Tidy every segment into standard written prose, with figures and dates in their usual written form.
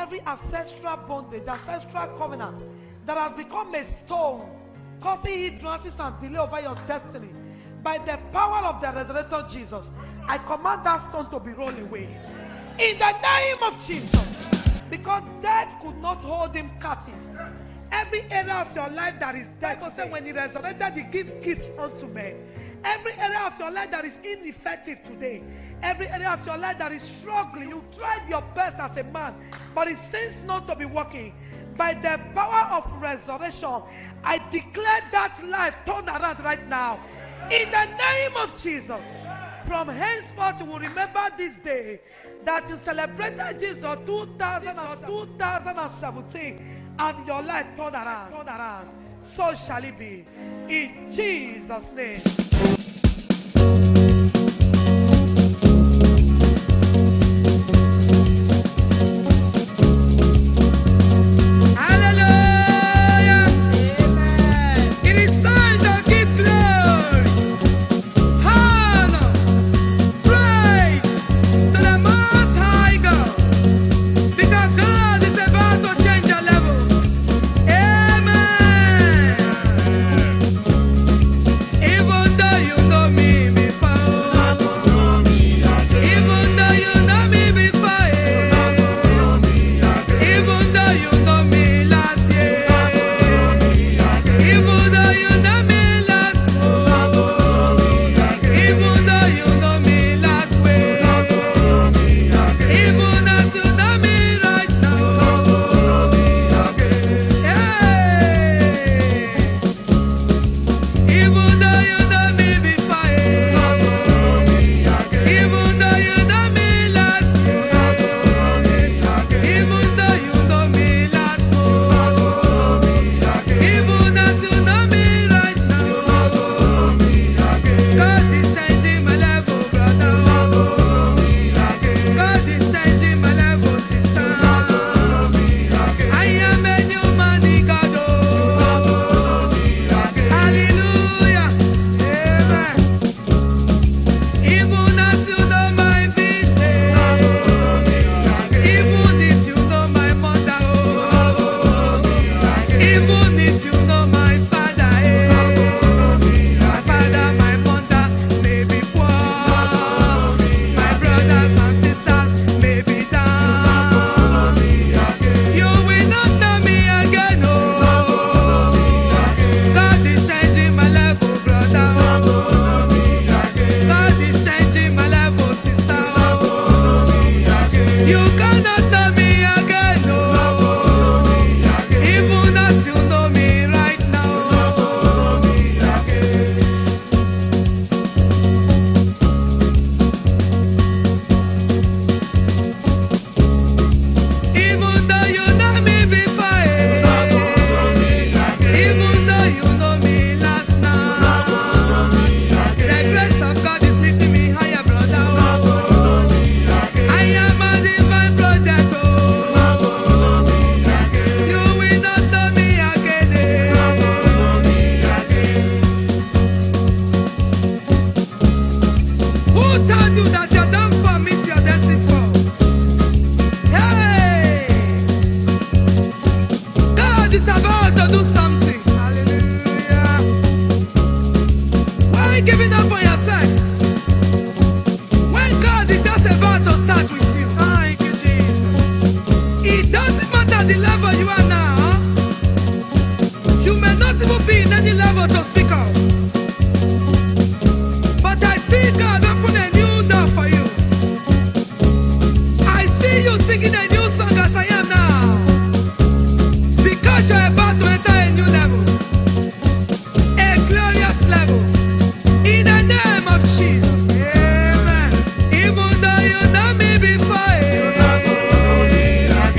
every ancestral bondage, ancestral covenant that has become a stone, causing hindrances and delay over your destiny, by the power of the resurrected Jesus, I command that stone to be rolled away. In the name of Jesus. Because death could not hold him captive. Every area of your life that is dead, God said when he resurrected, he gave gift unto men. Every area of your life that is ineffective today, every area of your life that is struggling, you've tried your best as a man, but it seems not to be working. By the power of resurrection, I declare that life turn around right now. In the name of Jesus. From henceforth, you will remember this day that you celebrated Jesus 2017, and your life turned around. So shall it be. In Jesus' name.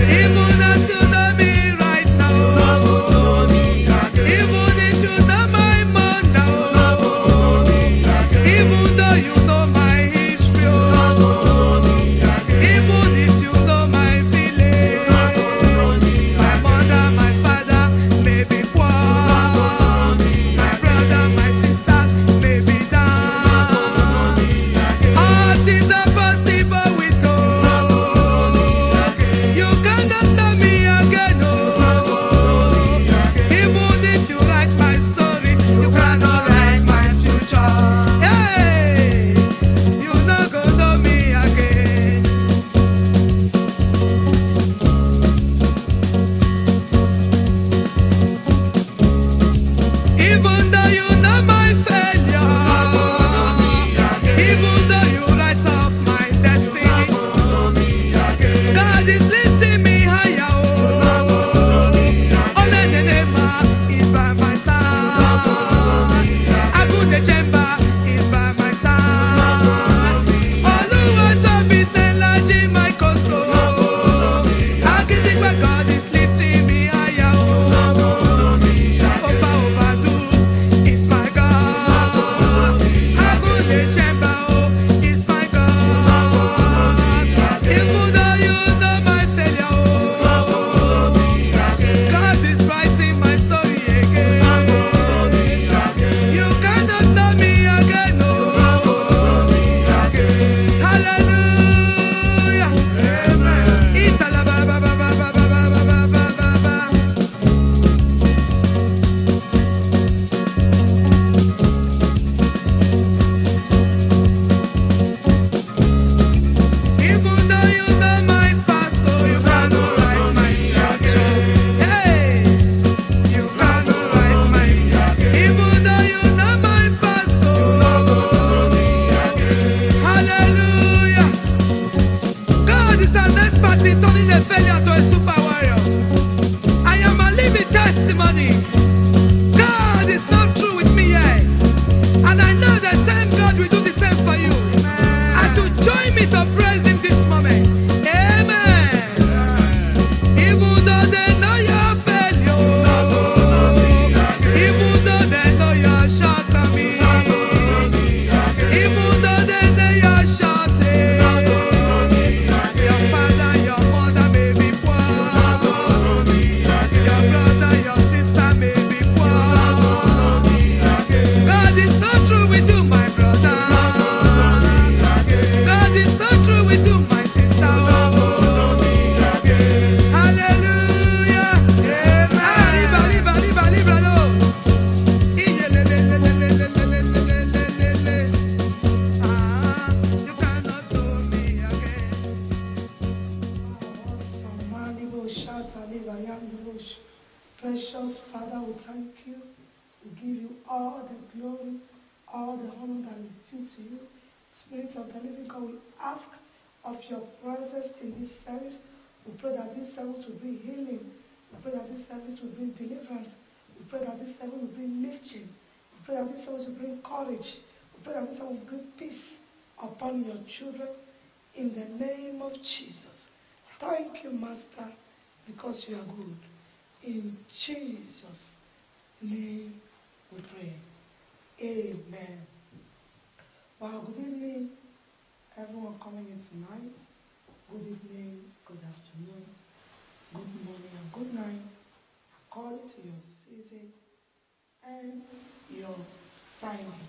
Even as you know me Precious Father, we thank you. We give you all the glory, all the honor that is due to you. Spirit of the living God, we ask of your presence in this service. We pray that this service will bring healing. We pray that this service will bring deliverance. We pray that this service will bring lifting. We pray that this service will bring courage. We pray that this service will bring peace upon your children in the name of Jesus. Thank you, Master, because you are good. In Jesus' name we pray. Amen. Well, good evening, everyone coming in tonight. Good evening, good afternoon, good morning, and good night, according to your season and your timing.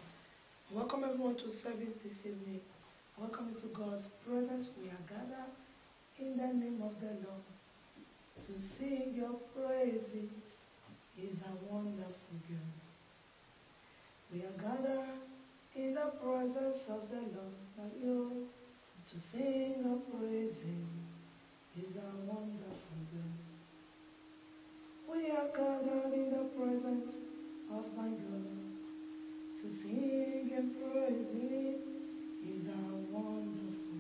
Welcome everyone to service this evening. Welcome into God's presence. We are gathered in the name of the Lord to sing your praises. He's a wonderful God. We are gathered in the presence of the Lord to sing your praises. He's a wonderful God. We are gathered in the presence of my God to sing and praise Him. He's a wonderful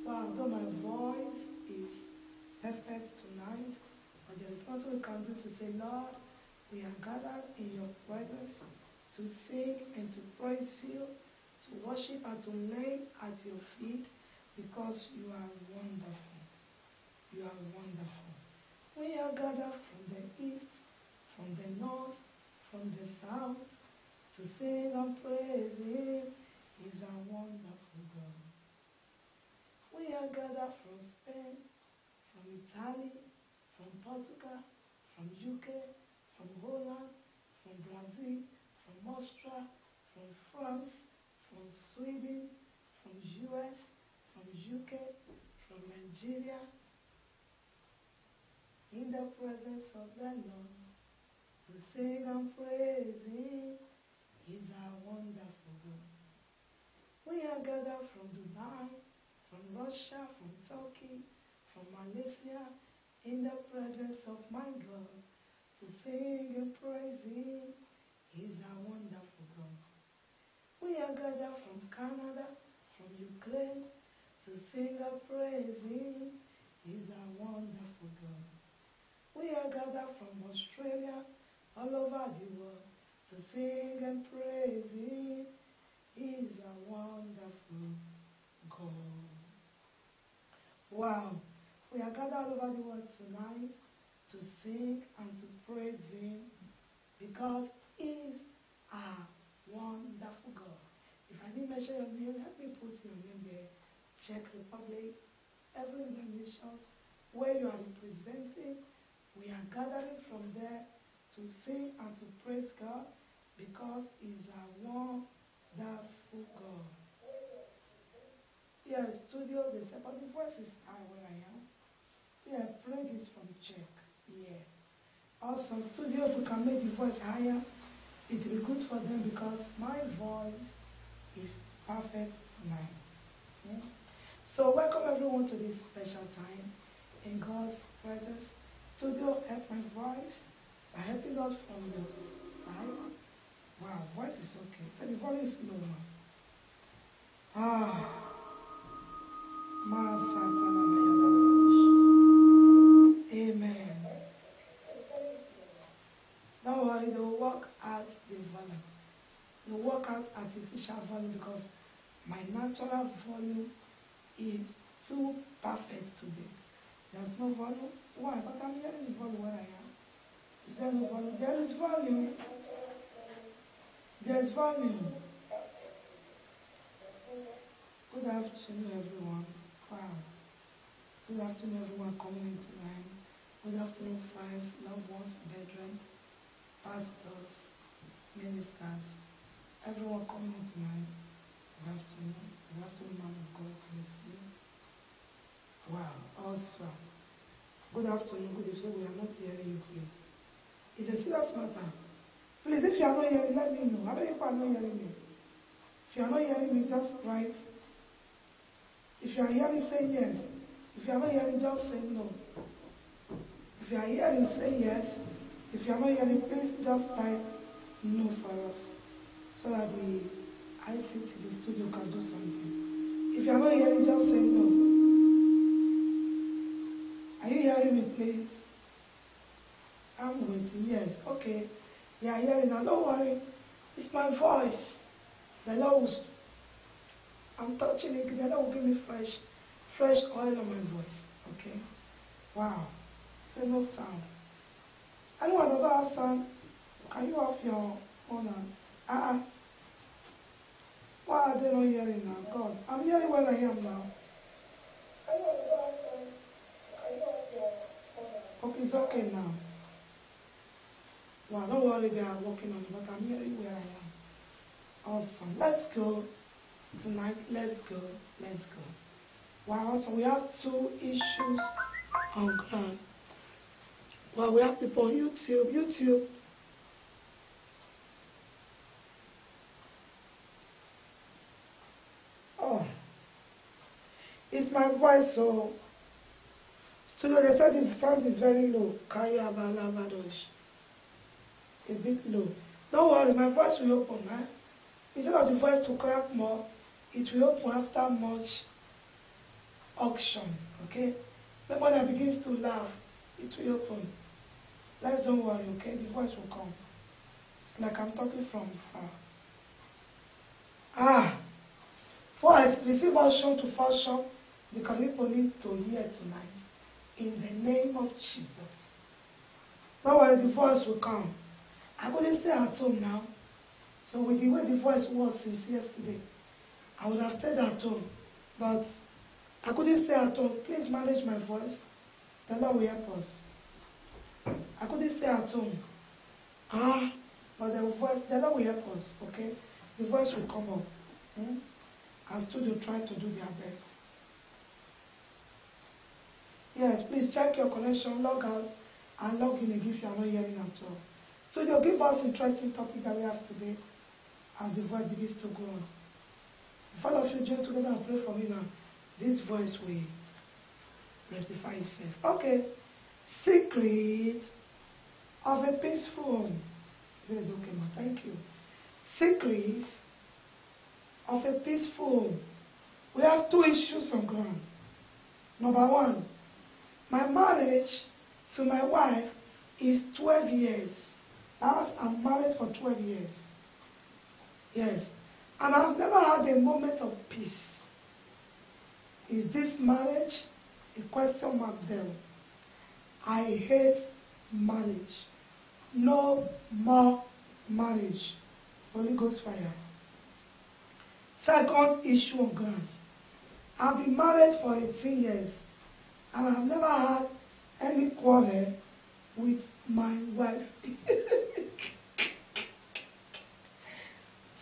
God. Wow, though my voice is perfect tonight, but there is nothing we can do to say, Lord, we are gathered in your presence to sing and to praise you, to worship and to lay at your feet, because you are wonderful. You are wonderful. We are gathered from the east, from the north, from the south, to sing and praise Him. He's a wonderful God. We are gathered from Spain, from Italy, from Portugal, from UK, from Holland, from Brazil, from Austria, from France, from Sweden, from US, from UK, from Nigeria, in the presence of the Lord, to sing and praise Him. He's a wonderful God. We are gathered from Dubai, from Russia, from Turkey, from Malaysia, in the presence of my God, to sing and praise Him. He's a wonderful God. We are gathered from Canada, from Ukraine, to sing and praise Him. He's a wonderful God. We are gathered from Australia, all over the world, to sing and praise Him. He's a wonderful God. Wow. We are gathered all over the world tonight to sing and to praise Him, because He's a wonderful God. If I didn't mention your name, let me put your name there. Czech Republic, every of the nations where you are representing, we are gathering from there to sing and to praise God, because He's a wonderful God. Yeah, studio, they say, but the voice is high where I am. Yeah, Prague is from Czech. Yeah. Also, studio, if we can make the voice higher, it will be good for them, because my voice is perfect tonight. Yeah? So welcome everyone to this special time in God's presence. Studio, help my voice by helping us from your side. Wow, voice is okay. So the volume is low now. Amen. Don't worry, they will work out the volume. They will work out artificial volume, because my natural volume is too perfect today. There's no volume. Why? But I'm hearing the volume where I am. Is there no volume? There is volume. There's volume. Good afternoon, everyone. Wow. Good afternoon, everyone coming in tonight. Good afternoon, friends, loved ones, brethren, pastors, ministers, everyone coming in tonight. Good afternoon. Good afternoon, man of God. Bless you. Wow, awesome. Good afternoon, good evening. We are not hearing you, please. It's a serious matter. Please, if you are not hearing, let me know. How many people are not hearing me? If you are not hearing me, just write. If you are hearing, say yes. If you are not hearing, just say no. If you are hearing, say yes. If you are not hearing, please just type no for us so that the ICT, the studio, can do something. If you are not hearing, just say no. Are you hearing me, please? I'm waiting. Yes. Okay. You are hearing now. Don't worry. It's my voice. The Lord will, I'm touching it. The Lord will give me fresh oil on my voice. Okay? Wow. Say no sound. Anyone that have sound, can you off your phone? Why are they not hearing now? God, I'm hearing where I am now. Anyone that have sound, can you off your phone? Okay, it's okay now. Wow, don't worry, they are working on it, but I'm hearing where I am. Awesome. Let's go tonight. Let's go. Let's go. Wow, awesome. We have 2 issues on ground. Well, we have people on YouTube. Oh, it's my voice, so studio, they said the sound is very low. Kaya Balabadosh. A bit low. Don't worry, my voice will open, huh? Instead of the voice to crack more, it will open after much auction, okay? Then when I begins to laugh, it will open. Let's don't worry, okay? The voice will come. It's like I'm talking from far. For I receive unction to function because people need to hear tonight. In the name of Jesus. Don't worry, the voice will come. I couldn't stay at home now. So with the way the voice was since yesterday, I would have stayed at home. But I couldn't stay at home. Please manage my voice. The Lord will help us. I couldn't stay at home. But the Lord will help us, okay? The voice will come up. Our studio trying to do their best. Yes, please check your connection, log out, and log in again if you are not hearing at all. Studio, give us interesting topic that we have today as the voice begins to go on. If all of you join together and pray for me now, this voice will rectify itself. Okay. Secret of a peaceful home. This is okay, ma. Thank you. Secrets of a peaceful home. We have 2 issues on ground. Number 1, my marriage to my wife is 12 years. I'm married for 12 years. Yes. And I've never had a moment of peace. Is this marriage? A question mark there. I hate marriage. No more marriage. Holy Ghost fire. Second issue on ground. I've been married for 18 years and I've never had any quarrel with my wife.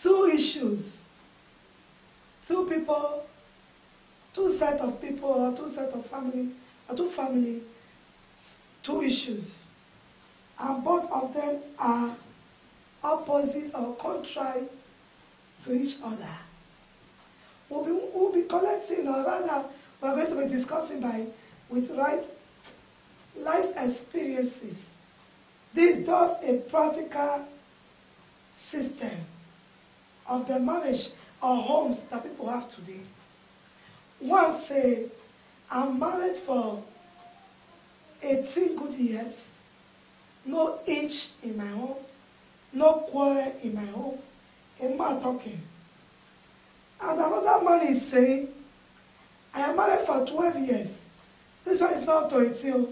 2 issues. 2 people, 2 set of people, or 2 set of family, or 2 families, 2 issues. And both of them are opposite or contrary to each other. We'll be collecting, or rather, we're going to be discussing with life experiences. This does a practical system of the marriage or homes that people have today. One say, I'm married for 18 good years, no inch in my home, no quarrel in my home, a man talking. And another man is saying, I am married for 12 years. This one is not to 18.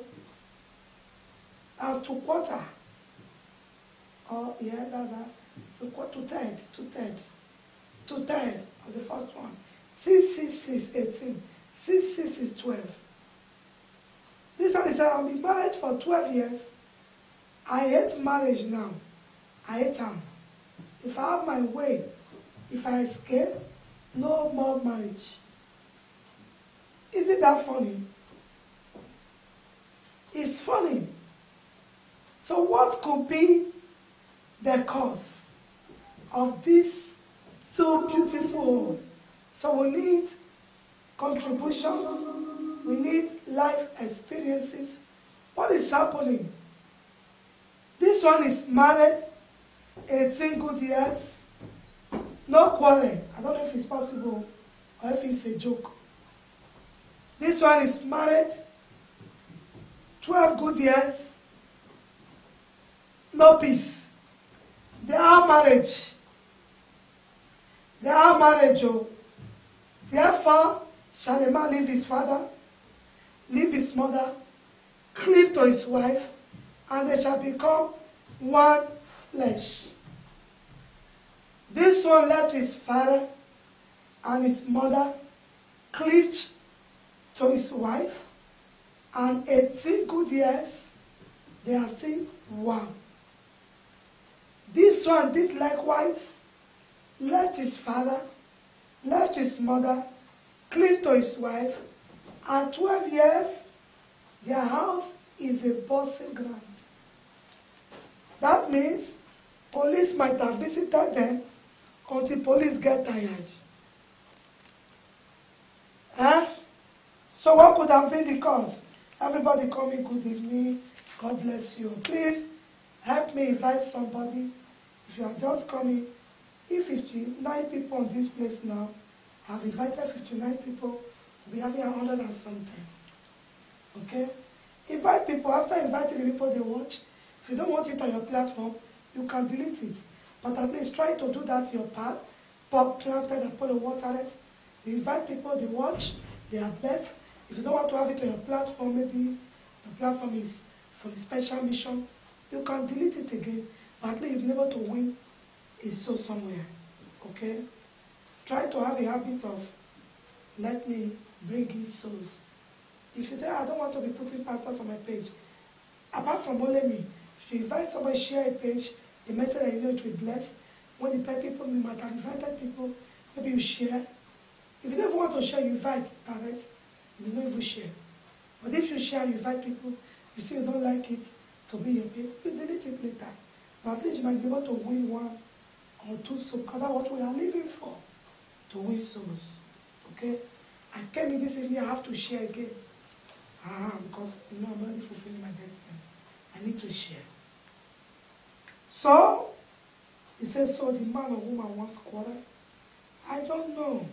As to quarter. Oh, yeah, that's to third of the first one. 6, 18. 6 is 12. This one is I've been married for 12 years. I hate marriage now. I hate them. If I have my way, if I escape, no more marriage. Isn't that funny? It's funny. So what could be the cause of this so beautiful? So we need contributions. We need life experiences. What What is happening? This one is married, 18 good years, no quarrel. I don't know if it's possible or if it's a joke. This one is married, 12 good years, no peace. They are marriage. They are marriage. Oh. Therefore, shall a man leave his father, leave his mother, cleave to his wife, and they shall become one flesh. This one left his father and his mother, cleaved to his wife, and 18 good years, they are still one. This one did likewise, left his father, left his mother, cleaved to his wife, and 12 years, their house is a bursting ground. That means police might have visited them until police get tired. Huh? So what could have been the cause? Everybody coming, good evening, God bless you. Please help me invite somebody. If you are just coming, if 59 people on this place now, have invited 59 people, we'll be having 100 and something. Okay? Invite people. After inviting the people they watch, if you don't want it on your platform, you can delete it. But at least try to do that your part. Pop, planted, and put a water it. You invite people, they watch, they are blessed. If you don't want to have it on your platform, maybe the platform is for a special mission, you can delete it again. But at least you'll be able to win a soul somewhere. Okay? Try to have a habit of, let me bring in souls. If you say, I don't want to be putting pastors on my page, apart from only me, if you invite somebody, share a page, the message that you know it will bless. When you pay people, you might have invited people, maybe you share. If you don't even want to share, you invite direct, you don't even share. But if you share, you invite people, you see you don't like it to be your page, you delete it later. But at least you might be able to win one or two souls, because that's what we are living for, to win souls. Okay? I came in this evening, I have to share again. Because I'm already fulfilling my destiny. I need to share. So, he says, so the man or woman wants quarrel? I don't know.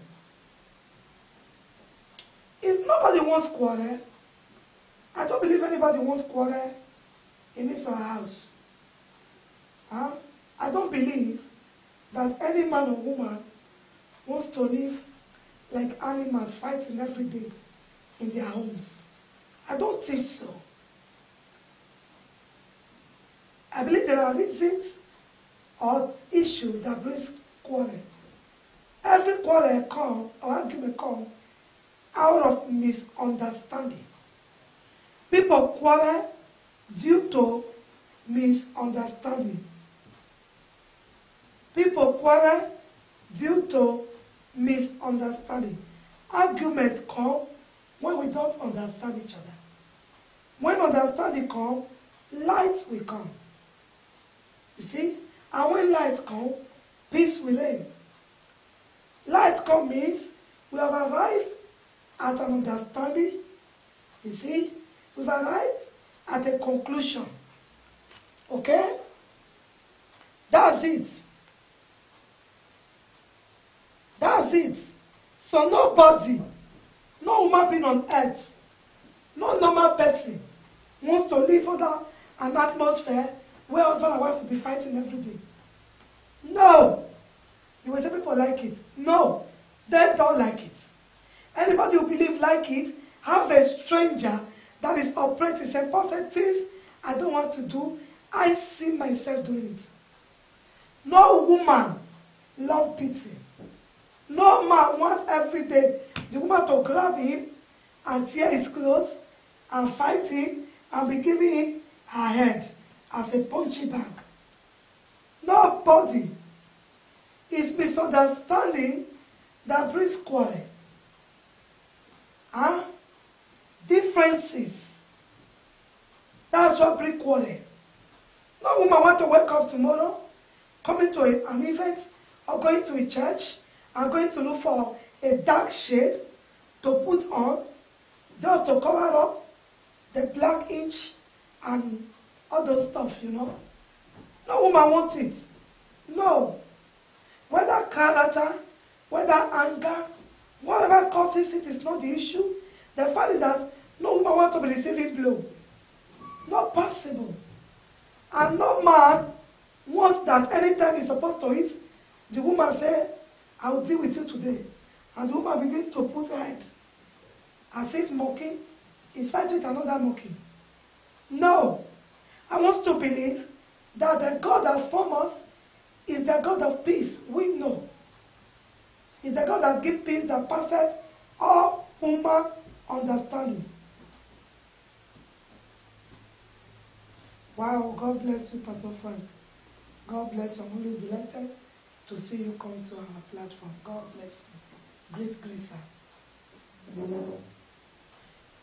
If nobody wants quarrel, I don't believe anybody wants quarrel in his or her house. I don't believe that any man or woman wants to live like animals fighting every day in their homes. I don't think so. I believe there are reasons or issues that bring quarrel. Every quarrel come or argument come out of misunderstanding. People quarrel due to misunderstanding. People quarrel due to misunderstanding. Arguments come when we don't understand each other. When understanding comes, light will come. You see? And when light comes, peace will reign. Light come means we have arrived at an understanding. You see? We've arrived at a conclusion. Okay? That's it. That's it. So nobody, no human being on earth, no normal person wants to live under an atmosphere where husband and wife will be fighting every day. No. You will say people like it. No. They don't like it. Anybody who believes like it, have a stranger that is operating, say, certain things I don't want to do, I see myself doing it. No woman love beating. No man wants every day the woman to grab him and tear his clothes and fight him and be giving him her head as a punching bag. Nobody. It's misunderstanding that brings quarrel. Differences. That's what brings quarrel. No woman want to wake up tomorrow, coming to an event or going to a church and going to look for a dark shade to put on just to cover up the black inch and all those stuff, you know. No woman wants it. No. Whether character, whether anger, whatever causes it is not the issue. The fact is that no woman wants to be receiving blow. Not possible. And no man wants that anytime he's supposed to eat, the woman say, I will deal with you today. And the woman begins to put her head as if mocking is fighting with another mocking. No. I want to believe that the God that formed us is the God of peace. We know. He's the God that gives peace that passes all human understanding. Wow, God bless you, Pastor Frank. God bless you. I'm always delighted to see you come to our platform. God bless you. Great grace, sir.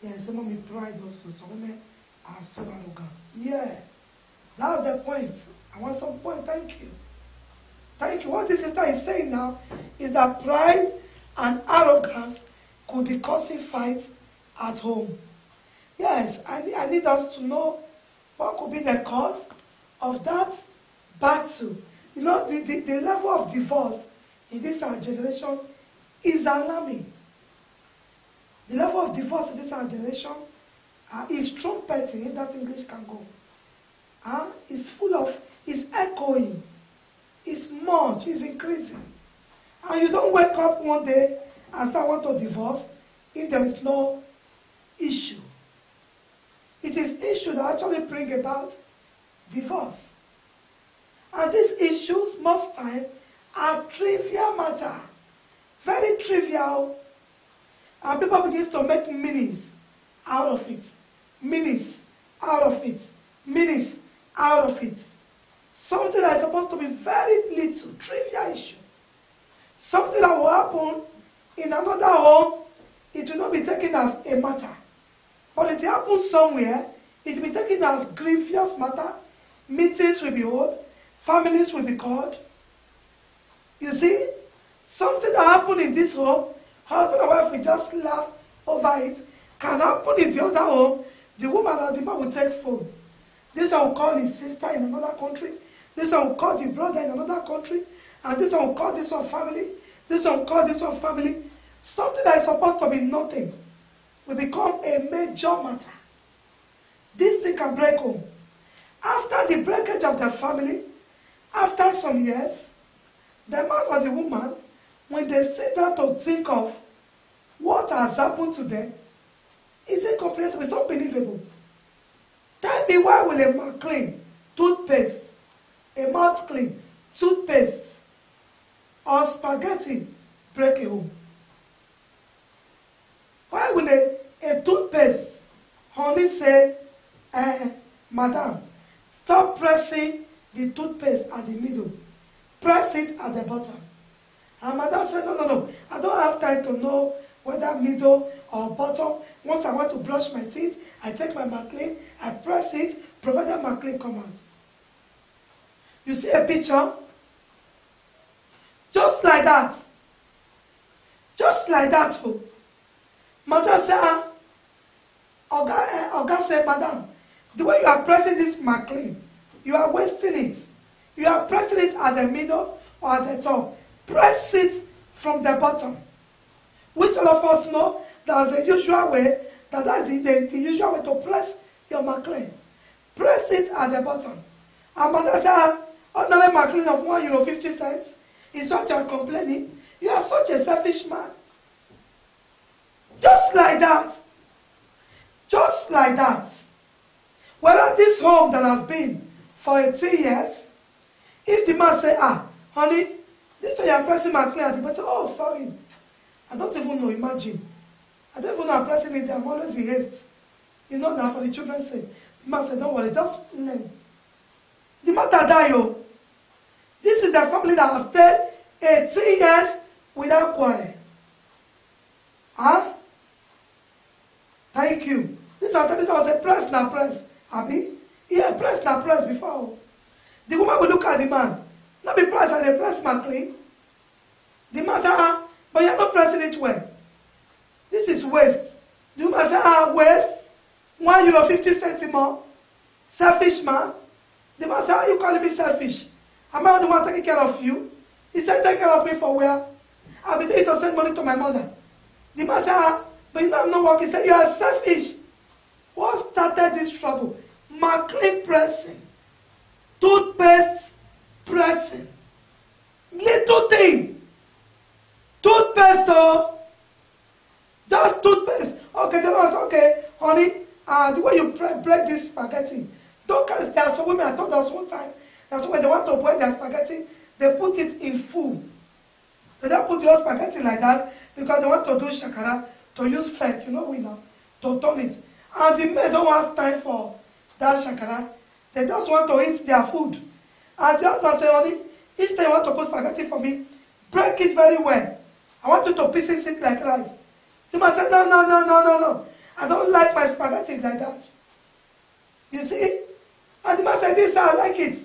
Yeah, some of me pride also. Some women are so arrogant. Yeah, that's the point. I want some point. Thank you. Thank you. What this sister is saying now is that pride and arrogance could be causing fights at home. Yes, I need us to know what could be the cause of that battle. You know, the level of divorce in this our generation is alarming. The level of divorce in this our generation is trumpeting, if that English can go. It's full of, it's echoing, it's much, it's increasing. And you don't wake up one day and say, I want to divorce if there is no issue. It is issue that actually bring about divorce. And these issues, most times, are trivial matter. Very trivial. And people begin to make meanings out of it. Meanings out of it. Meanings out of it. Something that is supposed to be very little, trivial issue. Something that will happen in another home, it will not be taken as a matter. But if it happens somewhere, it will be taken as grievous matter. Meetings will be held. Families will be called. You see, something that happened in this home, husband and wife will just laugh over it, can happen in the other home. The woman or the man will take phone. This one will call his sister in another country. This one will call the brother in another country. And this one will call this one family. This one will call this one family. Something that is supposed to be nothing will become a major matter. This thing can break home. After the breakage of the family, after some years, the man or the woman, when they sit down to think of what has happened to them, it's incomprehensible, it's unbelievable. Tell me, why will a man clean toothpaste, a mouth clean toothpaste, or spaghetti break a home? Why will a toothpaste only say, Madam, stop pressing the toothpaste at the middle. Press it at the bottom. And Madam said, no. I don't have time to know whether middle or bottom. Once I want to brush my teeth, I take my McLean, I press it, provided McLean comes out. You see a picture? Just like that. Just like that. Madam said, Oga said, Madam, the way you are pressing this McLean, you are wasting it. You are pressing it at the middle or at the top. Press it from the bottom. Which all of us know there's a usual way, that's the usual way to press your McLean. Press it at the bottom. And Madam said, ordinary McLean of €1.50 is what you are complaining. You are such a selfish man. Just like that. Just like that. Whether this home that has been for 18 years, if the man say, honey, this way you are pressing my clear, the person, oh, sorry. I don't even know, imagine. I don't even know I'm pressing it, I'm always in haste. You know that for the children's sake. The man said, don't worry, just learn. The matter die, yo. This is the family that has stayed 18 years without quarrel. Thank you. This was a press na press. Abi? Yeah, press na press before. The woman will look at the man. Not be press and they press McLean. The man say, but you're not pressing it well. This is waste. The woman say, waste? €1.50 more. Selfish man. The man said, how are you calling me selfish? Am I the one taking care of you? He said, take care of me for where? I'll be taking to send money to my mother. The man said, but you know I'm not working. He said, you are selfish. What started this trouble? Maclean pressing. Toothpaste pressing. Little thing. Toothpaste, oh. Just toothpaste. Okay, then I was okay, honey. The way you break this spaghetti, don't carry. There are some women, I thought there was one time, that's when they want to boil their spaghetti, they put it in full. They don't put your spaghetti like that because they want to do shakara, to use fake, you know, we know, to turn it. And the men don't have time for that shakara. They just want to eat their food. And the husband say, honey, each time you want to cook spaghetti for me, break it very well. I want you to pieces it like rice. You must say, no. I don't like my spaghetti like that. You see? And the man said, this, I like it.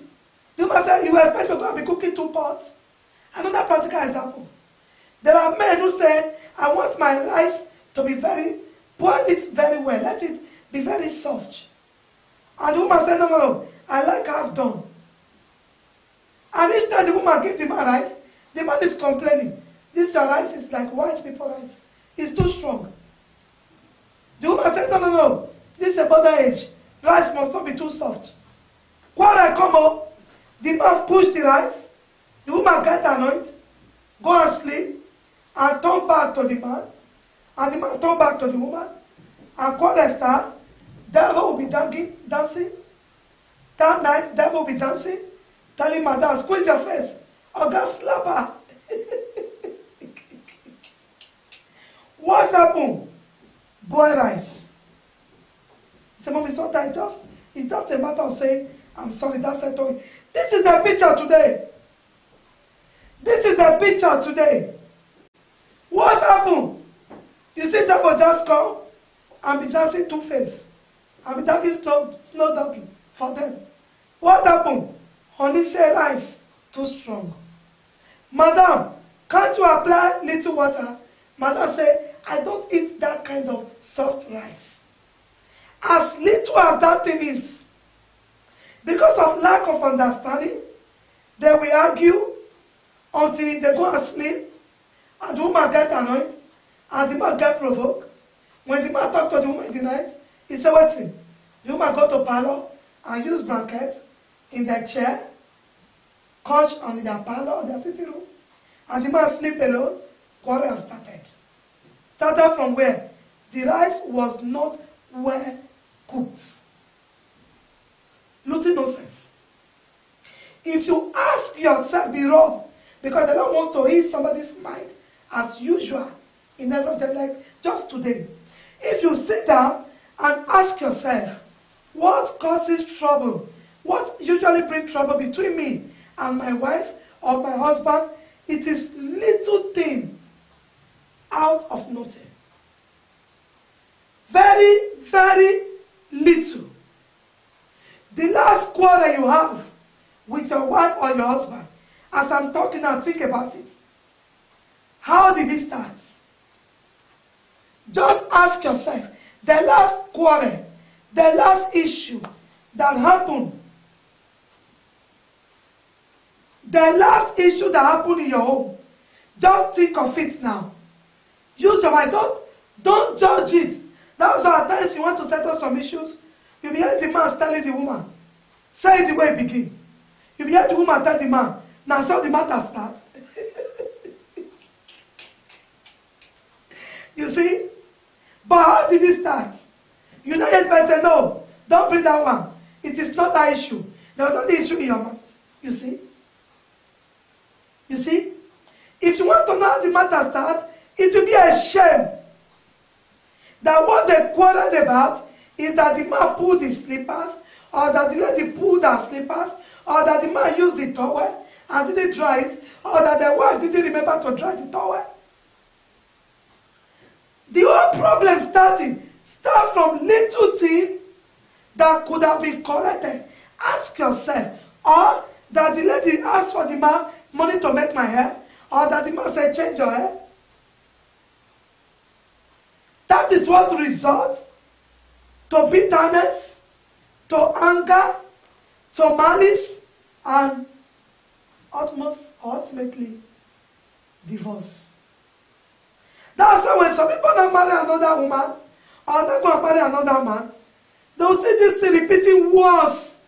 You must say, you expect you're going to be cooking 2 pots. Another practical example. There are men who say, I want my rice to be boil it very well. Let it be very soft. And the woman said, no. I like half done. And each time the woman gives the man rice, the man is complaining. This rice is like white people rice. It's too strong. The woman said, no. This is a border age. Rice must not be too soft. When I come up, the man pushed the rice. The woman get annoyed, go and sleep, and turn back to the man. And the man turn back to the woman. And quarter start, devil will be dancing. That night, devil will be dancing, telling madam, squeeze your face. Or God slap her. What happened? Boil rice. He said, mommy, sometimes it's just a matter of saying, I'm sorry, that's it. This is the picture today. This is the picture today. What happened? You see, devil just come and be dancing two-face. And be dancing snow donkey for them. What happened? Honey say rice too strong. Madam, can't you apply little water? Madam say, I don't eat that kind of soft rice. As little as that thing is, because of lack of understanding, they will argue until they go and sleep, and the woman get annoyed, and the man get provoked. When the man talk to the woman in the night, he say, wait, the woman go to parlor and use blanket in their chair, couch on their parlor or their sitting room, and the man sleep alone. Quarrel have started. Started from where? The rice was not well cooked. Nothing nonsense. If you ask yourself, be wrong, because the Lord wants to ease somebody's mind as usual in everything, like just today. If you sit down and ask yourself, what causes trouble? What usually brings trouble between me and my wife or my husband? It is little thing out of nothing. Very, very little. The last quarrel you have with your wife or your husband, as I'm talking now, think about it. How did it start? Just ask yourself, the last quarrel, the last issue that happened, the last issue that happened in your home, just think of it now. Use your mind. Don't judge it. That's why at times you want to settle some issues. You'll be hearing the man telling the woman, say it the way it begin. You'll be hearing the woman tell the man, now so the matter start. You see? But how did it start? You know, yet by say, no, don't bring that one. It is not that issue. There was only issue in your mind. You see? You see? If you want to know how the matter starts, it will be a shame that what they quarreled about is that the man pulled his slippers, or that the lady pulled her slippers, or that the man used the towel and didn't dry it, or that the wife didn't remember to dry the towel. The whole problem start from little thing that could have been corrected. Ask yourself, or that the lady asked for the man money to make my hair, or that the man said change your hair. That is what results to bitterness, to anger, to malice, and ultimately, divorce. That's why when some people now marry another woman, or they're going to marry another man, they'll see this thing repeating worse.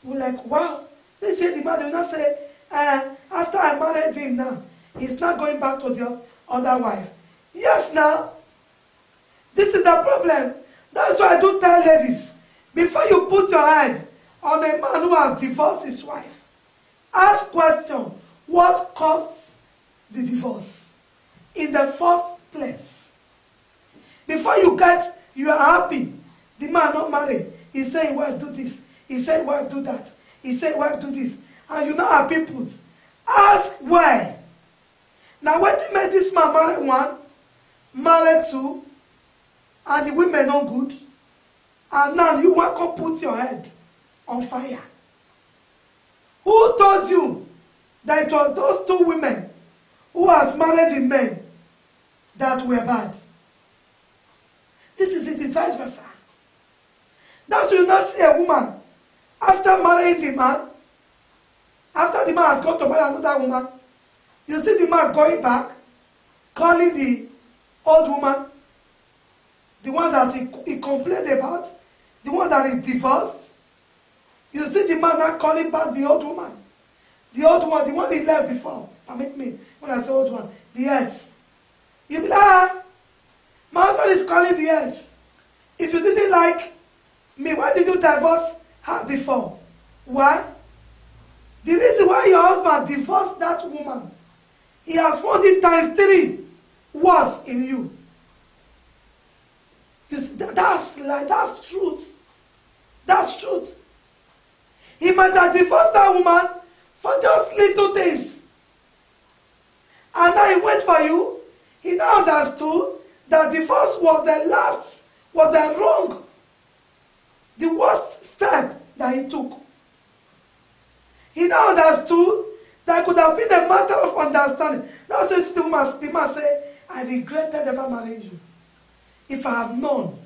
We're like, wow. They say the man will not say, after I married him now, he's not going back to the other wife. Yes, now. This is the problem. That's why I do tell ladies, before you put your head on a man who has divorced his wife, ask question, what caused the divorce in the first place? Before you are happy, the man not married, he say he will do this, he said he will do that, he said he will do this, and you know how people ask why. Now what made this man marry one, marry two, and the women not good, and now you want to put your head on fire? Who told you that it was those two women who has married the men that were bad? This is it, it's vice versa. That's why you not see a woman after marrying the man, after the man has gone to marry another woman, you see the man going back, calling the old woman, the one that he complained about, the one that is divorced. You see the man now calling back the old woman. The old one, the one he left before. Permit me, when I say old one, the ex. You be like, my husband is calling the ex. If you didn't like me, why did you divorce her before? Why? The reason why your husband divorced that woman, he has found it times 3 worse in you. You see, that's truth. That's truth. He might have divorced that woman for just little things. And now he went for you. He now understood that divorce was the wrong, the worst step that he took. He now understood that it could have been a matter of understanding. That's why the man say, I regretted ever marrying you. If I have known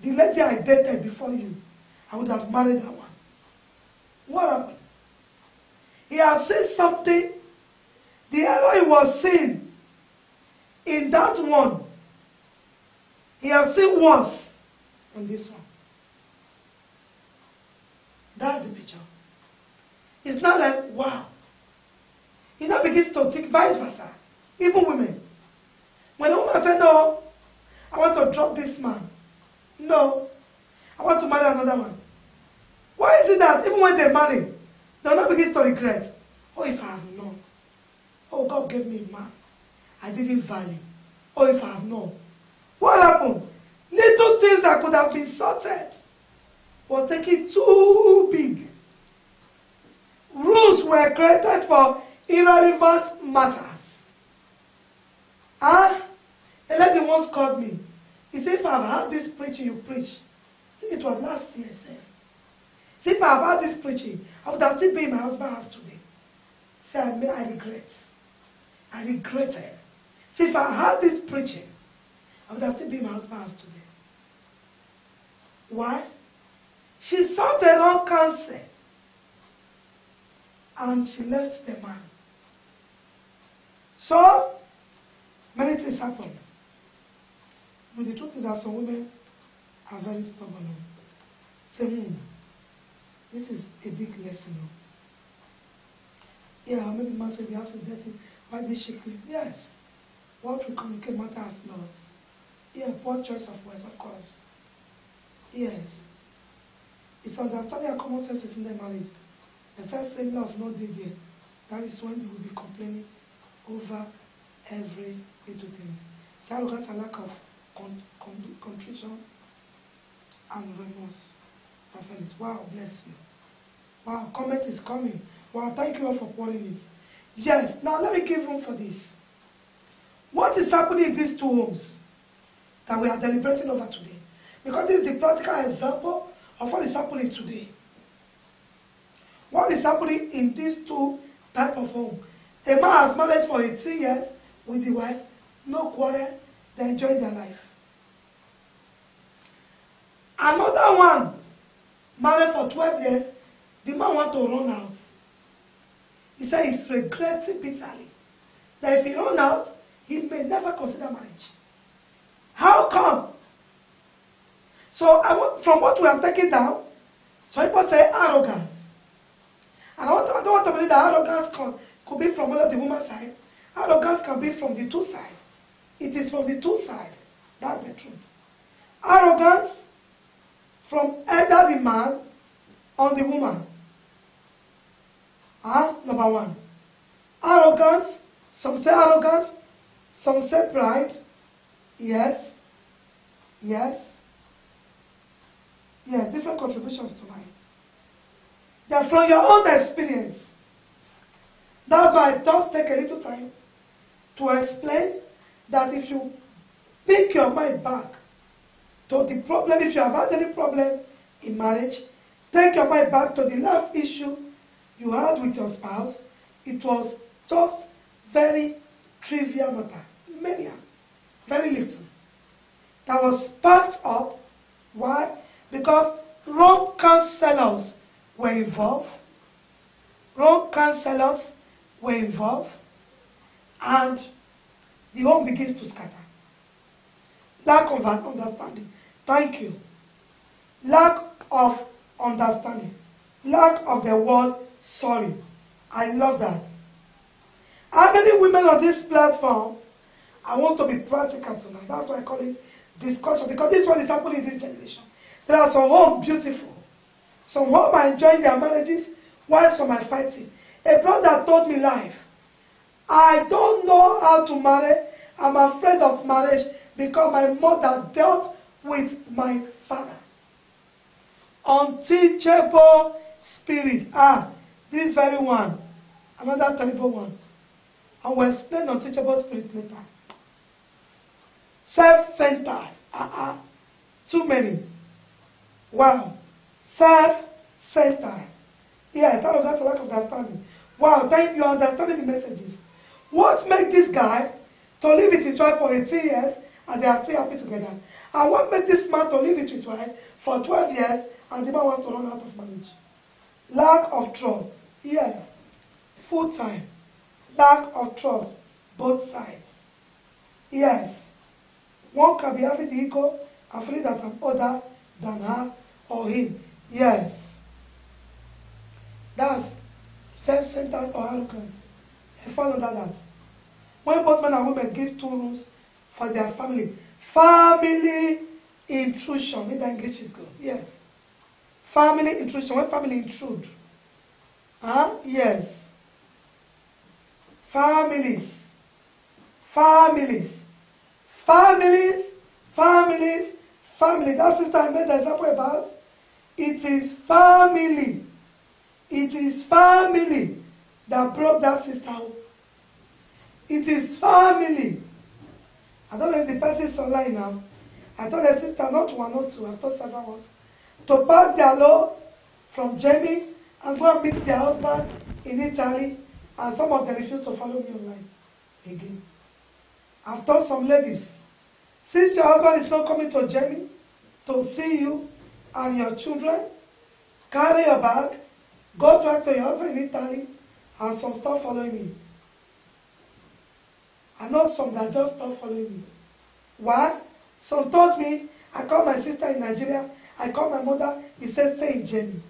the lady I dated before you, I would have married that one. What happened? He has said something. The error he was seeing in that one, he has seen worse on this one. That's the picture. It's not like, wow. He now begins to think vice versa. Even women. When a woman says, no, I want to drop this man. No, I want to marry another one. Why is it that even when they marry, they'll not begin to regret? Oh, if I have known. Oh, God gave me a man I didn't value. Oh, if I have known. What happened? Little things that could have been sorted was taken too big. Rules were created for irrelevant matters. A lady once called me. He said, if I've had this preaching you preach, I think it was last year, sir. He said, if I've had this preaching, I would have still been in my husband's house today. He said, I regret. I regretted. He said, if I had this preaching, I would have still been in my husband's house today. Why? She sought a wrong counsel. And she left the man. So, many things happen. But the truth is that some women are very stubborn. Say, this is a big lesson. Yeah, maybe man said the house is dirty. Why did she clean? Yes. What we communicate matters a lot. Yeah, poor choice of words, of course. Yes. It's understanding and common sense is in the marriage. And saying love not there. That is when you will be complaining over every little things. So that's a lack of contrition and remorse. Stephanis, wow, bless you. Wow, comment is coming. Wow, thank you all for pouring it. Yes, now let me give room for this. What is happening in these two homes that we are deliberating over today? Because this is the practical example of what is happening today. What is happening in these two type of home? A man has married for 18 years with the wife, no quarrel, they enjoy their life. Another one married for 12 years, the man want to run out. He said he's regretting bitterly that if he run out, he may never consider marriage. How come? So from what we are taking down, some people say arrogance. And I don't want to believe that arrogance could be from the woman's side. Arrogance can be from the two sides. It is from the two sides. That's the truth. Arrogance from either the man or the woman. Number one. Arrogance. Some say arrogance. Some say pride. Yes. Yes. Yes, different contributions tonight. They're from your own experience. That's why it does take a little time to explain that if you pick your mind back to the problem, if you have had any problem in marriage, take your mind back to the last issue you had with your spouse. It was just very trivial matter, mania, very little. That was sparked up. Why? Because wrong counselors were involved. Wrong counselors were involved. And the home begins to scatter. Lack of understanding. Thank you. Lack of understanding. Lack of the word sorry. I love that. How many women on this platform? I want to be practical tonight. That's why I call it discussion. Because this one is happening in this generation. There are some homes beautiful. Some homes are enjoying their marriages while some are fighting. A brother told me live, I don't know how to marry. I'm afraid of marriage because my mother dealt with my father. Unteachable spirit. This very one. Another terrible one. I will explain unteachable spirit later. Self-centered. Too many. Wow. Self-centered. Yes, arrogance, lack of understanding. Wow, thank you. Understanding the messages. What made this guy to live with his wife for 18 years and they are still happy together? And what made this man to live with his wife for 12 years and the man wants to run out of marriage? Lack of trust. Yeah. Full time. Lack of trust. Both sides. Yes. One can be having the ego and feeling that I'm other than her or him. Yes. That's self-centered or arrogance. I fall under that. When both men and women give 2 rooms for their family. Family intrusion. If the English is good. Yes. Family intrusion. When family intrude. Yes. Families. Families. Families. Families. Family. That sister I made the example about. It is family. It is family that broke that sister up. It is family. I don't know if the person is online now. I told the sister not one or two, I told several ones, to pack their load from Jamie and go and meet their husband in Italy, and some of them refused to follow me online again. I've told some ladies, since your husband is not coming to Jamie to see you and your children, carry your bag, go back to your husband in Italy, and some stop following me. I know some that just stop following me. Why? Some told me, I called my sister in Nigeria, I called my mother, he said stay in Jamie.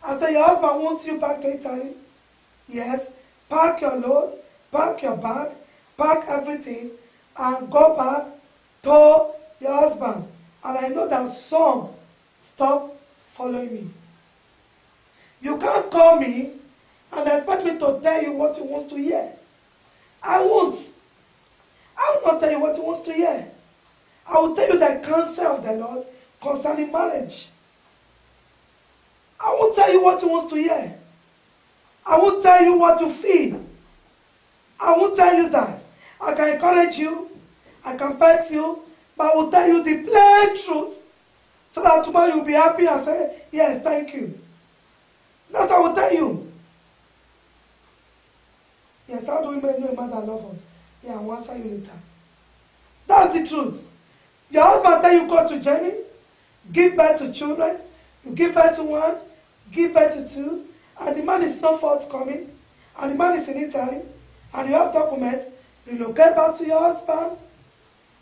I said, your husband wants you back to Italy? Yes. Pack your load, pack your bag, pack everything, and go back to your husband. And I know that some stop following me. You can't call me and expect me to tell you what he wants to hear. I won't. I will not tell you what he wants to hear. I will tell you the counsel of the Lord concerning marriage. I won't tell you what he wants to hear. I won't tell you what to feel. I won't tell you that. I can encourage you. I can pet you. But I will tell you the plain truth. So that tomorrow you'll be happy and say, yes, thank you. That's what I will tell you. Yes, how do we know a man that loves us? Yeah, I'll answer you later. That's the truth. Your husband tell you go to Jenny, give birth to children, You give birth to one, give birth to two, and the man is not forthcoming, and the man is in Italy, and you have documents, relocate back to your husband.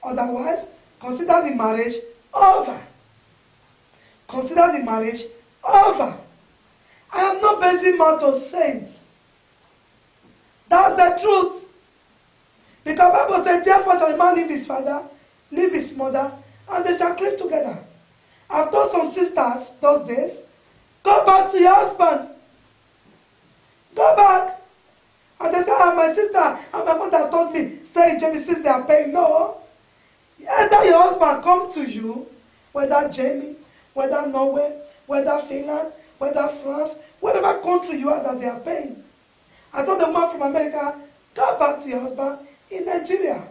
Otherwise, consider the marriage over. Consider the marriage over. I am not bending mouth to saints. That's the truth. Because the Bible says, therefore shall a man leave his father, leave his mother, and they shall cleave together. I've told some sisters those days, go back to your husband. Go back. And they say, my sister and my mother told me, say, Jamie, since they are paying. No. Either your husband come to you, whether Jamie, whether Norway, whether Finland, whether France, whatever country you are that they are paying. I told the man from America, go back to your husband in Nigeria.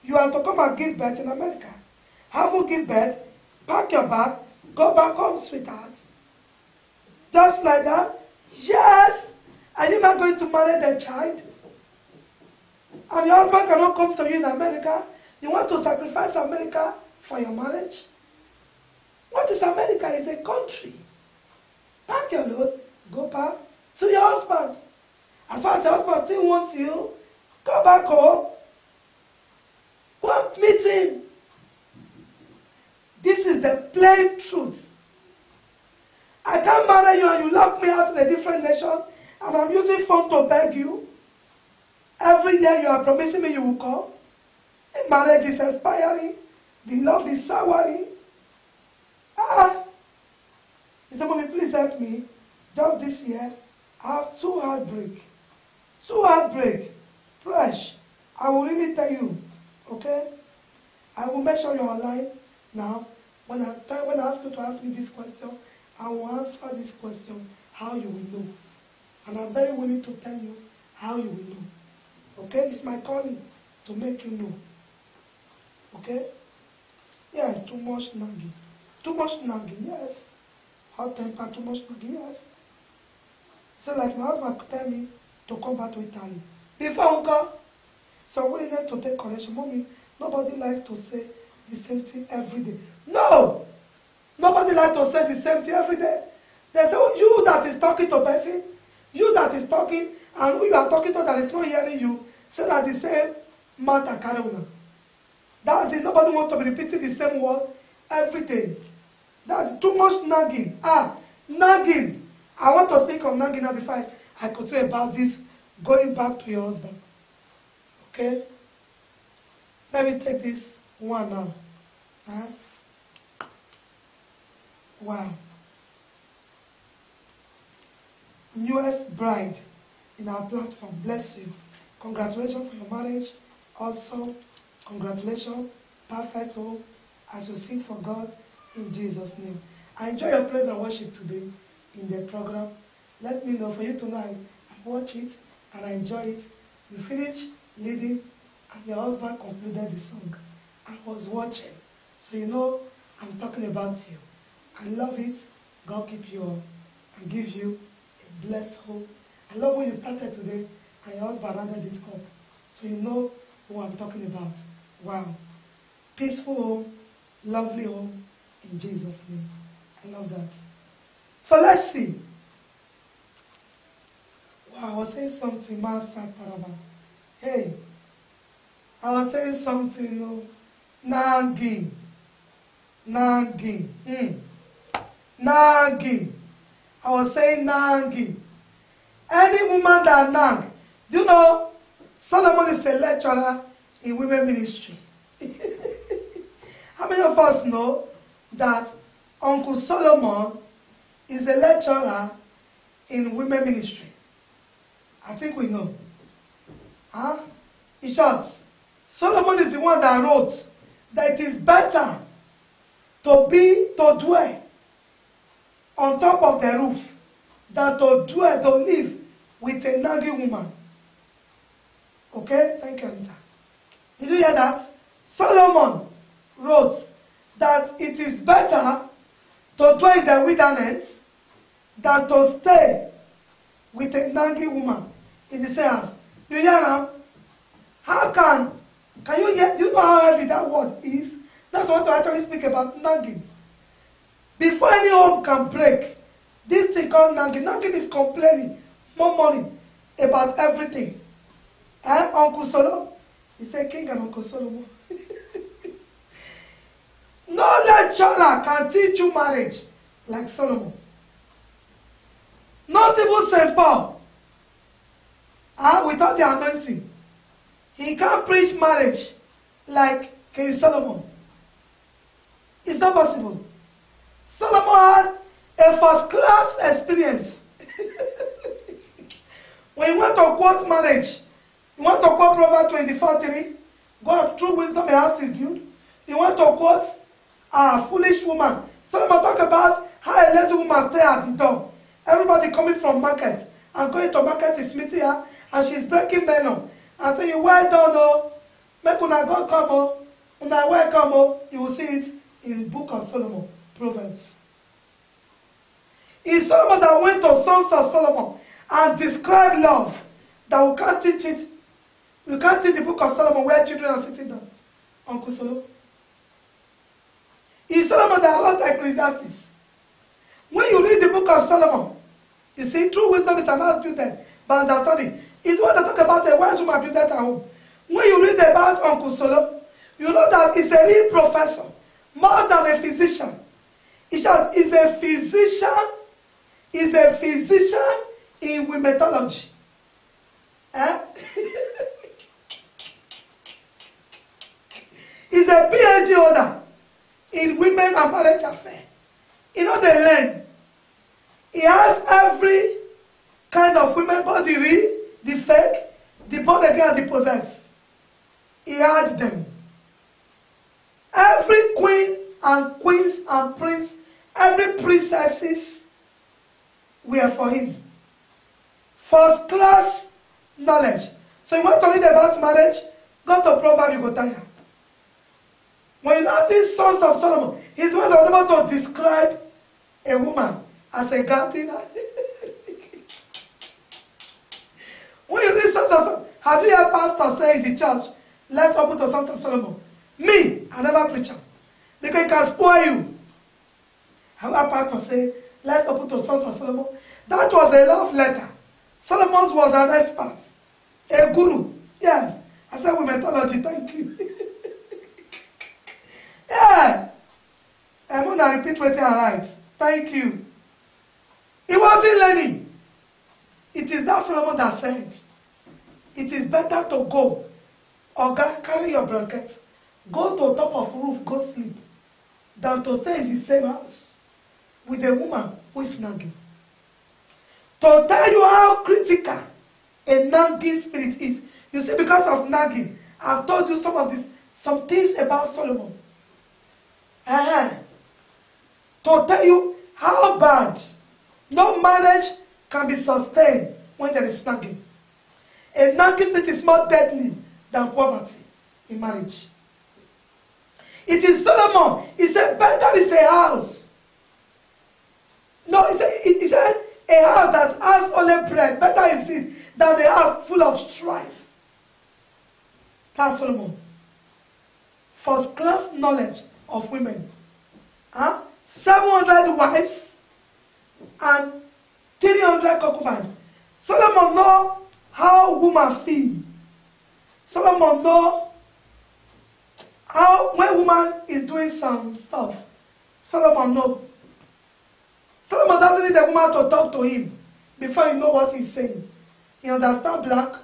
You are to come and give birth in America. Have you give birth, pack your bag, go back home, sweetheart. Just like that? Yes. Are you not going to marry the child? And your husband cannot come to you in America? You want to sacrifice America for your marriage? What is America? It's a country. Pack your load, go back to your husband. As far as your husband still wants you, go back home. Go and meet him. This is the plain truth. I can't marry you and you lock me out in a different nation and I'm using phone to beg you. Every year you are promising me you will come. The marriage is expiring. The love is souring. He said, Mommy, please help me. Just this year, I have 2 heartbreak. 2 heartbreak. Fresh. I will really tell you. Okay? I will make sure you're online now. When I ask you to ask me this question, I will answer this question, how you will know. And I'm very willing to tell you how you will know. Okay? It's my calling to make you know. Okay? Yeah, too much nagging. Too much nagging, yes. Hot temper, too much nagging, yes. So like my husband could tell me to come back to Italy. Before Uncle, so willingness to take correction. Mommy, nobody likes to say the same thing every day. No! Nobody likes to say the same thing every day. They say, oh, you that is talking to person, you that is talking, and who you are talking to that is not hearing you, say that the same matter carry on. That's it. Nobody wants to be repeating the same word every day. That's too much nagging. Nagging. I want to speak on nagging now before I continue about this going back to your husband. Okay? Let me take this one now. Wow. Newest bride in our platform. Bless you. Congratulations for your marriage. Also, congratulations. Perfect home as you sing for God in Jesus' name. I enjoy your praise and worship today in the program. Let me know for you tonight. I watch it and I enjoy it. You finish leading and your husband concluded the song. I was watching. So you know I'm talking about you. I love it. God keep you all and give you a blessed home. I love when you started today and your husband rounded it up. So you know who I'm talking about. Wow. Peaceful home, lovely home in Jesus' name. I love that. So let's see. Wow, I was saying something, hey, I was saying something, nagging. Nagging. Nagging. I was saying nagging. Any woman that nag, do you know, Solomon is a lecturer in women ministry. How many of us know that Uncle Solomon is a lecturer in women ministry? I think we know. In short, Solomon is the one that wrote that it is better to dwell on top of the roof than to live with a nagging woman. Okay? Thank you, Anita. Did you hear that? Solomon wrote that it is better to dwell in the wilderness than to stay with a nagging woman in the same house. You hear now? How can you hear? Do you know how heavy that word is? That's what I want to actually speak about nagging. Before any home can break, this thing called nagging. Nagging is complaining more money about everything. And Uncle Solomon, he said, King and Uncle Solomon. No lecturer can teach you marriage like Solomon. Not even St. Paul. Without the anointing, he can't preach marriage like King Solomon. It's not possible. Solomon had a first-class experience. When you want to quote marriage, you want to quote Proverbs 24:3, God, through wisdom, a house is built. You want to quote a foolish woman. Solomon talk about how a lazy woman stay at the door. Everybody coming from market and going to market is meeting her, and she's breaking melon. And say, you well done, oh. Make una go come, oh. Una welcome, oh. You will see it in the book of Solomon, Proverbs. It's Solomon that went to Songs of Solomon and described love. That we can't teach it. We can't teach the book of Solomon where children are sitting down. Uncle Solomon. It's Solomon that wrote Ecclesiastes. When you read the book of Solomon, you see, true wisdom is an house built by understanding. It's what they talk about a wise woman built at home. When you read about Uncle Solomon, you know that he's a real professor, more than a physician. He's a physician. He's a physician in womenology. Eh? He's a PhD holder in women and marriage affairs. You know, they learn. He has every kind of women, both the real, the fake, the born again, and the possessed. He had them. Every queen and queens and prince, every princesses were for him. First class knowledge. So you want to read about marriage? Go to Proverbs, you go tire. When you have these Sons of Solomon, his was able to describe a woman as a gardener. When you read Sons of Solomon, have you heard pastor say in the church, let's open to Sons of Solomon? Me, I never preach them. Because it can spoil you. Have you heard pastor say, let's open to Sons of Solomon? That was a love letter. Solomon's was an expert. A guru. Yes. I said womenology, thank you. Yeah. I'm going to repeat what I write. Thank you. He wasn't learning. It is that Solomon that said, it is better to go. Oga, carry your blanket. Go to top of roof, go sleep. Than to stay in the same house with a woman who is nagging. To tell you how critical a nagging spirit is. You see, because of nagging, I've told you some things about Solomon. To tell you how bad no marriage can be sustained when there is nagging. A nagging spirit is more deadly than poverty in marriage. It is Solomon. He said, better is a house. No, he said a house that has only bread. Better is it than a house full of strife. That's Solomon. First class knowledge of women. 700 wives and 300 concubines. Solomon know how women feel. Solomon know how when woman is doing some stuff. Solomon know. Solomon doesn't need a woman to talk to him before you know what he's saying. He understands black,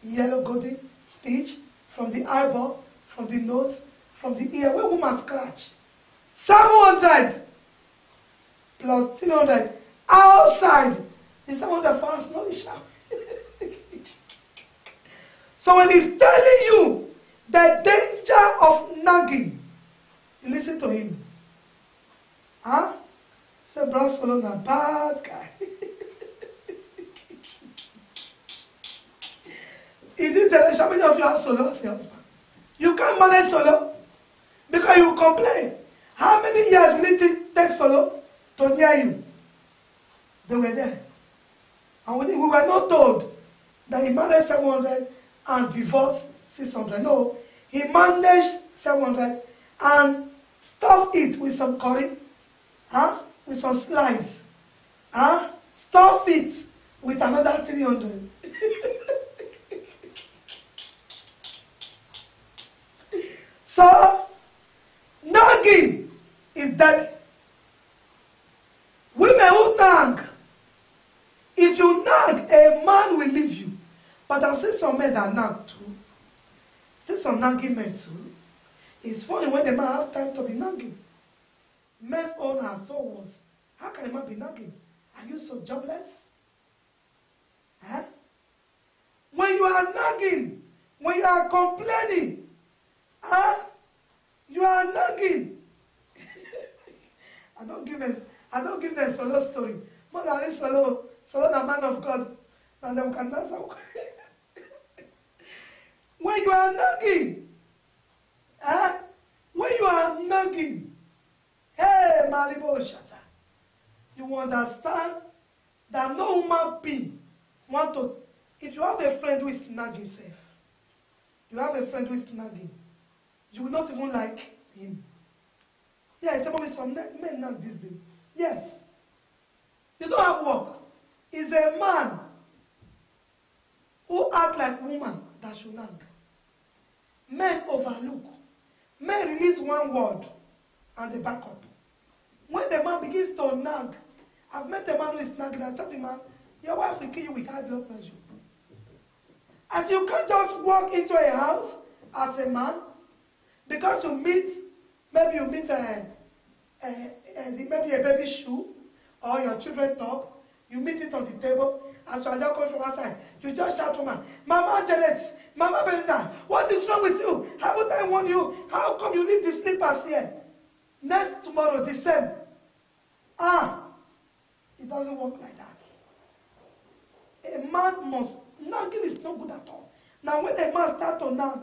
yellow, golden speech from the eyeball, from the nose, from the ear. When woman scratch, 700 plus 300 outside. The 700 for us, no shout. So when he's telling you the danger of nagging, you listen to him. Say, Brother Solomon, a bad guy. In this generation, how many of you have solo as your husband? You can't manage solo because you complain. How many years will it take solo to near you? They were there. And we were not told that he managed 700 and divorced 600. No, he managed 700 and stuffed it with some curry, Huh? With some slice. Huh? Stuff it with another 300. So, nagging is deadly. Women who nag, if you nag, a man will leave you. But I've seen some men that nag too. I've seen some nagging men too. It's funny when the man has time to be nagging. Men's own are so worse. How can a man be nagging? Are you so jobless? Huh? When you are nagging, when you are complaining, huh? You are nagging. I don't give them solo story. More than solo the man of God. And them can dance. When you are nagging, huh? When you are nagging, hey, Malibu Shata, you understand that no human being want to. If you have a friend who is nagging, safe. You have a friend who is nagging, you will not even like him. Yeah, some of some men nag this day. Yes. You don't have work. Is a man who act like woman that should nag. Men overlook. Men release one word and they back up. When the man begins to nag, I've met a man who is nagging and said to the man, your wife will kill you with high blood pressure. As you can't just walk into a house as a man, because you meet, maybe you meet maybe a baby shoe or your children's top, you meet it on the table, as you are just coming from outside, you just shout to man, Mama Janet, Mama Belinda, what is wrong with you? Haven't I warned you? How come you leave the slippers here? Next tomorrow, the same. It doesn't work like that. A man must, nagging is not good at all. Now when a man starts to nag,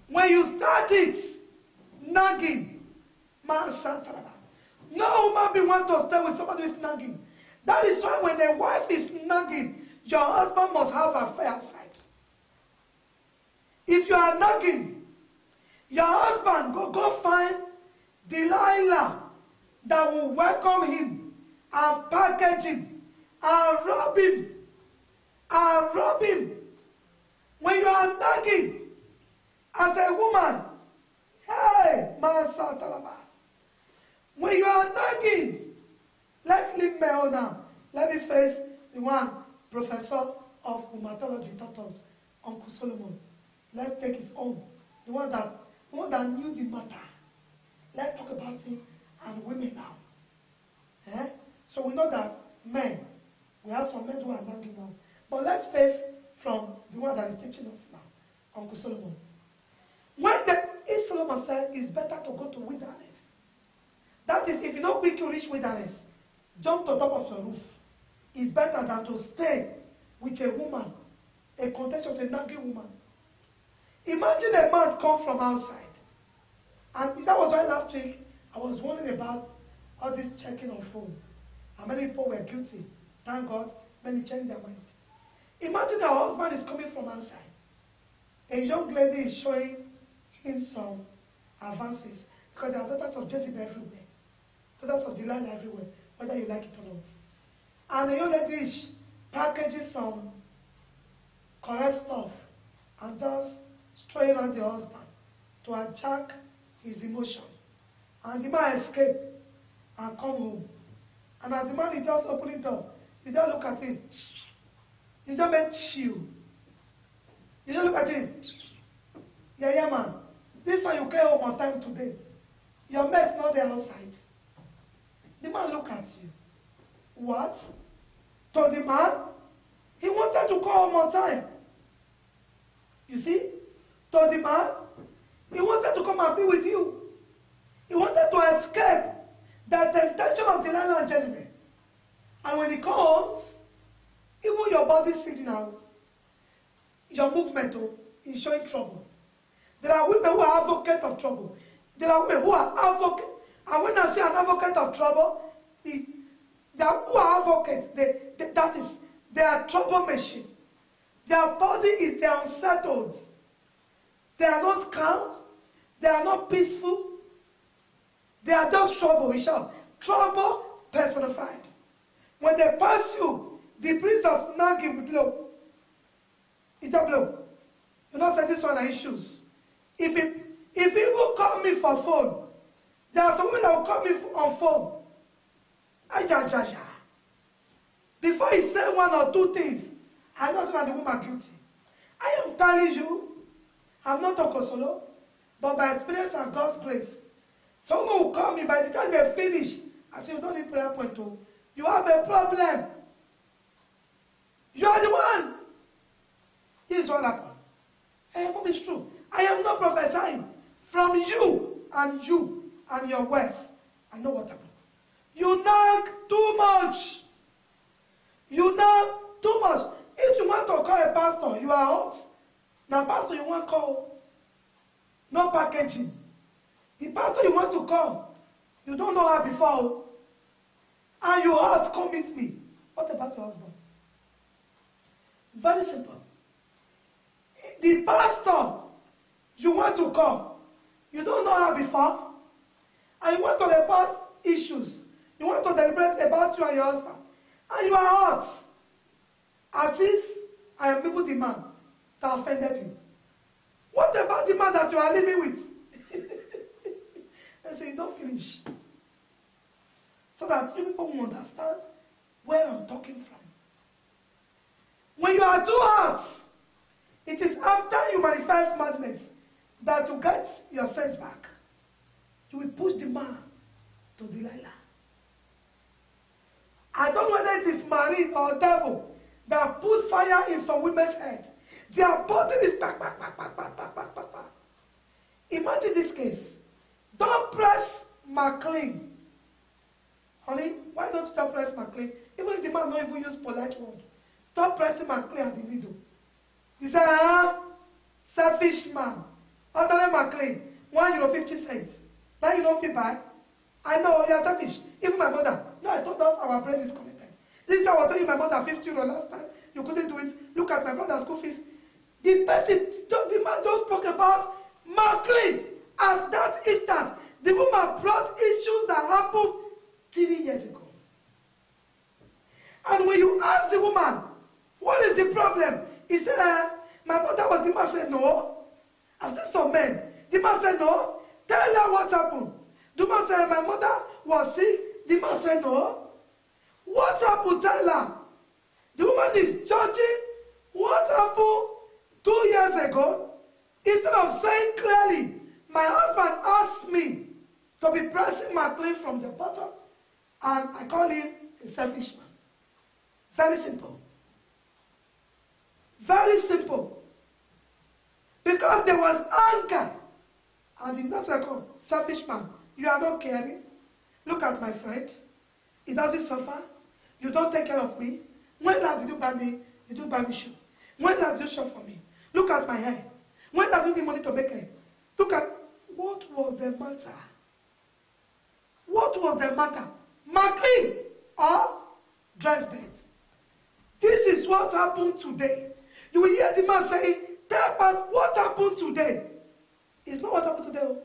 when you start it, nagging, man, no woman be want to stay with somebody who is nagging. That is why when a wife is nagging, your husband must have a affair outside. If you are nagging, your husband go find Delilah that will welcome him and package him and rob him and rob him. When you are nagging as a woman, hey, Masatalaba. When you are nagging, let's leave male now. Let me face the one professor of rheumatology taught us, Uncle Solomon. Let's take his own. The one that knew the matter. Let's talk about him and women now. So we know that men, we have some men who are nagging now. But let's face from the one that is teaching us now, Uncle Solomon. If Solomon said it's better to go to wilderness. That is, if you don't quickly reach wilderness, jump to top of your roof. It's better than to stay with a woman, a contentious, a nagging woman. Imagine a man come from outside. And that was why last week I was wondering about all this checking on phone. How many people were guilty? Thank God, many changed their mind. Imagine that her husband is coming from outside. A young lady is showing him some advances. Because there are daughters of Jezebel everywhere. Daughters of Delilah everywhere, whether you like it or not. And the young lady is packaging some correct stuff and just straying on the husband to attack his emotion. And the man escaped and come home. And as the man is just opening the door, you don't look at him. You just make chill. You don't look at him. Yeah, man. This one you came home on time today. Your mate's not there outside. The man look at you. What? To the man? He wanted to call home on time. You see? To the man? He wanted to come and be with you. He wanted to escape the temptation of Delilah and Jezebel. And when he comes, even your body signal, your movement is showing trouble. There are women who are advocates of trouble. There are women who are advocates. And when I say an advocate of trouble, they are who are advocates. They are trouble machine. Their body is, they are unsettled. They are not calm. They are not peaceful. They are just trouble. In short, trouble personified. When they pass you, the prince of nagging will blow. It will blow. You know, say this one are issues. If people call me for phone, there are some women that will call me on phone. Ajajaja. Before he said one or two things, I know that the woman guilty. I am telling you, I'm not a consolo, but by experience and God's grace, someone will call me, by the time they finish, I say, you don't need prayer point two. You have a problem. You are the one. This is what happened. But it's true. I am not prophesying. From you and your words, I know what happened. You nag too much. You nag too much. If you want to call a pastor, you are hot. Now, pastor, you want to call. No packaging. The pastor you want to call, you don't know her before. And you hot, come meet me. What about your husband? Very simple. The pastor you want to call, you don't know her before, and you want to report issues. You want to deliberate about you and your husband. And you are hot. As if I am even the man that offended you. What about the man that you are living with? I say, you don't finish. So that you people will understand where I'm talking from. When you are too hot, it is after you manifest madness that you get your sense back. You will push the man to Delilah. I don't know whether it is marine or devil that put fire in some women's head. Their body is back. Imagine this case. Don't press McLean. Honey, why don't you stop pressing McLean? Even if the man don't even use polite word. Stop pressing McLean at the middle. You say, selfish man. Ordinary McLean, €1.50. Now you don't feel bad. I know you're selfish. Even my mother. No, I thought that's our brain is connected. This is how I was telling you my mother €50 last time. You couldn't do it. Look at my brother's school fees. The man just spoke about McLean. At that instant, the woman brought issues that happened 3 years ago. And when you ask the woman, what is the problem? He said, my mother was, the man said, no. I've seen some men. The man said, no. Tell her what happened. The man said, my mother was sick. The man said, no. What happened? Tell her. The woman is judging what happened 2 years ago. Instead of saying clearly, my husband asked me to be pressing McLean from the bottom, and I call him a selfish man. Very simple. Very simple. Because there was anger. And the next second, selfish man, you are not caring. Look at my friend. He doesn't suffer. You don't take care of me. When last did you buy me? You do buy me shoe. When last did you shop for me? Look at my hair. When last did you need money to make hair? Look at, what was the matter? What was the matter? McLean or dress beds? This is what happened today. You will hear the man saying, tell us what happened today. It's not what happened today.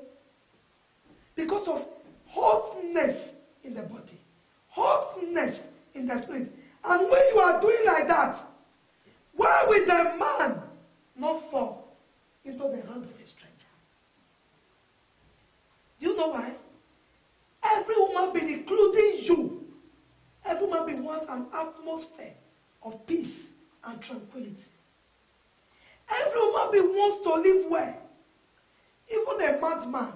Because of hotness in the body. Hotness in the spirit. And when you are doing like that, why will the man not fall into the hand of a stranger? Do you know why? Every woman being, including you, every woman being wants an atmosphere of peace and tranquility. Every woman being wants to live well. Even a madman,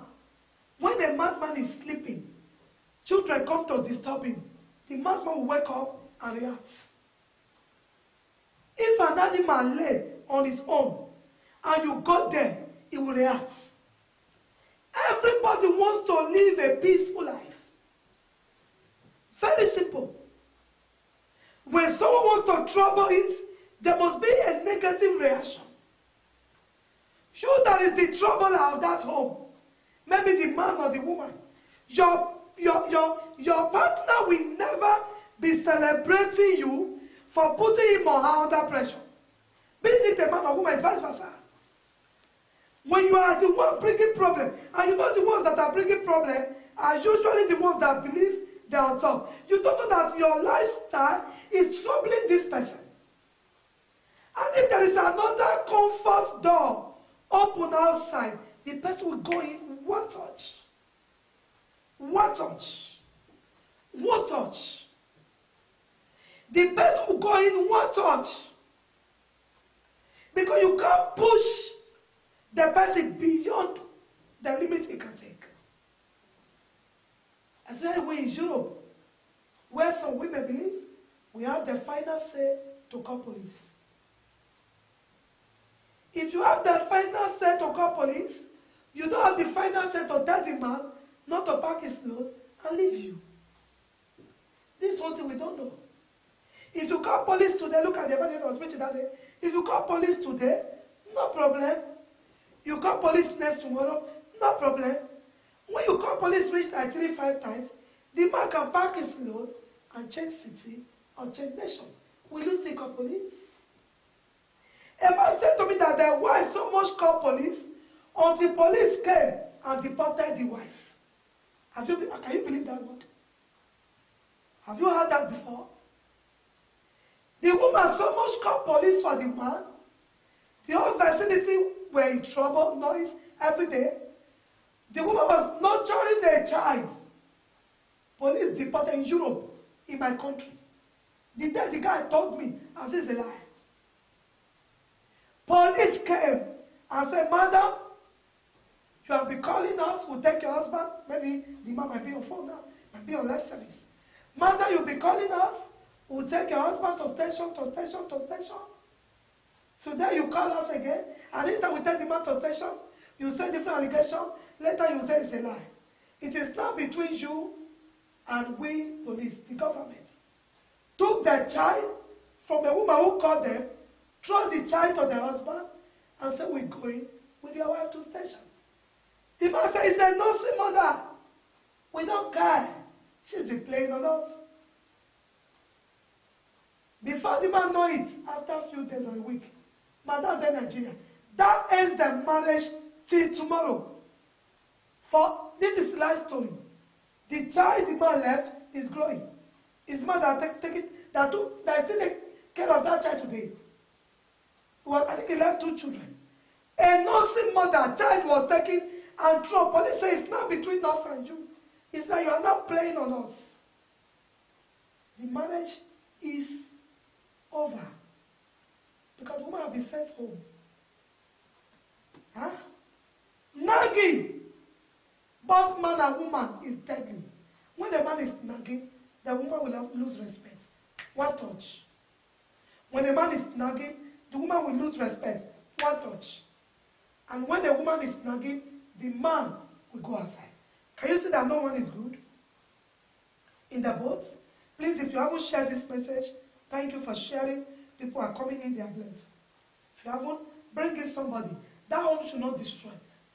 when a madman is sleeping, children come to disturb him. The madman will wake up and react. If an animal lay on his own and you go there, he will react. Everybody wants to live a peaceful life. Very simple. When someone wants to trouble it, there must be a negative reaction. You that is the troubler of that home. Maybe the man or the woman. Your partner will never be celebrating you for putting him or her under pressure. Be it a man or woman, it's vice versa. When you are the one bringing problem, and you know the ones that are bringing problem are usually the ones that believe they are on top. You don't know that your lifestyle is troubling this person. And if there is another comfort door open outside, the person will go in one touch. One touch. One touch. The person will go in one touch. Because you can't push the person beyond the limit he can take. Especially in Europe, where some women believe we have the final say to call police. If you have the final say to call police, you don't have the final say to tell the man not to pack his load and leave you. This is one thing we don't know. If you call police today, look at the evangelist I was preaching that day. If you call police today, no problem. You call police next tomorrow, no problem. When you call police reach like 3-5 times, the man can pack his load and change city or change nation. Will you still call police? A man said to me that their wife so much called police until police came and deported the wife. Can you believe that word? Have you heard that before? The woman so much called police for the man. The whole vicinity were in trouble, noise every day. The woman was nurturing a child. Police deported in Europe, in my country. The day the guy told me, I said, it's a lie. Police came and said, madam, you have been calling us, we'll take your husband. Maybe the man might be on phone now, might be on live service. Madam, you'll be calling us, we'll take your husband to station, to station, to station. So then you call us again, and this time we take the man to station, you say different allegation, later you say it's a lie. It is now between you and we, police, the government. Took the child from a woman who called them, throw the child to the husband, and said, we're going with your wife to station. The man said, it's a nursing mother. We don't care. She's been playing on us. Before the man know it, after a few days or a week, Madam then Nigeria, that ends the marriage till tomorrow. For this is life story. The child the man left is growing. His mother take it, that still take care of that child today. Well, I think he left 2 children. A nursing mother, child was taken and thrown. Police say it's not between us and you. It's like you are not playing on us. The marriage is over. Because the woman will be sent home. Huh? Nagging. Both man and woman is deadly. When the man is nagging, the woman will lose respect. One touch. When the man is nagging, the woman will lose respect. One touch. And when the woman is nagging, the man will go outside. Can you see that no one is good? In the boats? Please, if you haven't shared this message, thank you for sharing. People are coming in, they are blessed. If you haven't, bring in somebody. That home should not destroy.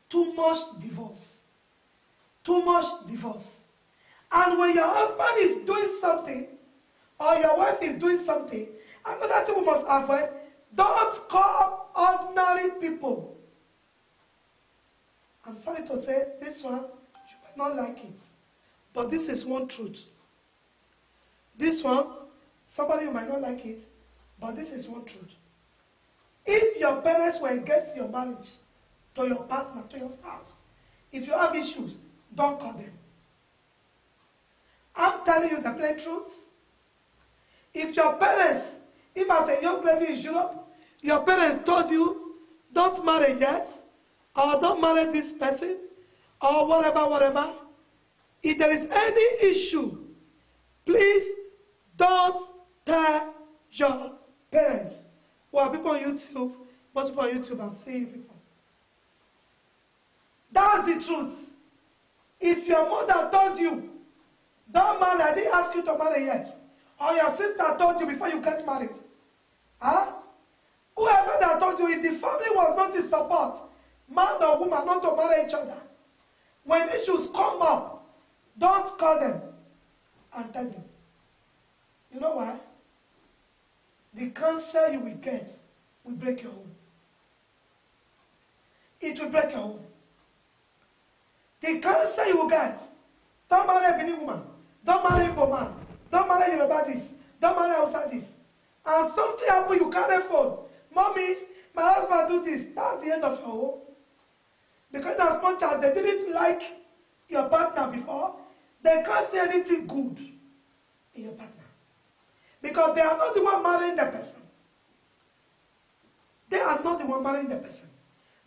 Too much divorce. Too much divorce. And when your husband is doing something, or your wife is doing something, another thing we must avoid, don't call ordinary people. I'm sorry to say, this one, you might not like it. But this is one truth. This one, somebody you might not like it, but this is one truth. If your parents were against your marriage, to your partner, to your spouse, if you have issues, don't call them. I'm telling you the plain truth. If your parents, if as a young lady in Europe, your parents told you, don't marry yet, or don't marry this person, or whatever, if there is any issue, please don't tell your parents. Well, people on YouTube, most people on YouTube, I'm seeing people. That's the truth. If your mother told you, don't marry, I didn't ask you to marry yet, or your sister told you before you get married, huh? Whoever that told you, if the family was not in support, man or woman, not to marry each other, when issues come up, don't call them and tell them. You know why? The cancer you will get will break your home. it will break your home. The cancer you will get, don't marry a Benin woman, don't marry a Igbo man, don't marry Yoruba this, don't marry Hausa this. And something happen, you carry phone. Mommy, my husband do this. That's the end of your home. Because as much as they didn't like your partner before, they can't say anything good in your partner. Because they are not the one marrying the person. They are not the one marrying the person.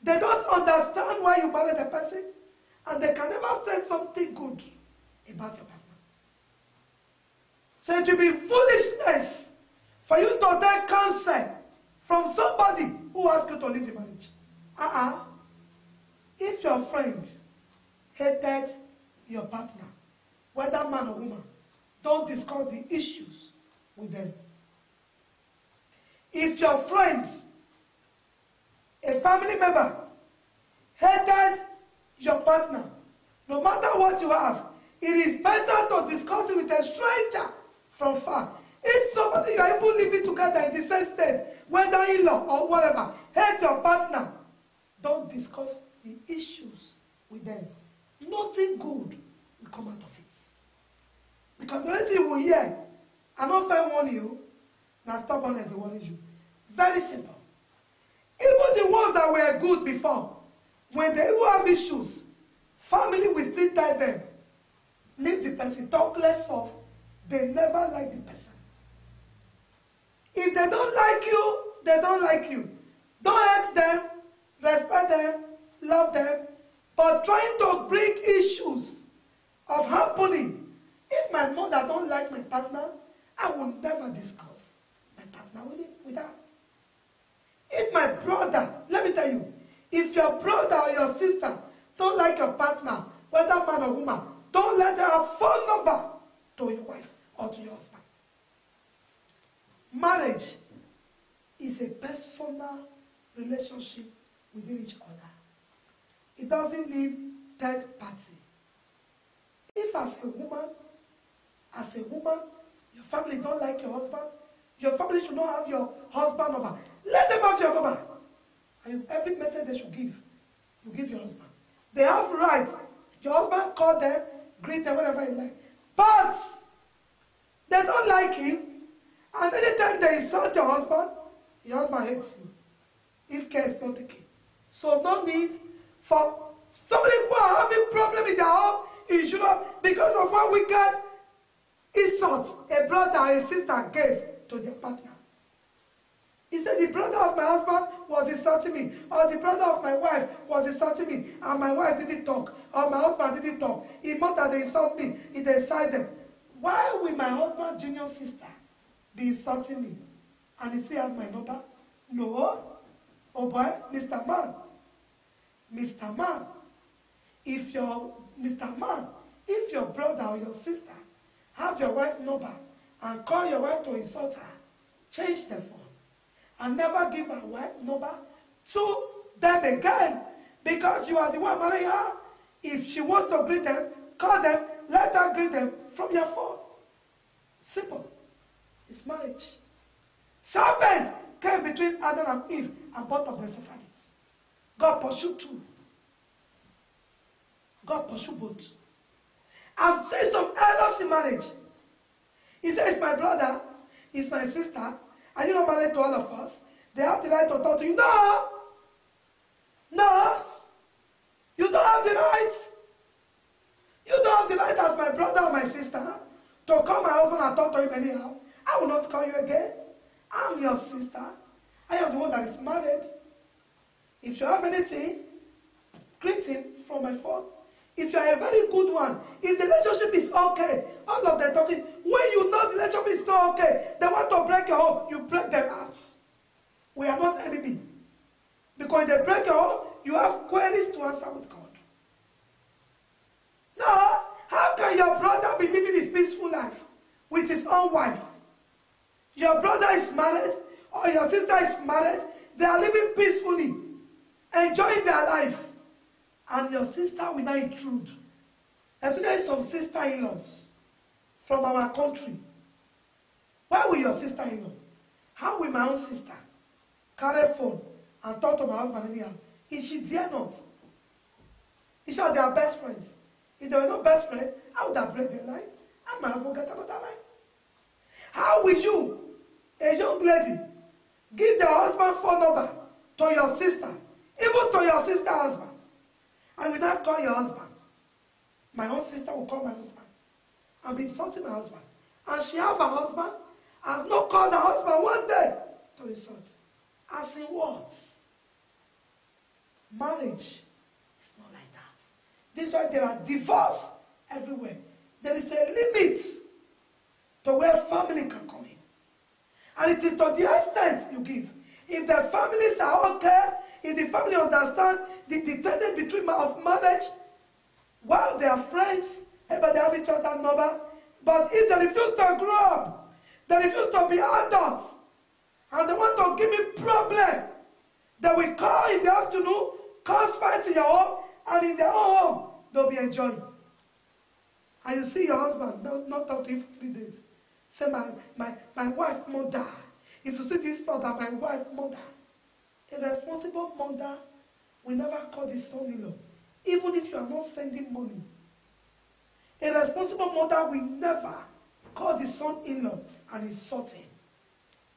They don't understand why you marry the person, and they can never say something good about your partner. So it will be foolishness for you to take counsel from somebody who asks you to leave the marriage. If your friend hated your partner, whether man or woman, don't discuss the issues with them. If your friend, a family member, hated your partner, no matter what you have, it is better to discuss it with a stranger from far. If somebody you are even living together in the same state, whether in-law or whatever, hate your partner, don't discuss the issues with them. Nothing good will come out of it. Because the only thing you will hear, I don't find warn you, now stubbornness they warn you. Very simple. Even the ones that were good before, when they even have issues, family will still tell them, leave the person, talk less of, they never like the person. If they don't like you, they don't like you. Don't hate them, respect them, love them, but trying to bring issues of happening. If my mother don't like my partner, I will never discuss my partner with her. If my brother, let me tell you, if your brother or your sister don't like your partner, whether man or woman, don't let them have phone number to your wife or to your husband. Marriage is a personal relationship within each other. It doesn't need third party. If as a woman, your family don't like your husband, your family should not have your husband number. Let them have your number. And every message they should give, you give your husband. They have rights. Your husband call them, greet them, whatever you like. But they don't like him. And anytime they insult your husband hates you. If care is not taken. So no need for somebody who are having problem in their home in Europe because of one wicked insult a brother or a sister gave to their partner. He said, the brother of my husband was insulting me, or the brother of my wife was insulting me, and my wife didn't talk, or my husband didn't talk. He meant that they insult me, he decided, why will my husband, junior sister, be insulting me? And he still have my number? No. Oh boy, Mr. Man. Mr. Man. If your brother or your sister have your wife's number and call your wife to insult her, change the phone. And never give her wife number to them again. Because you are the one marrying her. If she wants to greet them, call them, let her greet them from your phone. Simple. It's marriage. Serpent came between Adam and Eve, and both of them suffered it. God pursued two. God pursued both. I've seen some errors in marriage. He says, it's my brother, it's my sister. Are you not married to all of us? They have the right to talk to you. No! No! You don't have the right. You don't have the right as my brother or my sister to call my husband and talk to him anyhow. I will not call you again. I'm your sister. I am the one that is married. If you have anything, greet him from my phone. If you are a very good one, if the relationship is okay, all of them talking, when you know the relationship is not okay, they want to break your home, you break them out. We are not enemy. Because if they break your home, you have queries to answer with God. Now, how can your brother be living his peaceful life with his own wife? Your brother is married, or your sister is married, they are living peacefully, enjoying their life. And your sister will not intrude. Especially some sister-in-laws from our country. Why will your sister-in-law? How will my own sister carry a phone and talk to my husband anyhow? If she dare not, if they are best friends. If they were not best friends, how would I break their line? And my husband get another line. How will you, a young lady, give the husband phone number to your sister, even to your sister's husband, and will not call your husband? My own sister will call my husband and be insulting my husband. And she have a husband. I have not called her husband one day to insult. As in what? Marriage is not like that. This is why there are divorce everywhere. There is a limit to where family can come in. And it is to the extent you give. If the families are okay, if the family understand the tendency between of marriage, while they are friends, everybody have each other number. But if they refuse to grow up, they refuse to be adults, and they want to give me problem, they will call in the afternoon, cause fight in your home, and in their own home, they'll be enjoying. And you see your husband not talk to you for 3 days. Say, my wife mother. If you see this thought that my wife mother, a responsible mother will never call the son-in-law, even if you are not sending money. A responsible mother will never call the son-in-law and insult him.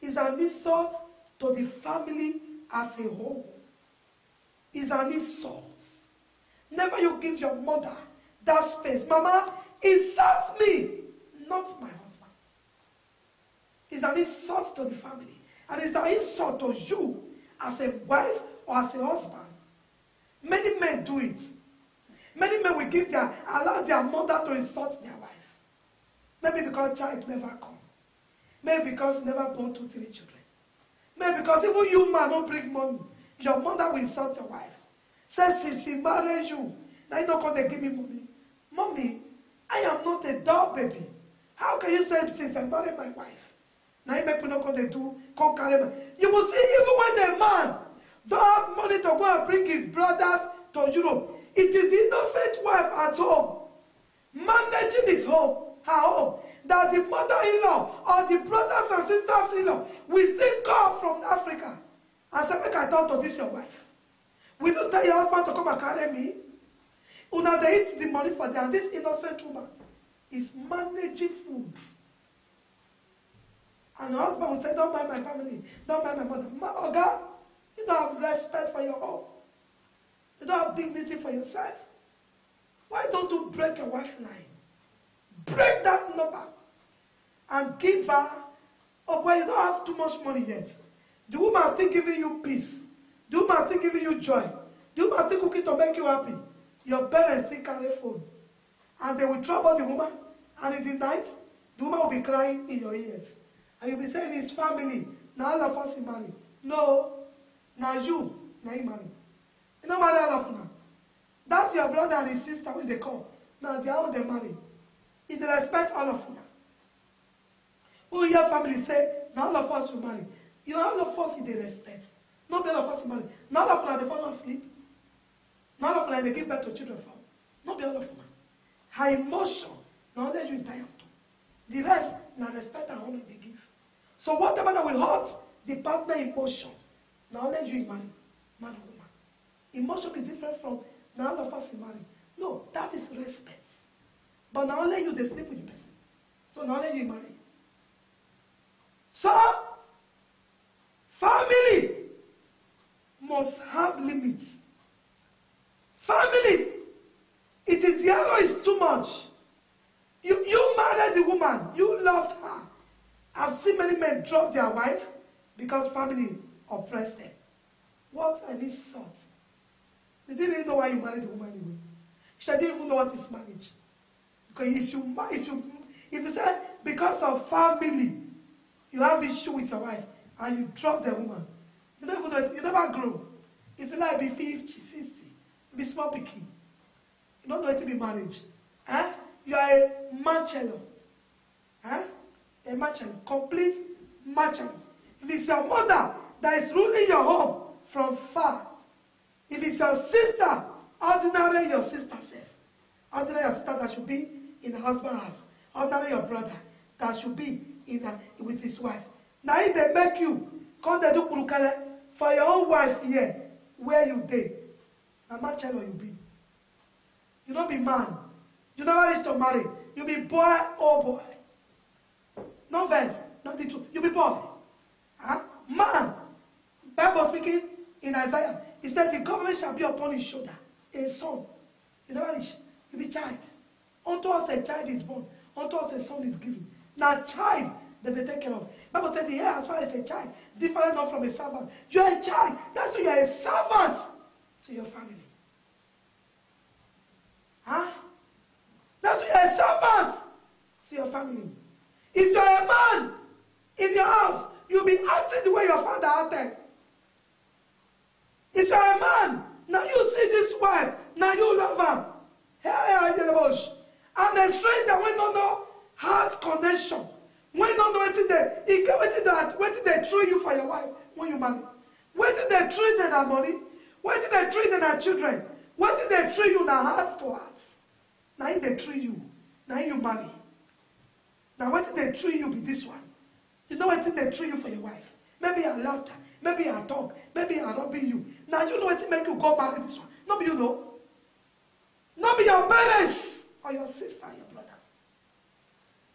It's an insult to the family as a whole. It's an insult. Never you give your mother that space. Mama, insult me, not my husband. It's an insult to the family. And it's an insult to you as a wife or as a husband. Many men do it. Many men will allow their mother to insult their wife. Maybe because child never come. Maybe because never born 2, 3 children. Maybe because even you man don't bring money. Your mother will insult your wife. Say, since he married you, now you don't come to give me money. Mommy, I am not a doll baby. How can you say since I married my wife? Now you make me not come carry me. You will see even when a man don't have money to go and bring his brothers to Europe, it is the innocent wife at home, managing his home, her home, that the mother-in-law or the brothers and sisters-in-law will still come from Africa and say, make I talk to this your wife. Will you tell your husband to come and carry me? Una they eat the money for them. This innocent woman is managing food. And the husband will say, don't mind my family, don't mind my mother. Oga, you don't have respect for your home. You don't have dignity for yourself. Why don't you break your wife's line? Break that number and give her, oh boy, you don't have too much money yet. The woman is still giving you peace. The woman is still giving you joy. The woman is still cooking to make you happy. Your parents still carry phone. And they will trouble the woman. And in the night, the woman will be crying in your ears. And you'll be saying, it's family. Now all of us marry. No. Now you marry. You don't marry all of them. That's your brother and his sister when they come. Now they are all they marry. If they respect all of them. When your family say, now all of us will marry. You all of us in the respect. Not all of us will marry. Not all of them they fall asleep. Not all of them they give birth to children from. Not all of them. Her emotion, now let you entire to. The rest, now respect and honor they give. So whatever that will hurt the partner emotion, now let you marry. Man or woman. Emotion is different from now all of us will marry. No, that is respect. But now let you they sleep with the person. So now let you marry. So, family must have limits. Family, it is the error is too much. You married the woman, you loved her. I've seen many men drop their wife because family oppressed them. What an insult. They didn't even know why you married the woman anyway. She didn't even know what is marriage. Because if you say because of family, you have issue with your wife and you drop the woman, you don't even know it, you never grow. If you like be 50, 60, be small picky. You don't know it to be marriage. Eh? You are a mancello. Eh? A mancello. Complete mancello. If it's your mother that is ruling your home from far, if it's your sister, ordinary your sister self. Ordinary your sister that should be in the husband's house. Ordinary your brother that should be with his wife. Now if they make you come to do kurukale for your own wife here, where you did. A man child or you be. You don't be man. You never reach to marry. You be boy, oh boy. No verse, not the truth. You be boy. Huh? Man. Bible speaking in Isaiah, he said the government shall be upon his shoulder. A son. You never reach. You be child. Unto us a child is born. Unto us a son is given. Now child that they take care of. Bible said the heir as far as a child, different not from a servant. You are a child. That's why you are a servant to your family. Huh? That's why you are a servant to your family. If you are a man in your house, you'll be acting the way your father acted. If you are a man, now you see this wife, now you love her. Here in the bush. And a stranger when don't know heart connection. When don't know anything there, he get waiting they treat you for your wife when you marry. Waiting they treat them that money. Waiting they treat them that children. Waiting they treat you that heart to heart. Now if they treat you, now you marry. Now waiting they treat you be this one. You know what they treat you for your wife. Maybe a laughter, maybe a talk, maybe a rubbing you. Now you know what make you go marry this one. Not be you know. Not be your parents or your sister or your brother.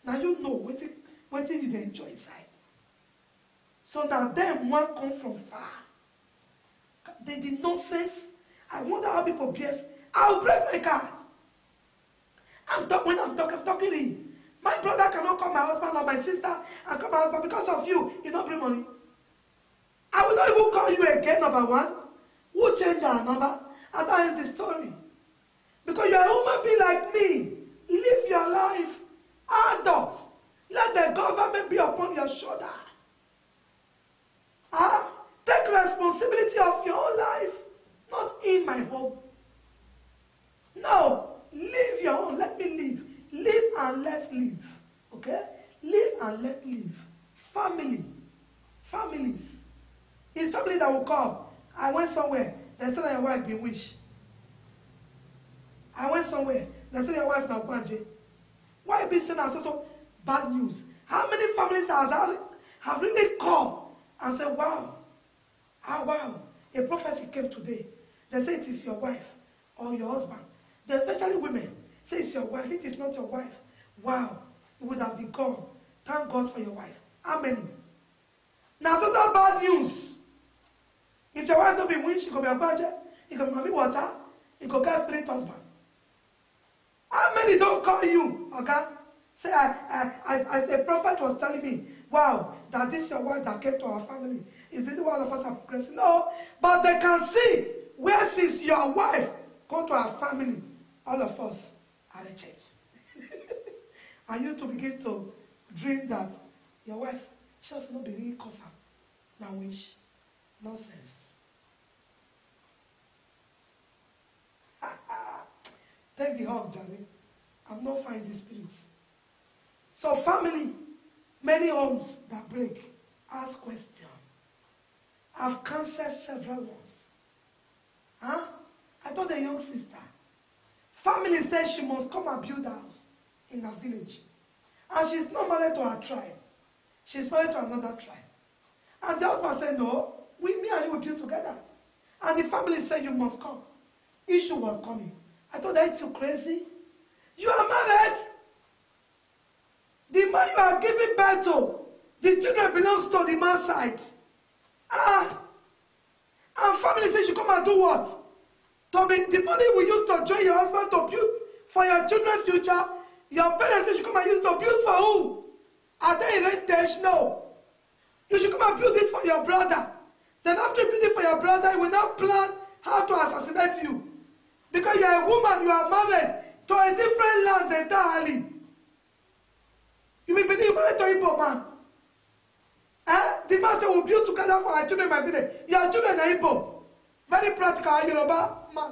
Now you know what you enjoy inside. So now them one come from far. They did nonsense. I wonder how people BS. I'll break my card. I'm talking to him. My brother cannot call my husband or my sister and call my husband because of you. You don't bring money. I will not even call you again, number one. Who change our number? And that is the story. Because you are a human being like me. Live your life. Adult. Let the government be upon your shoulder. Take responsibility of your own life. Not in my home. No. Live your own. Let me live. Live and let live. Okay? Live and let live. Family. Families. It's family that will come. I went somewhere. They said that your wife be wish. I went somewhere. They said your wife now Kwanje. Why be saying so bad news? How many families have really come and said, wow. Wow. A prophecy came today. They say it is your wife or your husband. They especially women. Say it's your wife. It is not your wife. Wow. You would have been gone. Thank God for your wife. How many? Now, so that's bad news. If your wife don't be winch, it could be a budget, it could be mommy water, it could get spirit husband. How many don't call you? Okay? Say, as a prophet was telling me, wow, that this is your wife that came to our family. Is it one of us are progressing? No, but they can see where since your wife come to our family, all of us are a change. And you to begin to dream that your wife just not be really cause now wish. Nonsense. Take the hug, Johnny. I'm not finding the spirits. So family, many homes that break, ask question. I've cancelled several ones. Huh? I told a young sister. Family says she must come and build a house in her village. And she's not married to her tribe. She's married to another tribe. And the husband said, no, me and you will build together. And the family said, you must come. Issue was coming. I told her, it's you crazy? You are married. The man you are giving birth to, the children belongs to the man's side. And family says you come and do what? To be the money we use to join your husband to build for your children's future. Your parents say you come and use to build for who? Are they in rentage? No. You should come and build it for your brother. Then after you build it for your brother, you will now plan how to assassinate you. Because you are a woman, you are married to a different land entirely. You will be married to a Igbo man. The man said, we'll build together for our children in my village. Your children are Igbo. Very practical, Yoruba man.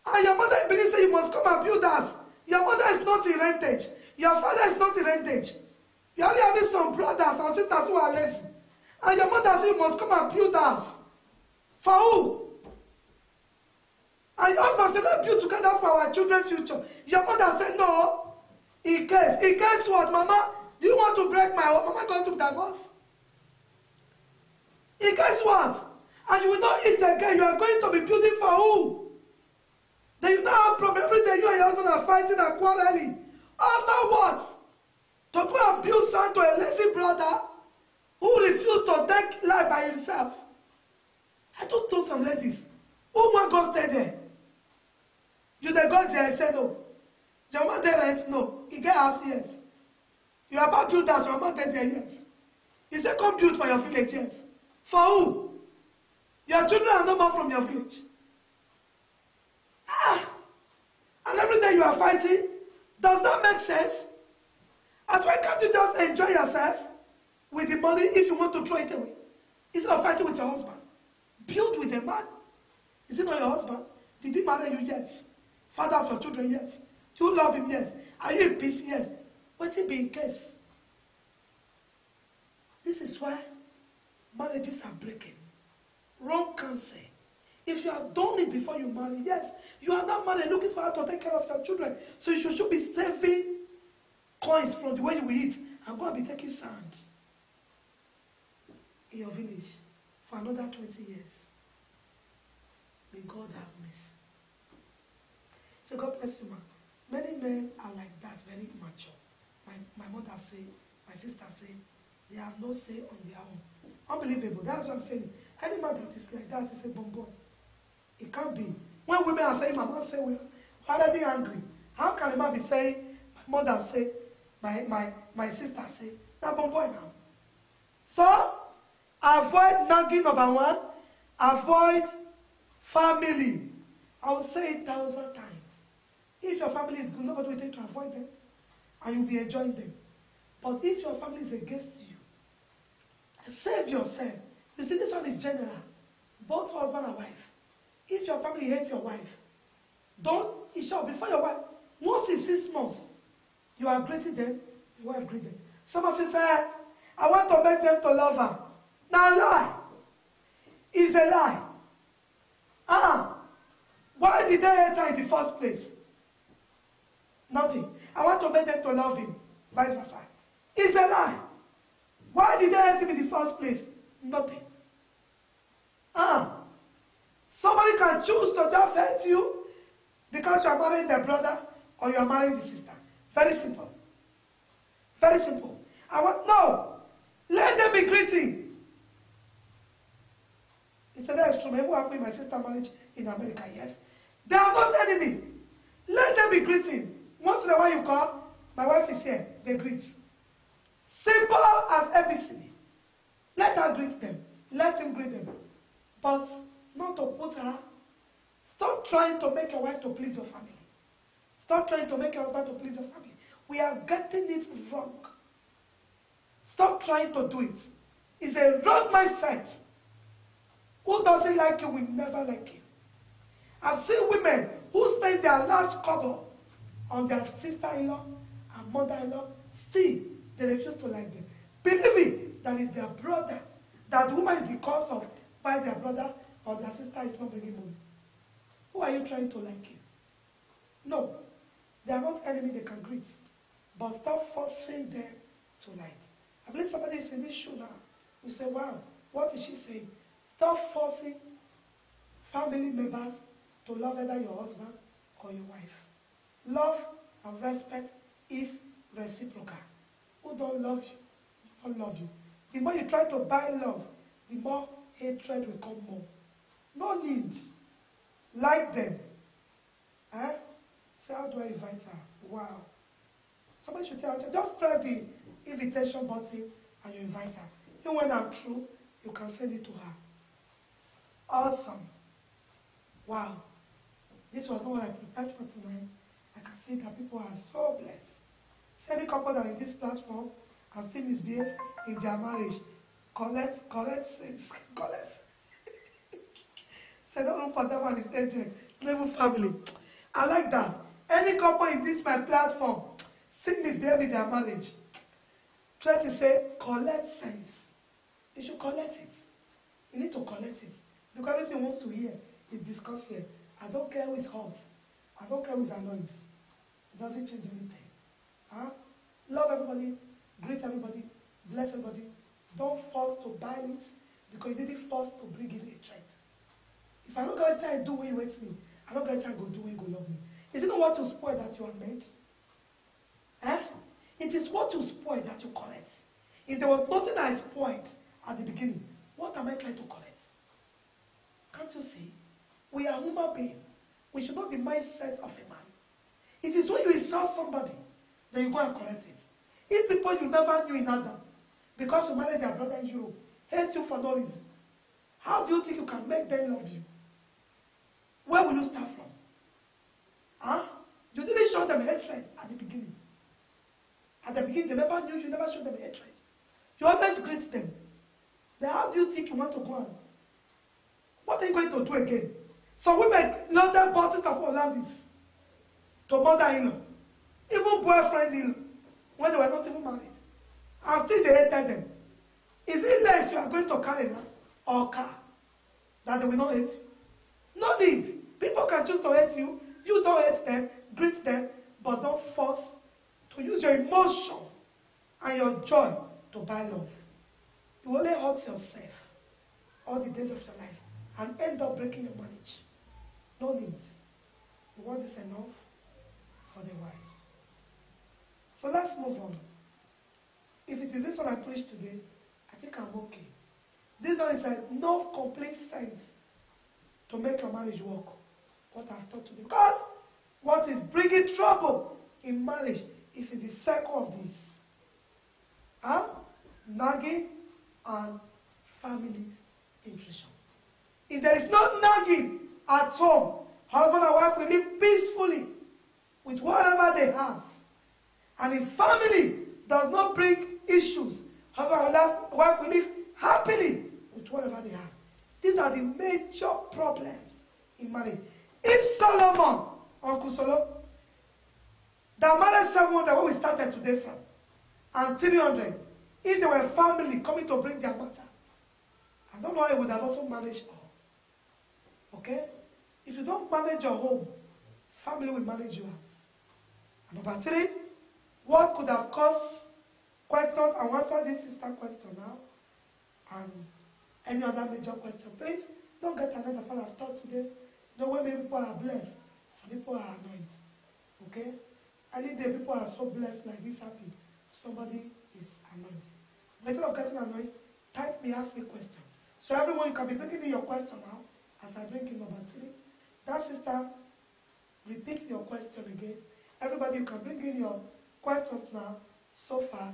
And your mother in Benin said, you must come and build us. Your mother is not in rentage. Your father is not in rentage. You only have some brothers and sisters who are lazy. And your mother said, you must come and build us. For who? And your husband said, let's build together for our children's future. Your mother said, no. In case what, Mama? Do you want to break my home? Mama going to divorce? In case what? And you will not eat again. You are going to be building for who? Then you now have problem. Every day you and your husband are fighting and quarreling. After what? To go and build son to a lazy brother who refused to take life by himself. I just told some ladies, who want go stay there? You they go there and say no. Your man there rent no. He get house yes. You are about to build house, your man there yes. He said come build for your village yes. For who? Your children are no more from your village. And every day you are fighting. Does that make sense? As why can't you just enjoy yourself with the money if you want to throw it away? Instead of fighting with your husband. Build with a man. Is it not your husband? Did he marry you? Yes. Father of your children? Yes. Do you love him? Yes. Are you in peace? Yes. What it be in case? This is why marriages are breaking. Wrong counsel. If you have done it before you marry, yes, you are not married looking for how to take care of your children. So you should be saving coins from the way you will eat and go and be taking sand in your village for another 20 years. May God have mercy. So God bless you, man. Many men are like that, very mature. My mother say, my sister say, they have no say on their own. Unbelievable. That's what I'm saying. Any man that is like that is a bonbon. It can't be. When women are saying, my man say, we're already angry. How can a man be saying, my mother say, my sister say, now bonbon now. So, avoid nagging, number one. Avoid family. I will say it 1,000 times. If your family is good, nobody will tell you to avoid them. And you'll be enjoying them. But if your family is against you, save yourself. You see, this one is general. Both husband and wife. If your family hates your wife, don't, it's sure, before your wife, once in 6 months, you are greeting them, your wife greet them. Some of you say, I want to make them to love her. Now lie. It's a lie. Why did they hate her in the first place? Nothing. I want to make them to love him. Vice versa. It's a lie. Why did they hate him in the first place? Nothing. Somebody can choose to just hate you because you are marrying their brother or you are marrying the sister. Very simple. Very simple. No. Let them be greeting. It's an extra. Who happened in my sister marriage in America? Yes. They are not enemy. Let them be greeting. Once in a while you call, my wife is here. They greet. Simple as ABC. Let her greet them. Let him greet them. But not to put her. Stop trying to make your wife to please your family. Stop trying to make your husband to please your family. We are getting it wrong. Stop trying to do it. It's a wrong mindset. Who doesn't like you will never like you. I've seen women who spend their last kobo on their sister-in-law and mother-in-law. Still, they refuse to like them. Believing that it's their brother, that the woman is the cause of why their brother or their sister is not bringing money. Who are you trying to like you? No. They are not enemy they can greet. But stop forcing them to like. I believe somebody is in this shoe now. You say, wow, what is she saying? Stop forcing family members to love either your husband or your wife. Love and respect is reciprocal. Who don't love you, don't love you. The more you try to buy love, the more hatred will come more. No need. Like them. Say, how do I invite her? Wow. Somebody should tell her, just press the invitation button and you invite her. Even when I'm through, you can send it to her. Awesome. Wow. This was not what I prepared for tonight. I can see that people are so blessed. See any couple that are in this platform and still misbehave in their marriage. Collect. Say, don't look for that one, it's agent. Level family. I like that. Any couple in this my platform still misbehave in their marriage. Tracy say, collect sense. You should collect it. You need to collect it. Because everything wants to hear is discussed here. I don't care who is hot. I don't care who is annoyed. It doesn't change anything. Love everybody. Greet everybody. Bless everybody. Don't force to buy it. because you didn't force to bring in hatred. If I don't go inside and do when you hate me, I don't go inside and go do when you go love me. Is it not what you spoil that you are made? Eh? It is what you spoil that you correct. If there was nothing I spoiled at the beginning, what am I trying to correct? Can't you see? We are human beings. We should know the mindset of a man. It is when you insult somebody that you go and correct it. If people you never knew in Adam, because you married their brother in Europe, hate you for no reason, how do you think you can make them love you? Where will you start from? Huh? You didn't show them hatred at the beginning. At the beginning, they never knew you, never showed them hatred. You always greet them. Then how do you think you want to go on? What are you going to do again? Some women love their bosses of Hollandis to mother-in-law, even boyfriend-in-law, when they were not even married. And still they hated them. Is it less you are going to carry now or car that they will not hate you? No need. People can choose to hate you. You don't hate them, greet them, but don't force to use your emotion and your joy to buy love. You only hurt yourself all the days of your life and end up breaking your marriage. No need. The word is enough for the wise. So let's move on. If it is this one I preach today, I think I'm okay. This one is enough complete sense to make your marriage work. What I've taught today. Because what is bringing trouble in marriage is in the circle of this. Nagging and family intrusion. If there is no nagging at home, husband and wife will live peacefully with whatever they have. And if family does not bring issues, husband and wife will live happily with whatever they have. These are the major problems in marriage. If Solomon, Uncle Solo, that married 700 where we started today from, and 300, if there were family coming to bring their matter, I don't know how he would have also managed all. Okay? If you don't manage your home, family will manage yours. And number 3, what could have caused questions? I will answer this sister question now. And any other major question, please don't get another of what I've taught today. The way many people are blessed, some people are annoyed. Okay? Any day people are so blessed like this, happy, somebody is annoyed. But instead of getting annoyed, type me, ask me question. So everyone, you can be bringing in your question now, as I bring in number 3. That sister, repeat your question again. Everybody, you can bring in your questions now, so far,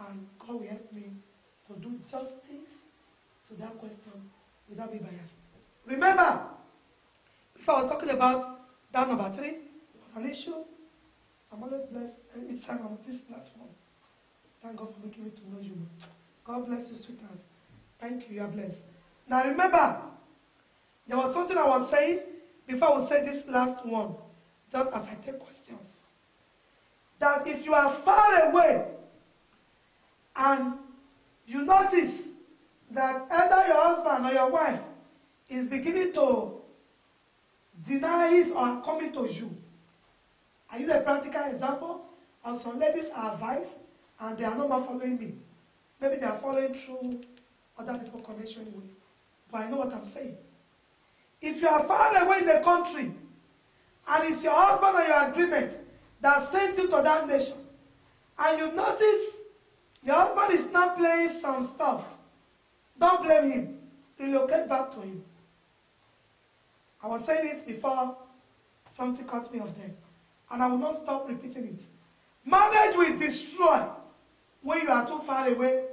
and God will help me to do justice to that question without being biased. Remember, before I was talking about that number 3, it was an issue. So I'm always blessed anytime I'm on this platform. Thank God for making me to know you. God bless you, sweetheart. Thank you, you are blessed. Now remember, there was something I was saying before I will say this last one, just as I take questions. That if you are far away and you notice that either your husband or your wife is beginning to deny his or coming to you. I use a practical example of some ladies are advised and they are no more following me. Maybe they are following through other people's connection with. But I know what I'm saying. If you are far away in the country and it's your husband or your agreement that sent you to that nation, and you notice your husband is not playing some stuff, don't blame him. Relocate back to him. I was saying it before something caught me off there. And I will not stop repeating it. Marriage will destroy when you are too far away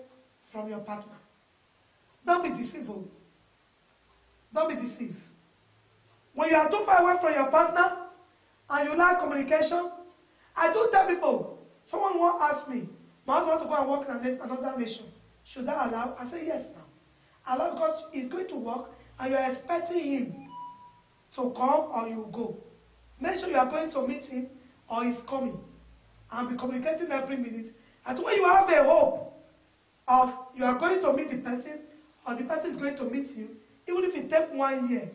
from your partner. Don't be deceitful. Don't be deceived. When you are too far away from your partner and you lack communication, I do tell people, someone won't ask me, my husband wants to go and work in another nation. Should I allow? I say yes now. Allow because he's going to work and you are expecting him to come or you go. Make sure you are going to meet him or he's coming. And be communicating every minute. And when you have a hope of you are going to meet the person or the person is going to meet you, even if it takes 1 year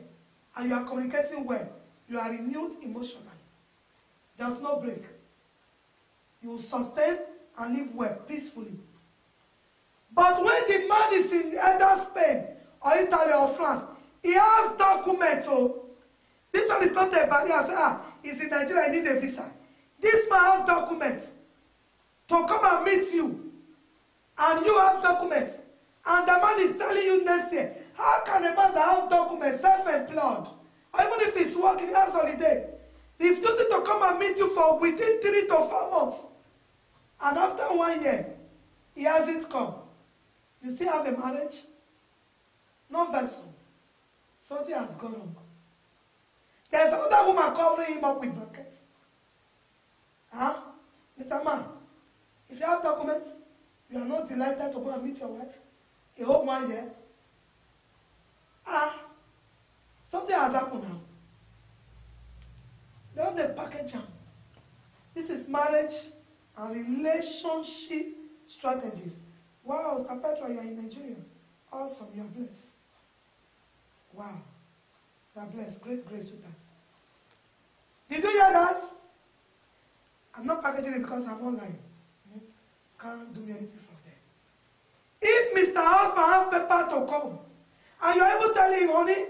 and you are communicating well, you are renewed emotionally. There's no break. You will sustain and live well, peacefully. But when the man is in either Spain or Italy or France. He has documents. Oh, this one is not a barrier. Say, he's in Nigeria, I need a visa. This man has documents to come and meet you. And you have documents. And the man is telling you next year, how can a man that has documents, self-employed, or even if he's working, he has holiday, refusing to come and meet you for within 3 to 4 months? And after 1 year, he hasn't come. You still have a marriage? Not very soon. Something has gone wrong. There's another woman covering him up with blankets. Huh? Mr. Man, if you have documents, you are not delighted to go and meet your wife a whole 1 year. Something has happened now. They want to package them. This is marriage and relationship strategies. Wow, Mr. Petra, you are in Nigeria. Awesome, you are blessed. Wow, you are blessed. Great grace with that. Did you hear that? I'm not packaging it because I'm online. Can't do me anything from there. If Mr. Husband has paper to come, and you're able to tell him, honey,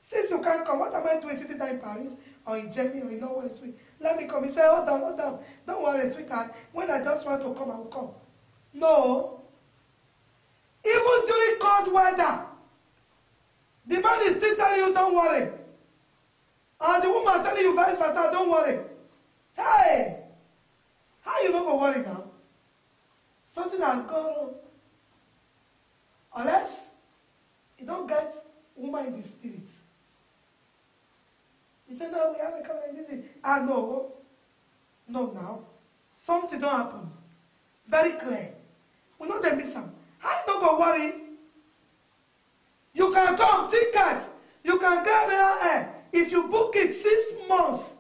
since you can't come, what am I doing sitting there in Paris, or in Germany, or in nowhere sweet? Let me come. He said, hold on, hold on. Don't worry, sweetheart. When I just want to come, I will come. No. Even during cold weather, the man is still telling you, don't worry. And the woman telling you vice versa, don't worry. Hey! How you not going to worry now? Something has gone wrong. Unless you don't get woman in the spirit. He said, no, we have a covenant. No. No, now. Something don't happen. Very clear. We know they miss them. How you not going to worry? You can come, ticket. You can get there. If you book it 6 months,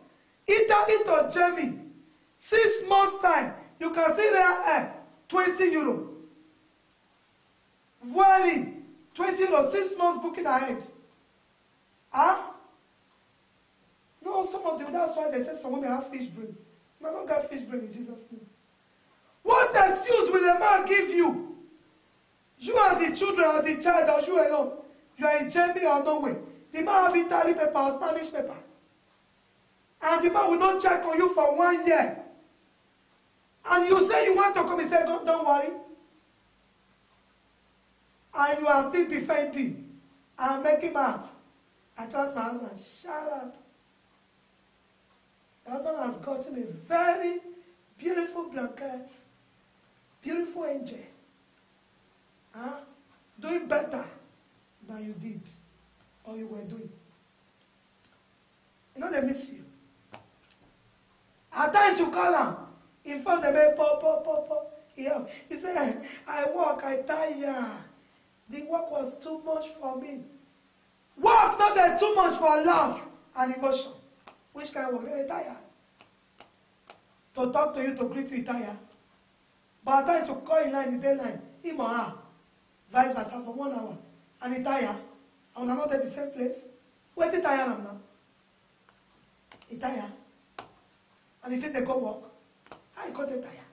Italy to Germany, 6 months time, you can see there 20 euro. Vueling, 20 euro, 6 months booking ahead. No, some of them, that's why they say some women have fish brain. No, don't get fish brain in Jesus' name. What excuse will a man give you? You are the children or the child or you alone. You are in Germany or Norway. The man have Italian paper or Spanish paper. And the man will not check on you for 1 year. And you say you want to come, he said, don't worry. And you are still defending and making mad. I trust my husband, shut up. The husband has gotten a very beautiful blanket, beautiful angel. Doing better than you did or you were doing. You know they miss you. At times you call them. In front of them, pop. He said, I walk, I tire. The work was too much for me. Work, not that too much for love and emotion. Which kind of work? They tire. To talk to you, to greet you, tire. But at times to call in line, in the dayline, him or her, vice versa for 1 hour. And he tire. And we're not at the same place. Where did tire now? He tire. And if they go work, I got the tire.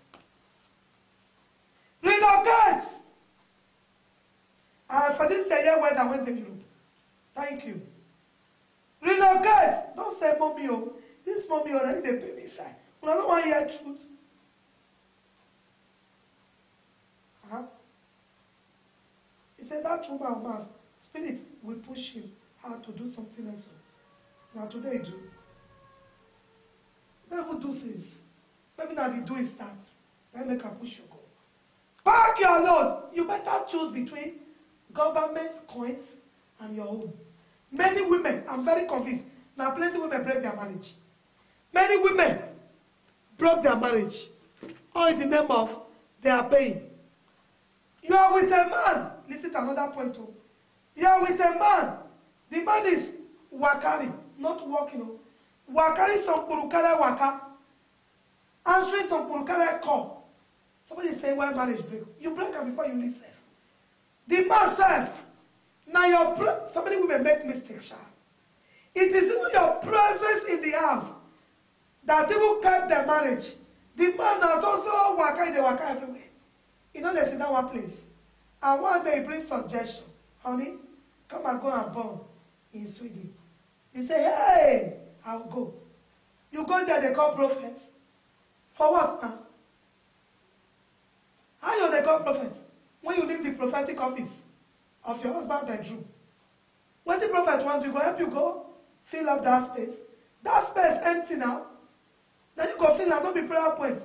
Relocate! For this year when I went to Europe. Thank you. Relocate! Don't say mommy, oh. This mommy already they pay me side. I don't want to hear truth. He said that woman of mass, spirit will push him how to do something else. Now today do. Never do things. Maybe now they do is that. Then they can push you go. Pack your load. You better choose between government coins and your own. Many women, I'm very convinced. Now plenty women break their marriage. Many women broke their marriage. All in the name of they are paying. You are with a man. Listen to another point too. You are with a man. The man is wakari, not walking. Wakari some purukare waka. Answering some purukare call. Somebody say why marriage break. You break her before you leave safe. The man self. Now your somebody will make mistakes. It is even your presence in the house that even kept their marriage. The man has also waka everywhere. You know they sit down one place. And one day he brings suggestion. Honey, come and go and born in Sweden. He say, hey, I'll go. You go there, they call prophets. For what now? How you they call prophet? When you leave the prophetic office of your husband's bedroom. When the prophet wants to go, help you go fill up that space. That space empty now. Then you go fill up, don't be prayer points.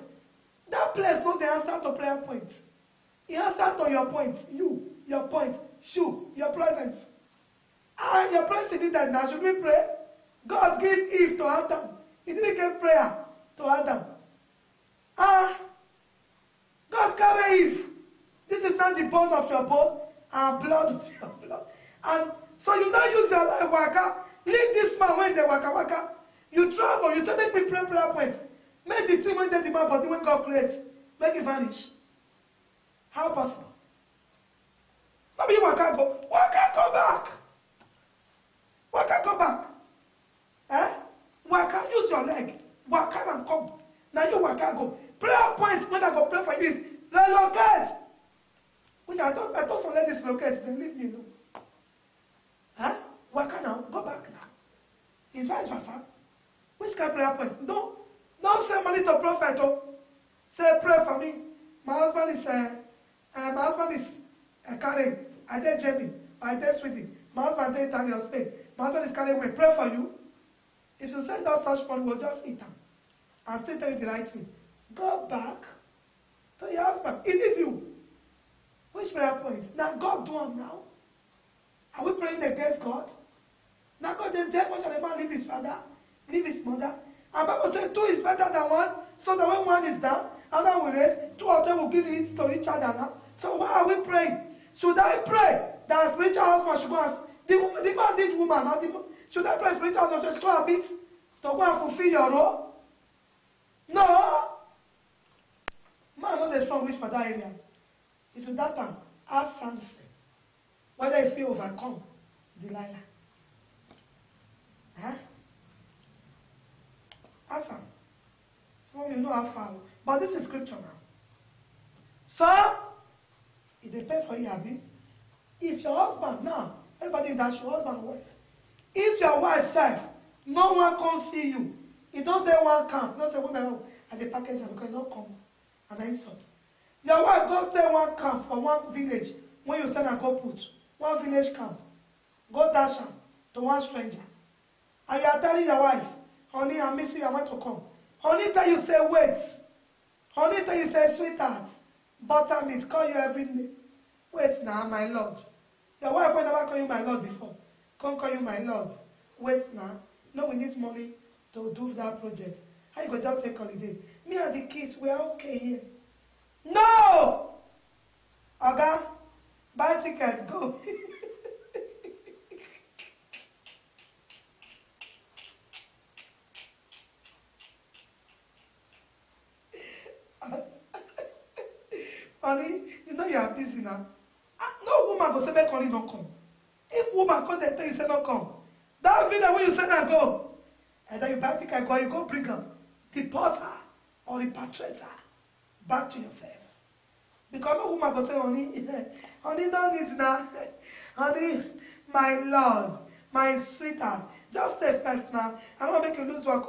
That place not the answer to prayer points. The answer to your points. You, your point. You, your presence. Your presence did that now. Should we pray? God gave Eve to Adam. He didn't give prayer to Adam. God carry Eve. This is not the bone of your bone and blood of your blood. And so you don't use your life waka. Leave this man when they waka. You travel, you say, make me pray prayer points. Make the thing when they demand, but when God creates, make it vanish. How possible? Maybe you waka go back. Waka go back. Waka, use your leg. Waka and come. Now you waka go. Prayer points when I go pray for you is relocate. Which I thought some ladies relocate, then leave me alone. Waka now, go back now. It's vice versa. Which kind of prayer points? Don't send money to prophet. Say pray for me. My husband is carrying. I did Jamie. I did Sweetie. My husband did Italy or Spain. My husband is carrying away. Pray for you. If you send out such money, we'll just eat them. I'll still tell you the right thing. Go back to your husband. Is it you? Which prayer points? Now God do them now. Are we praying against God? Now God is therefore shall a man leave his father, leave his mother. And Bible says 2 is better than 1, so that when 1 is down, another will raise, 2 of them will give it to each other now. So why are we praying? Should I pray that a spiritual husband should go and the man needs woman, not the man. Should I pray spiritual husband should go and beat to go and fulfill your role? No. Man, not the strong wish for that area. If you that time, ask Samson whether he feel overcome Delilah. Ask him. Some of you know how far. But this is scripture now. So, it depends for you, Abby. If your husband, now, everybody that's your husband or wife. If your wife says, no one can see you, you don't dare one camp. Don't say, women, and the package because you don't come. And I insult. Your wife don't stay one camp for one village when you send her go put. One village camp. Go dash her to one stranger. And you are telling your wife, honey, I'm missing, I want to come. Honey, tell you say, wait. Honey, tell you say, sweetheart, buttermeat, call you every day. Wait now, my Lord. Your wife will never call you my Lord before. Can't call you my Lord. Wait now. No, we need money to do that project. How you go just take holiday? Me and the kids, we are okay here. No! Oga, buy ticket, go. Honey, you know you are busy now. No woman go say make honey don't come. If woman come, they tell you say not come. That video when you say that go, and then you buy ticket, go, you go bring her, deport her or repatriate her back to yourself. Because no woman go say, honey, honey don't need now. Honey, my love, my sweetheart, just stay first now. I don't make you lose work.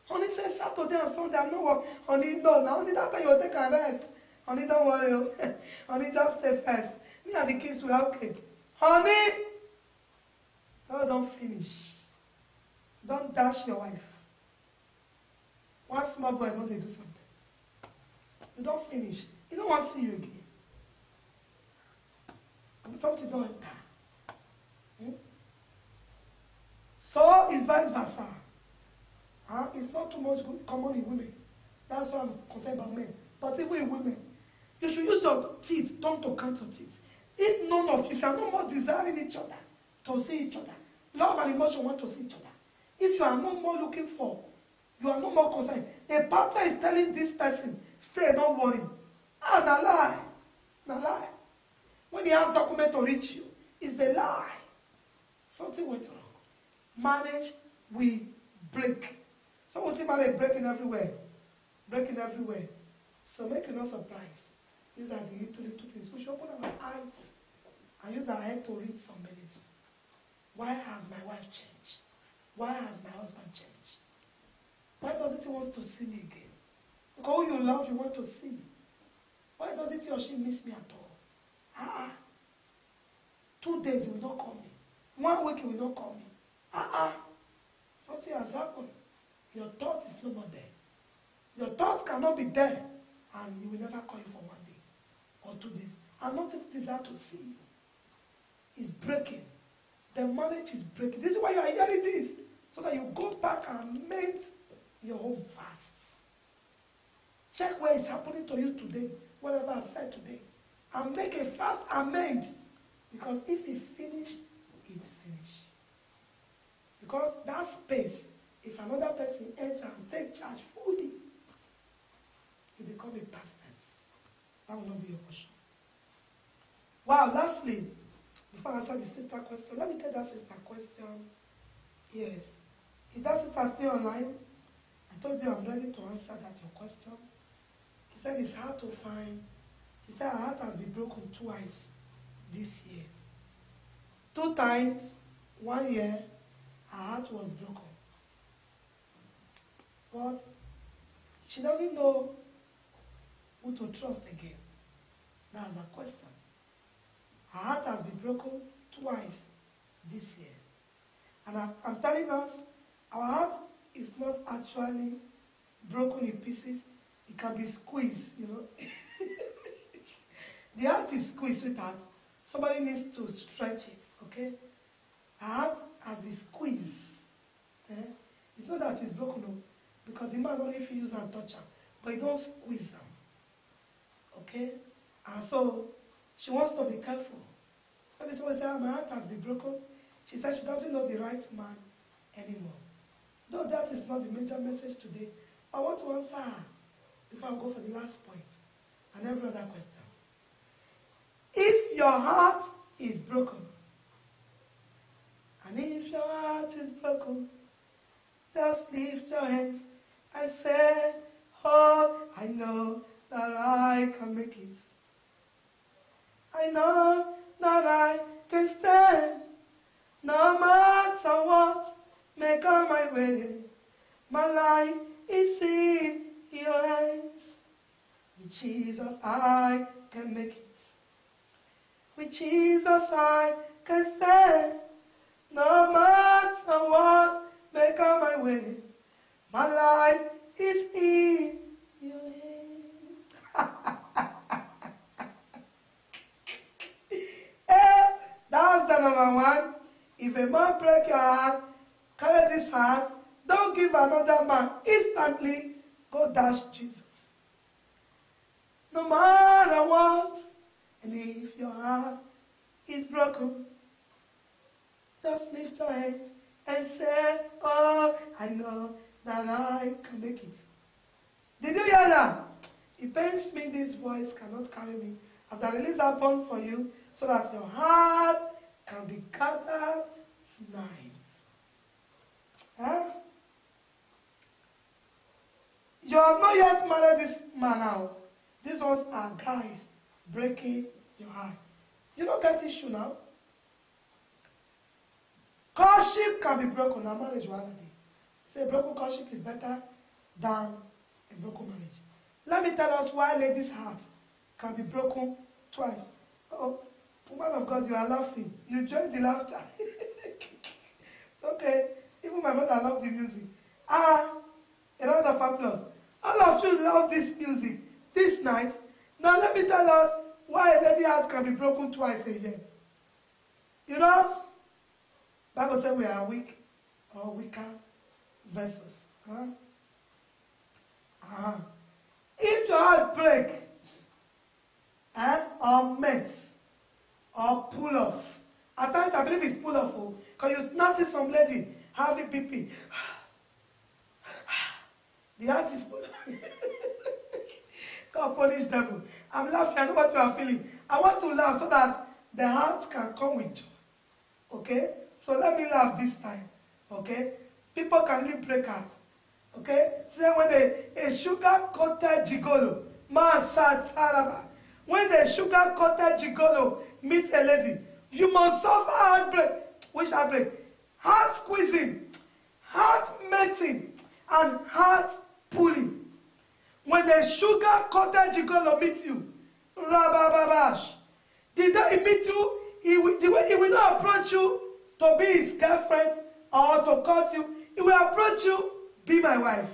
Honey say Saturday and Sunday I'm not work. Honey, no, now only that time you will take a rest. Honey, don't worry. Honey, just stay first. Me and the kids will okay. Honey, oh, don't finish. Don't dash your wife. One small boy, no, they do something. You don't finish. He don't want to see you again. Something don't enter. So it's vice versa. It's not too much common in women. That's why I'm concerned about men. But even in women, you should use your teeth, don't to count your teeth. If none of you, if you are no more desiring each other, to see each other, love and emotion want to see each other. If you are no more looking for, you are no more concerned. A partner is telling this person, stay, don't worry. Na lie. Na lie. When he has document to reach you, it's a lie. Something went wrong. Marriage, we break. So we see marriage breaking everywhere. Breaking everywhere. So make you not surprised. These are the little things. We should open our eyes and use our head to read some minutes. Why has my wife changed? Why has my husband changed? Why doesn't he want to see me again? Because who you love, you want to see. Why doesn't he or she miss me at all? 2 days he will not call me. 1 week he will not call me. Something has happened. Your thought is no more there. Your thoughts cannot be there, and he will never call you for 1 day or 2 days. And not even desire to see you. It's breaking. The marriage is breaking. This is why you are hearing this. So that you go back and mend your own fasts. Check where it's happening to you today, whatever I said today. And make a fast amend. Because if it finished, it's finished. Because that space, if another person enters and take charge fully, you become a past tense. That will not be your portion. Wow, lastly, before I answer the sister question, let me take that sister question. Yes. If that sister still online, I told you I'm ready to answer that your question. She said it's hard to find. She said her heart has been broken twice this year. 2 times, 1 year, her heart was broken. But she doesn't know who to trust again. That's her question. Her heart has been broken twice this year. And I'm telling us, our heart is not actually broken in pieces. It can be squeezed, you know. The heart is squeezed, sweetheart. Somebody needs to stretch it, okay? Her heart has been squeezed. It's not that it's broken, no, because the man only feels and touch her, but he don't squeeze them, okay? And so she wants to be careful. Maybe someone says, my heart has been broken. She said she doesn't know the right man anymore. Though that is not the major message today, I want to answer her before I go for the last point and every other question. If your heart is broken, and if your heart is broken, just lift your hands and say, oh, I know that I can make it. I know that I can stand, no matter what may come my way. My life is in your hands. With Jesus I can make it. With Jesus I can stand, no matter what may come my way. My life is in your hands. That's the number one. If a man break your heart, carry this heart, don't give another man. Instantly, go dash Jesus. No matter what, and if your heart is broken, just lift your hands and say, oh, I know that I can make it. Did you hear that? It pains me this voice cannot carry me. After release that bond for you, so that your heart can be gathered tonight. Huh? You have not yet married this man now. These ones are guys breaking your heart. You don't get issue now. Courtship can be broken. Now marriage one day. Say a broken courtship is better than a broken marriage. Let me tell us why ladies' hearts can be broken twice. Oh, woman of God, you are laughing. You join the laughter. Okay. Even my mother loves the music. A round of applause. All of you love this music. This night. Now let me tell us why a lady's heart can be broken twice a year. You know, Bible says we are weak or weaker vessels. If your heart break, or mess, or pull off, at times I believe it's pull off, because you not see some lady having BP. The heart is pull off. God punish devil. I'm laughing, I know what you are feeling. I want to laugh so that the heart can come with joy. Okay? So let me laugh this time. Okay? People can really break heart. Okay? So when a sugar-coated gigolo, man sad saraba, when the sugar-coated gigolo meets a lady, you must suffer heartbreak. which I break? Heart squeezing, heart melting, and heart pulling. When a sugar-coated gigolo meets you, rabababash, the day he meets you, he will not approach you to be his girlfriend or to court you. He will approach you, be my wife.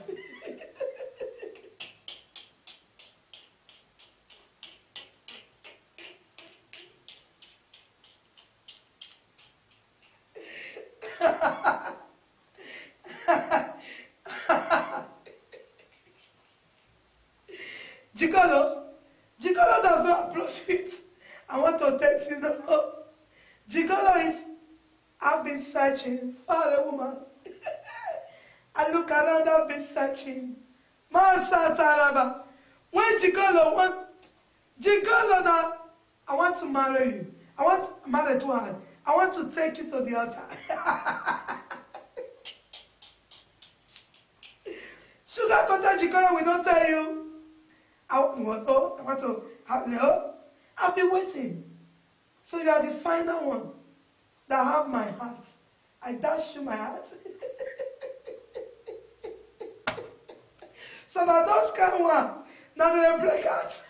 Gigolo does not approach it. I want to let you know. Gigolo is, I've been searching for a woman. I look around, I've been searching. Masataraba. When Gigolo now, I want to marry you. I want to marry to her. I want to take you to the altar. Sugar coated Gigolo will not tell you. I want to have no. I've been waiting. So you are the final one that have my heart. I dash you my heart. So now those kind of one, now they break out.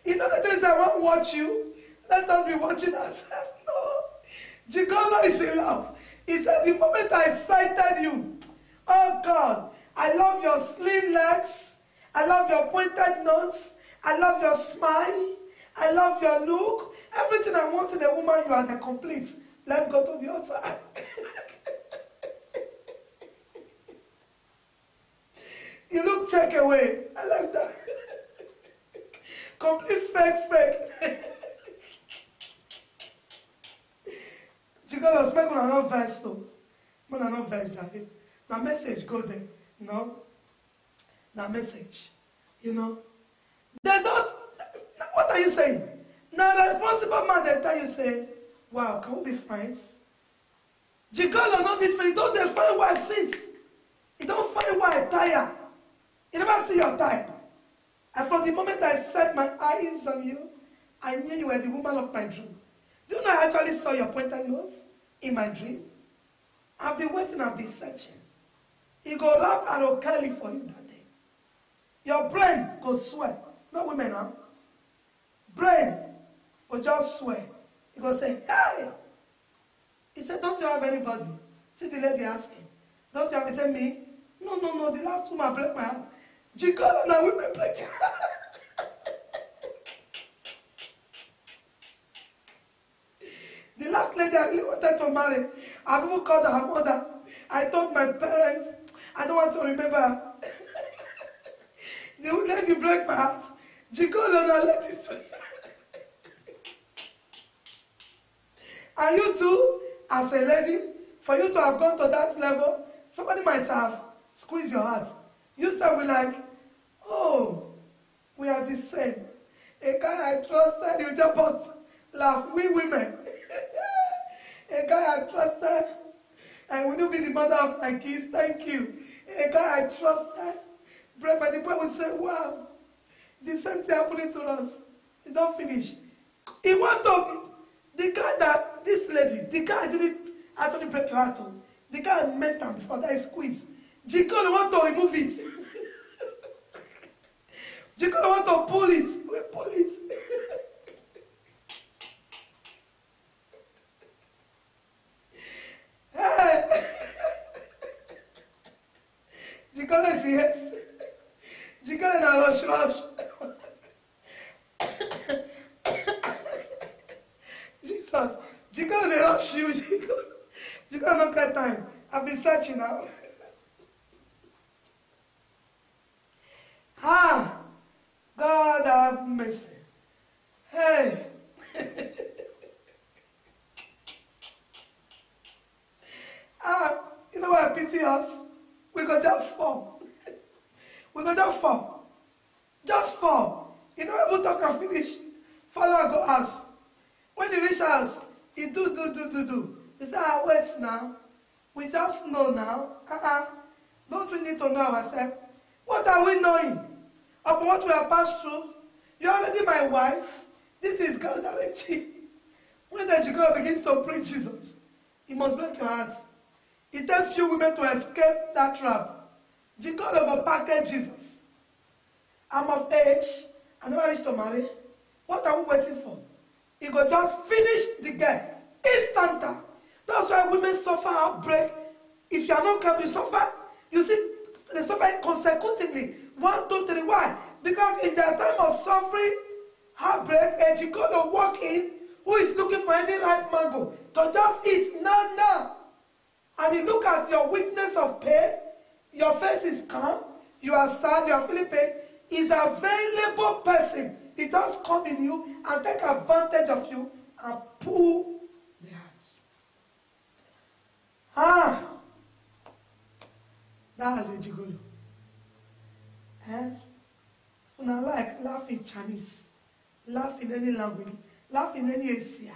You know the things I want to watch you. Let us be watching ourselves. No. Gigolo is in love. He said, the moment I sighted you, oh God, I love your slim legs. I love your pointed nose. I love your smile. I love your look. Everything I want in a woman, you are the complete. Let's go to the altar. You look take away. I like that. Complete fake. Gigolo, speak on another verse, so. On another verse, Javi. Now message go there. No. Now message. You know. They don't. What are you saying? Now responsible man, they tell you, say, wow, can we be friends? Gigolo not need friends. Don't they find why since? You don't find why tire. You never see your type. And from the moment I set my eyes on you, I knew you were the woman of my dream. Do you know I actually saw your pointed nose in my dream? I've been waiting, I've been searching. He go rap Arrow Kelly for you that day. Your brain go swear. Not women, huh? Brain will just swear. He go say, hey! He said, don't you have anybody? See the lady asking. Don't you have? He said, me? No. The last woman break my heart. Gigolo now women break your heart. The last lady I really wanted to marry, I've even called her mother. I told my parents, I don't want to remember. The lady break my heart. Gigolo now let it free. And you too, as a lady, for you to have gone to that level, somebody might have squeezed your heart. You said we like, oh, we are the same. A guy I trusted, you just laugh. We women. A guy I trusted, and will you be the mother of my kids? Thank you. A guy I trusted, but the boy will say, wow, the same thing happening to us. It don't finish. He want to, the guy that, this lady, the guy didn't actually break your heart. The guy met him before that squeeze. Gigolo want to remove it. Gigolo want to pull it. We pull it. Hey. Gigolo is yes. Gigolo na rush. Jesus. Gigolo dey rush you. Gigolo no get time. I've been searching now. God have mercy. Hey. You know what pity us? We go just fall. We go just fall. Just fall. You know what we talk and finish? Father go ask. When you reach us, you do. You say, wait now. We just know now. Don't we need to know ourselves? What are we knowing? Upon what we have passed through? You're already my wife. This is God already. When the gigolo begins to preach Jesus, he must break your heart. It takes few women to escape that trap. Gigolo will package Jesus. I'm of age. I never reached to marry. What are we waiting for? He go just finish the girl. Instanta. That's why women suffer outbreak. If you are not careful, you suffer. You see, they suffer consecutively. 1, 2, 3. Why? Because in their time of suffering, heartbreak, a gigolo walk in who is looking for any ripe mango to just eat. No. And you look at your weakness of pain, your face is calm, you are sad, you are feeling pain. He's an available person. He just come in you and take advantage of you and pull the heart. That is a gigolo. Una like laugh in Chinese, laugh in any language, laugh in any Asia.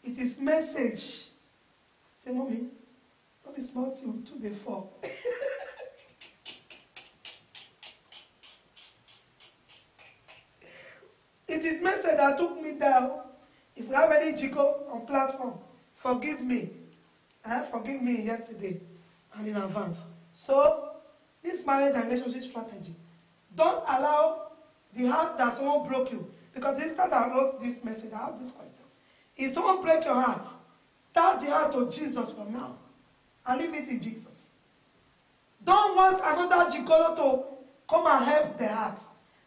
It is message. Say, mommy, don't be small till 2 day 4. It is message that took me down. If you have any jiggle on platform, forgive me. Forgive me yesterday and in advance. So, this marriage and relationship strategy, don't allow the heart that someone broke you. Because the instant I wrote this message, I asked this question. If someone break your heart, touch the heart of Jesus from now and leave it in Jesus. Don't want another gigolo to come and help the heart.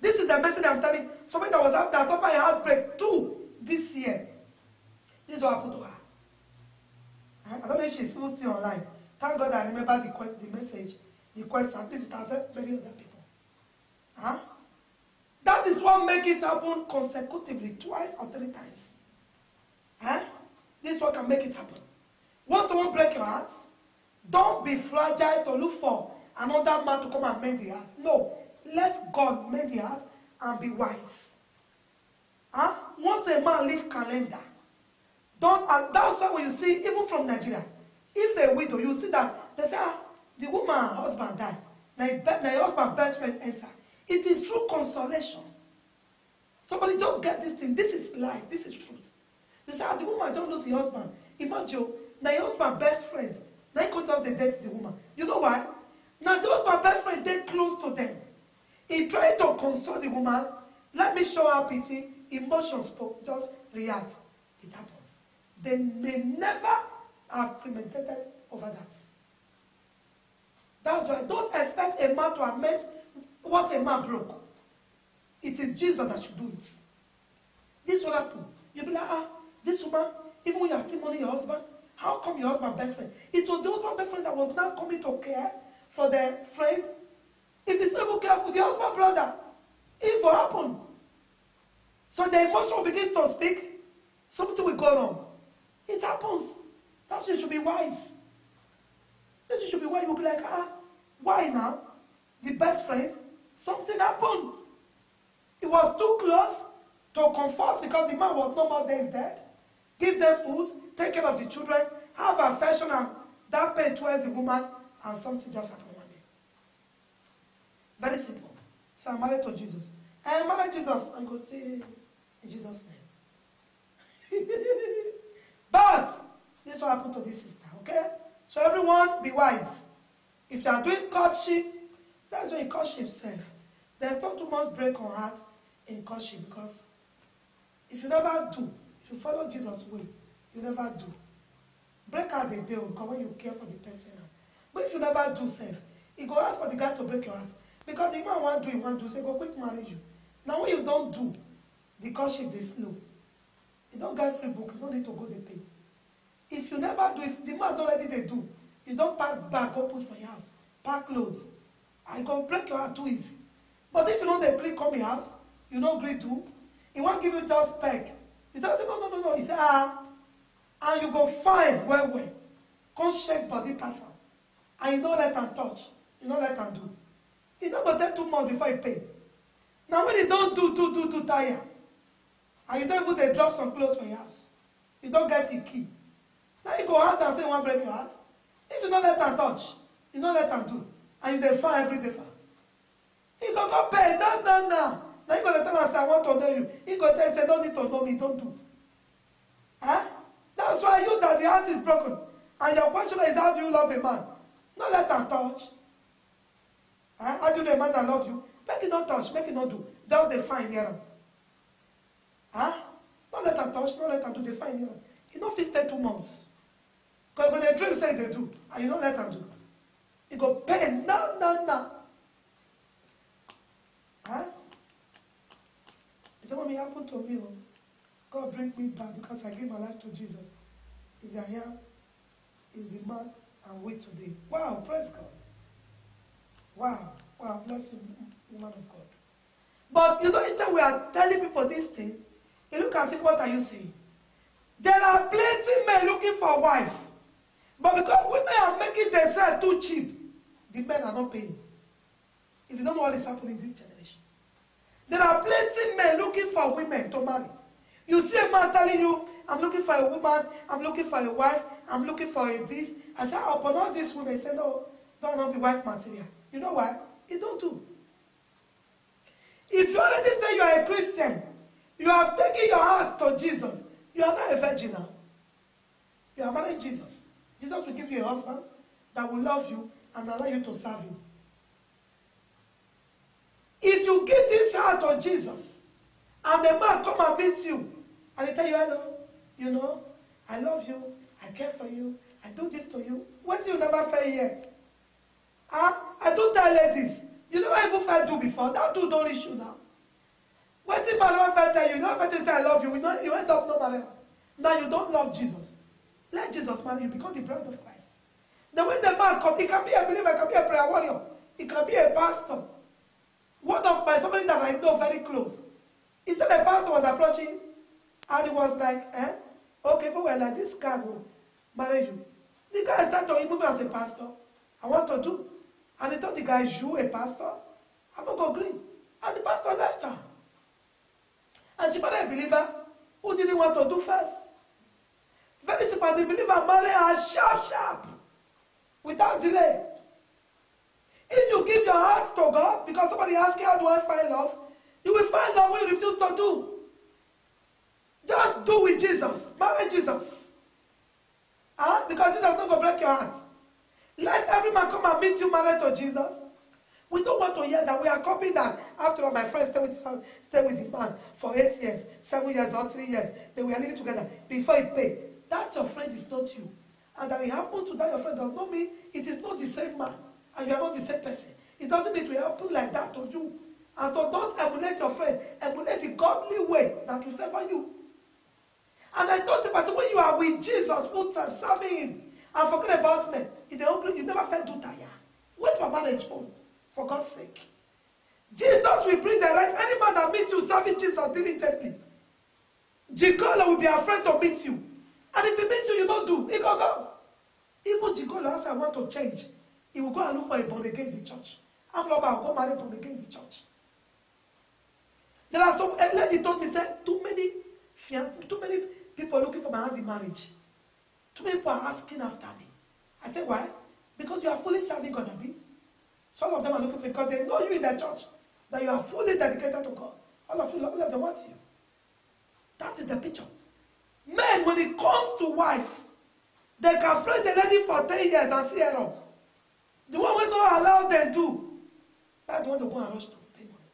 This is the message I'm telling somebody that was after suffering a heartbreak too this year. This is what happened to her. I don't know if she's still online. Thank God I remember the message, the question. This is has helped many other people. That is what makes it happen consecutively, 2 or 3 times. This is what can make it happen. Once someone break your heart, don't be fragile to look for another man to come and mend the heart. No. Let God mend the heart and be wise. Once a man leave calendar, and that's why when you see, even from Nigeria, if a widow, you see that they say, the woman and husband died. Now your husband's best friend enter. It is true consolation. Somebody just get this thing. This is life. This is truth. You say, the woman don't lose her husband. Imagine, now your husband's best friend. Now he could just date the woman. You know why? Now the husband's best friend, they close to them. He tried to console the woman. Let me show her pity. Emotions spoke. Just react. It happens. They may never have premeditated over that. That's why don't expect a man to amend what a man broke. It is Jesus that should do it. This will happen. You'll be like, this woman, even when you are still mourning your husband, how come your husband's best friend? It was the husband's best friend that was now coming to care for the friend. If it's not even careful, the husband brother, it will happen. So the emotion begins to speak, something will go wrong. It happens. That's why you should be wise. That's why you should be wise. You'll be like, why now? The best friend, something happened. It was too close to comfort because the man was no more days dead. Give them food, take care of the children, have affection and that pain towards the woman, and something just happened one day. Very simple. So I'm married to Jesus. I'm married to Jesus. I'm going to say in Jesus' name. But this is what happened to this sister, okay? So everyone, be wise. If you are doing courtship, that's when you courtship self. There's not too much break on heart in courtship because if you never do, if you follow Jesus' way, you never do. Break out the deal because when you care for the person. But if you never do self, it go hard for the guy to break your heart. Because the man want to do, he want to say, go quick marry you. Now when you don't do, the courtship is slow. You don't get free book, you don't need to go to pay. If you never do, if the man don't ready they do, you don't pack bag, go put for your house. Pack clothes. I can break your heart too easy. But if you don't agree come your house, you don't agree to, he won't give you just peg. He doesn't say, no. He say, and you go find well. Come shake body pass am. And you don't let them touch. You don't let them do. He don't go take 2 months before you pay. Now when you don't do tire, and you don't even they drop some clothes for your house, you don't get the key. Now you go out and say you want to break your heart. If you don't let them touch, you don't let them do, and you dey find every day for. He go pay, no. Now you go to tell him say I want to know you. He go tell you say don't need to know me, don't do. Huh? That's why you that the heart is broken. And your question is, how do you love a man? Not let her touch. Huh? How do you know a man that loves you? Make it not touch, make it not do. Just define here. Huh? Don't let her touch, don't let her do, define here. You don't fit stay 2 months. Because when they dream say they do, and you don't let her do. You go pain, no. Huh? It's what happened to me. God bring me back because I gave my life to Jesus. Is I am, is the man I'm with today. Wow, praise God. Wow, bless you, woman of God. But you know, each time we are telling people this thing, you look and see, what are you saying? There are plenty men looking for a wife. But because women are making themselves too cheap, the men are not paying. If you don't know what is happening in this generation. There are plenty men looking for women to marry. You see a man telling you, I'm looking for a woman, I'm looking for a wife, I'm looking for a this. I say, upon all these women, say, no, don't be wife material. You know why? You don't do. If you already say you are a Christian, you have taken your heart to Jesus, you are not a virgin now. You are marrying Jesus. Jesus will give you a husband that will love you and allow you to serve him. If you give this heart to Jesus, and the man come and meet you, and he tell you, hello, you know, I love you, I care for you, I do this to you, what do you never fail here? I don't tell ladies, you never even felt do before, that do don't reach you now. What if man never tell you, never tell you say I love you, you end up no matter. Now you don't love Jesus. Let Jesus marry you, become the bride of Christ. Then when the man comes, he can be a believer, he can be a prayer warrior, he can be a pastor. One of my, somebody that I know very close, he said the pastor was approaching, and he was like, okay, but well, like this guy will marry you. The guy said to him, even as a pastor, I want to do. And he told the guy, you a pastor? I'm not going to agree. And the pastor left her. And she married a believer who didn't want to do first. Very simple, the believer married her sharp, without delay. If you give your heart to God, because somebody asks you, how do I find love? You will find love when you refuse to do. Just do with Jesus. Marry Jesus. Because Jesus is not going to break your heart. Let every man come and meet you married to Jesus. We don't want to hear that. We are copying that. After all, my friends stay with the man for 8 years, 7 years, or 3 years. They were living together before he paid. That your friend is not you. And that it happened to that your friend does not mean it is not the same man. And you are not the same person. It doesn't mean to happen like that to you. And so don't emulate your friend. Emulate the godly way that will favor you. And I told the person, when you are with Jesus full time, serving him, and forget about men, you never felt too tired. Wait for marriage home, for God's sake. Jesus will bring the right. Any man that meets you serving Jesus diligently, Gigolo will be afraid to meet you. And if he meets you, you don't do. He go. Even Gigolo asks, I want to change. He will go and look for a born again in the church. I'm not going to go marry born again in the church. There are some, a lady told me, said, too many people looking for my hand in marriage. Too many people are asking after me. I said, why? Because you are fully serving God, Abi. Some of them are looking for you because they know you in the church, that you are fully dedicated to God. All of them want you. That is the picture. Men, when it comes to wife, they can friend the lady for 10 years and see errors. The one we don't allow them to. That's the one they go and rush to pay money.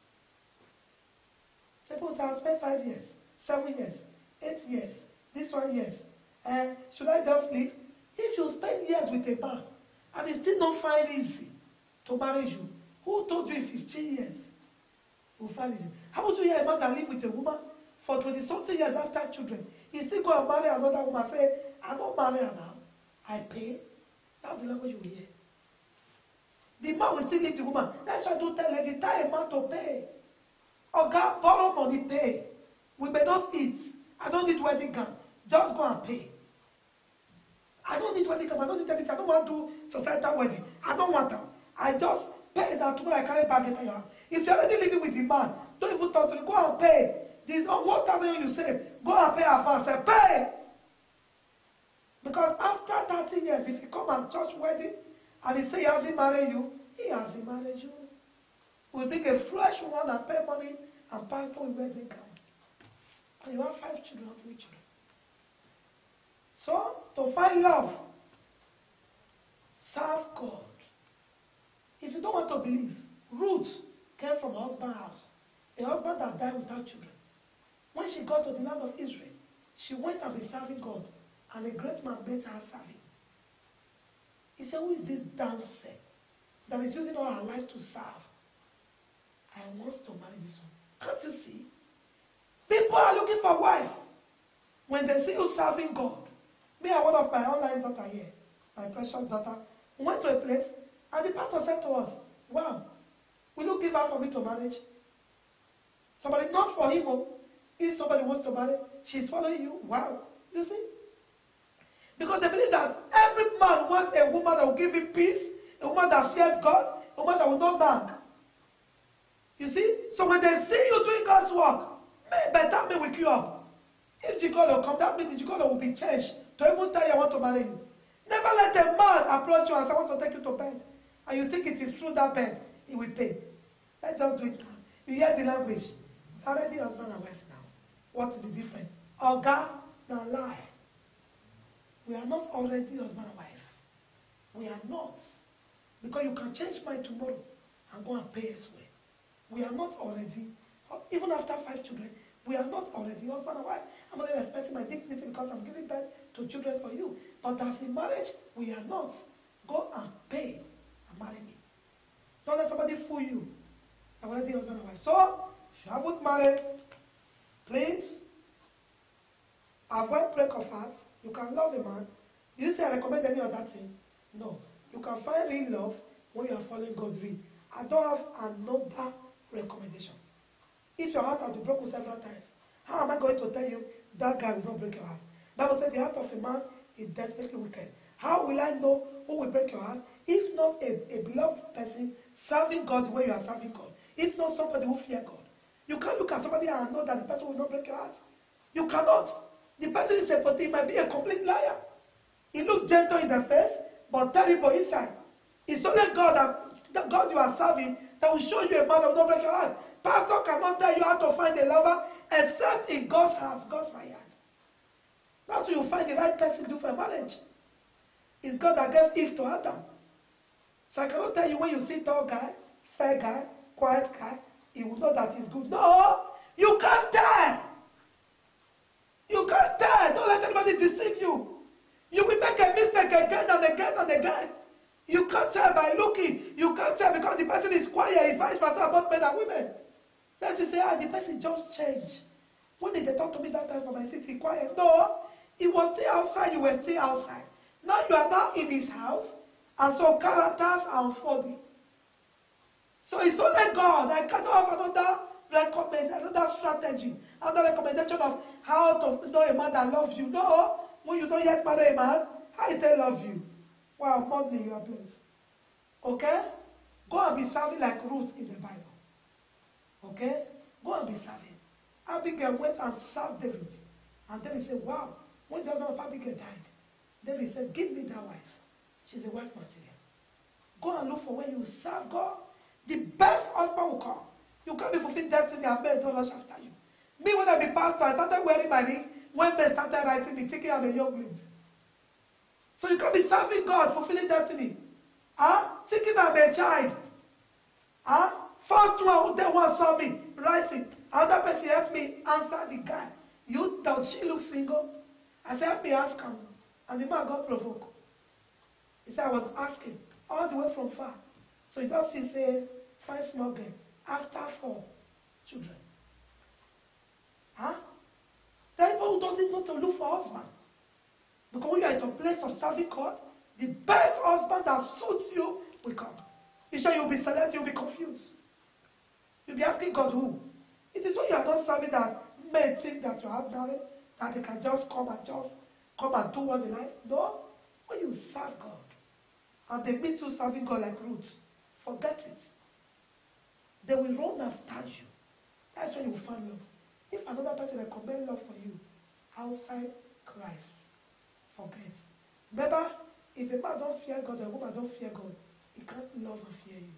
Suppose I spent 5 years, 7 years, 8 years, this 1 year. Should I just leave? If you spend years with a man and he still don't find it easy to marry you, who told you in 15 years he will find it easy? How about you hear a man that live with a woman for 20-something years after children? He still go and marry another woman, say, I'm not marrying her now. I pay. That's the language you will hear. The man will still leave the woman. That's why I don't tell lady, tell a man to pay. Or God, borrow money, pay. We may not eat. I don't need wedding gown. Just go and pay. I don't need wedding gown. I don't need anything. I don't want to do societal wedding. I don't want them. I just pay that tomorrow I carry back into your house. If you're already living with the man, don't even talk to him. Go and pay. This 1,000 you save. Go and pay advance. Say, pay. Because after 13 years, if you come and church wedding, and he say he hasn't married you, he hasn't married you. We bring a fresh one and pay money and pastor will wedding gown. And you have 5 children or 3 children. So, to find love, serve God. If you don't want to believe, Ruth came from her husband's house. A husband that died without children. When she got to the land of Israel, she went and be serving God. And a great man met her serving. He said, who is this dancer that is using all her life to serve? I want to marry this one. Can't you see? People are looking for a wife. When they see you serving God. Me and one of my online daughter here, my precious daughter, we went to a place and the pastor said to us, wow, will you give her for me to marriage? Somebody, not for him. If somebody wants to marry, she's following you. Wow. You see? Because they believe that every man wants a woman that will give him peace, a woman that fears God, a woman that will not bang. You see? So when they see you doing God's work, better me wake you up. If Gigolo come, that means Gigolo will be changed to even tell you I want to marry you. Never let a man approach you and say I want to take you to bed. And you think it is through that bed, he will pay. Let's just do it now. You hear the language. Already husband and wife now. What is the difference? Oga, now lie. We are not already husband and wife. We are not. Because you can change mind tomorrow and go and pay elsewhere. We are not already, even after 5 children, we are not already husband and wife. I'm only respecting my dignity because I'm giving birth to children for you. But as in marriage, we are not. Go and pay and marry me. Don't let somebody fool you. I'm already husband and wife. So, if you haven't married, please avoid break of heart. You can love a man. Do you say I recommend any other thing? No. You can find real love when you are following God real. I don't have another recommendation. If your heart has been broken several times, how am I going to tell you that guy will not break your heart? Bible says the heart of a man is desperately wicked. How will I know who will break your heart? If not a beloved person serving God the way you are serving God. If not somebody who fears God. You can't look at somebody and know that the person will not break your heart. You cannot. The person is he might be a complete liar. He looks gentle in the face, but terrible inside. It's only God that God you are serving that will show you a man that will not break your heart. Pastor cannot tell you how to find a lover except in God's house, God's vineyard. That's where you find the right person to do for marriage. It's God that gave Eve to Adam. So I cannot tell you when you see tall guy, fair guy, quiet guy, you will know that he's good. No, you can't tell. You can't tell. Don't let anybody deceive you. You will make a mistake again and again and again. You can't tell by looking. You can't tell because the person is quiet. He vice versa about men and women. Let's just say, the person just changed. When did they talk to me that time for my city? Quiet. No, he was still outside. You were still outside. Now you are now in his house. And so characters are unfolding. So it's only God. I cannot have another strategy, another recommendation of how to know a man that loves you. No, when you don't yet marry a man, how do they love you? Wow, monthly you are blessed. Okay? Go and be serving like Ruth in the Bible. Okay? Go and be serving. Abigail went and served David. And David said, wow, when the husband of Abigail died, David said, give me that wife. She's a wife material. Go and look for when you serve God. The best husband will come. You can't be fulfilling destiny and men don't rush after you. Me, when I be pastor, I started wearing my ring when men started writing me, thinking I'm a young lady. So you can't be serving God, fulfilling destiny. Thinking I'm a child. First one, they one saw me writing. Another person helped me answer the guy. Does she look single? I said, help me ask him. And the man got provoked. He said, I was asking all the way from far. So he does see, say, find small girl after 4 children. There are people who doesn't know to look for husband. Because when you are in a place of serving God, the best husband that suits you will come. You sure you'll be selected, you'll be confused. You'll be asking God who. It is when you are not serving that men think that you have married, that they can just come and do what they like. No. When you serve God, and they meet you serving God like Ruth, forget it. They will run after you. That's when you will find love. If another person recommends love for you outside Christ, forget. Remember, if a man don't fear God, or a woman don't fear God, he can't love and fear you.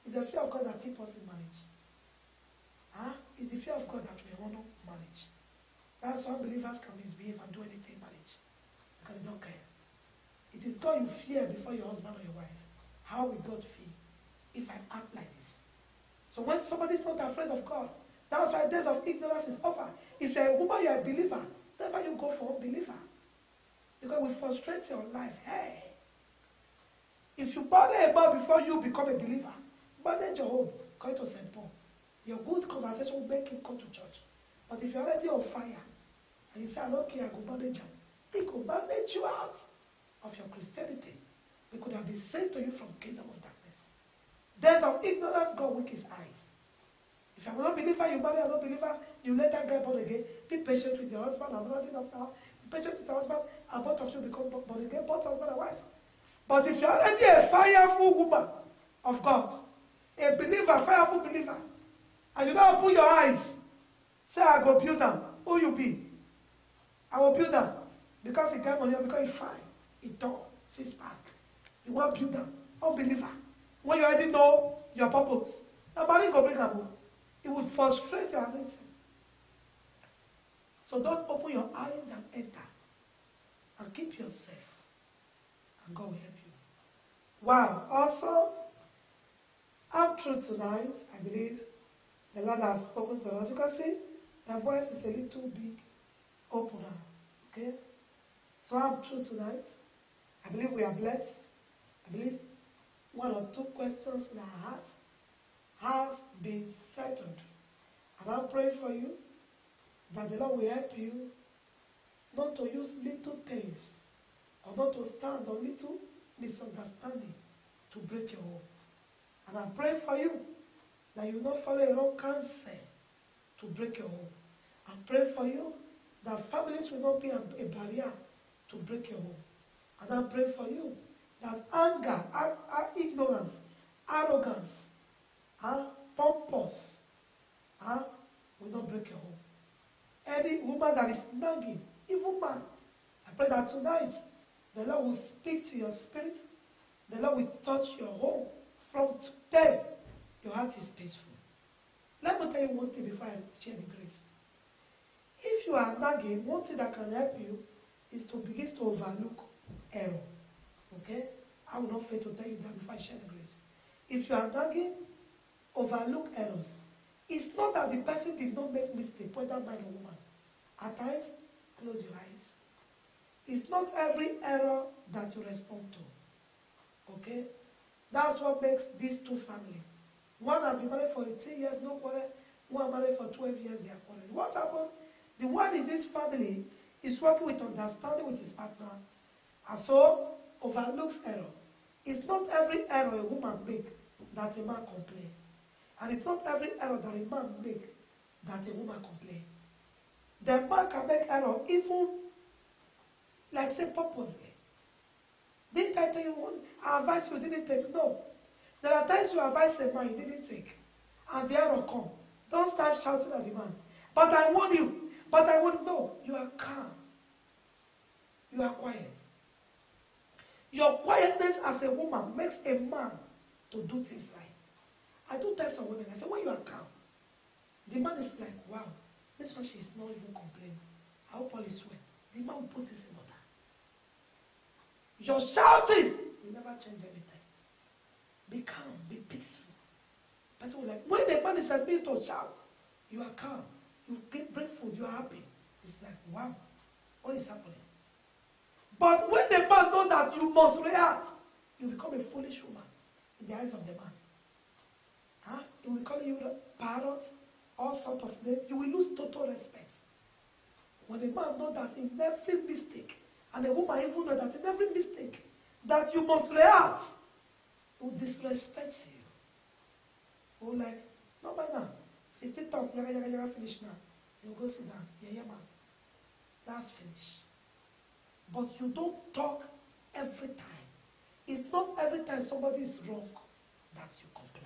It's the fear of God that keeps us in marriage. It's the fear of God that will honor marriage. That's why believers can misbehave and do anything in marriage. is God you fear before your husband or your wife, how will God feel if I act like this? So when somebody is not afraid of God, that's why days of ignorance is over. If you're a woman, you're a believer, never you go for unbeliever. Because we frustrate your life. Hey, if you bother a man before you become a believer, manage your home, go to St. Paul. Your good conversation will make him come to church. But if you're already on fire, and you say, I don't care, I go manage him, he could manage you out of your Christianity. We could have been sent to you from kingdom of darkness. Days of ignorance, God weak his eyes. If you're not a believer, you marry a non-believer, you later get born again. Be patient with your husband. I'm not enough now. Be patient with your husband, and both of you become born again, both husband and wife. But if you're already a fireful woman of God, a believer, fireful believer, and you don't open your eyes, say, I go build them. Who you be? I will build them. Because he got money, because he fine. He tall, 6 pack. You want to build them. Unbeliever. When you already know your purpose, nobody go bring them home. It will frustrate your anointing. So don't open your eyes and enter. And keep yourself. And God will help you. Wow. Also, I'm through tonight. I believe the Lord has spoken to us. You can see my voice is a little big. It's open now. Okay? So I'm through tonight. I believe we are blessed. I believe 1 or 2 questions in our hearts has been settled. And I'm praying for you that the Lord will help you not to use little things or not to stand on little misunderstanding to break your home. And I'm praying for you that you will not follow a wrong counsel to break your home. I'm praying for you that families will not be a barrier to break your home. And I'm praying for you that anger, ignorance, arrogance, pompous will not break your home. Any woman that is nagging, evil man, I pray that tonight the Lord will speak to your spirit. The Lord will touch your home. From today, your heart is peaceful. Let me tell you one thing before I share the grace. If you are nagging, one thing that can help you is to begin to overlook error. Okay? I will not fail to tell you that before I share the grace. If you are nagging, overlook errors. It's not that the person did not make mistake, whether man or woman. At times, close your eyes. It's not every error that you respond to. Okay? That's what makes these two families. One has been married for 18 years, no quarrel. One married for 12 years, they are quarreling. What happened? The one in this family is working with understanding with his partner, and so overlooks error. It's not every error a woman makes that a man complains. And it's not every error that a man makes that a woman complains. The man can make error even, like say, purposely. Didn't I tell you one? I advise you didn't take. No. There are times you advise a man you didn't take. And the error come. Don't start shouting at the man. But I warn you. But I warn you. No. You are calm. You are quiet. Your quietness as a woman makes a man to do things right. I do tell some women, I say, when you are calm, the man is like, wow, this one, she is not even complaining. I hope all is well. The man will put this in order. Your shouting will never change anything. Be calm, be peaceful. Person will like, when the man is asking you to shout, you are calm. You bring food, you are happy. It's like, wow, what is happening? But when the man knows that you must react, you become a foolish woman in the eyes of the man. He will call you parrots, all sorts of names. You will lose total respect. When a man knows that in every mistake, and a woman even knows that in every mistake, that you must react, he will disrespect you. He will like, no, by now. If you still talk, finish now. You go sit down. Yeah, man. That's finished. But you don't talk every time. It's not every time somebody is wrong that you complain.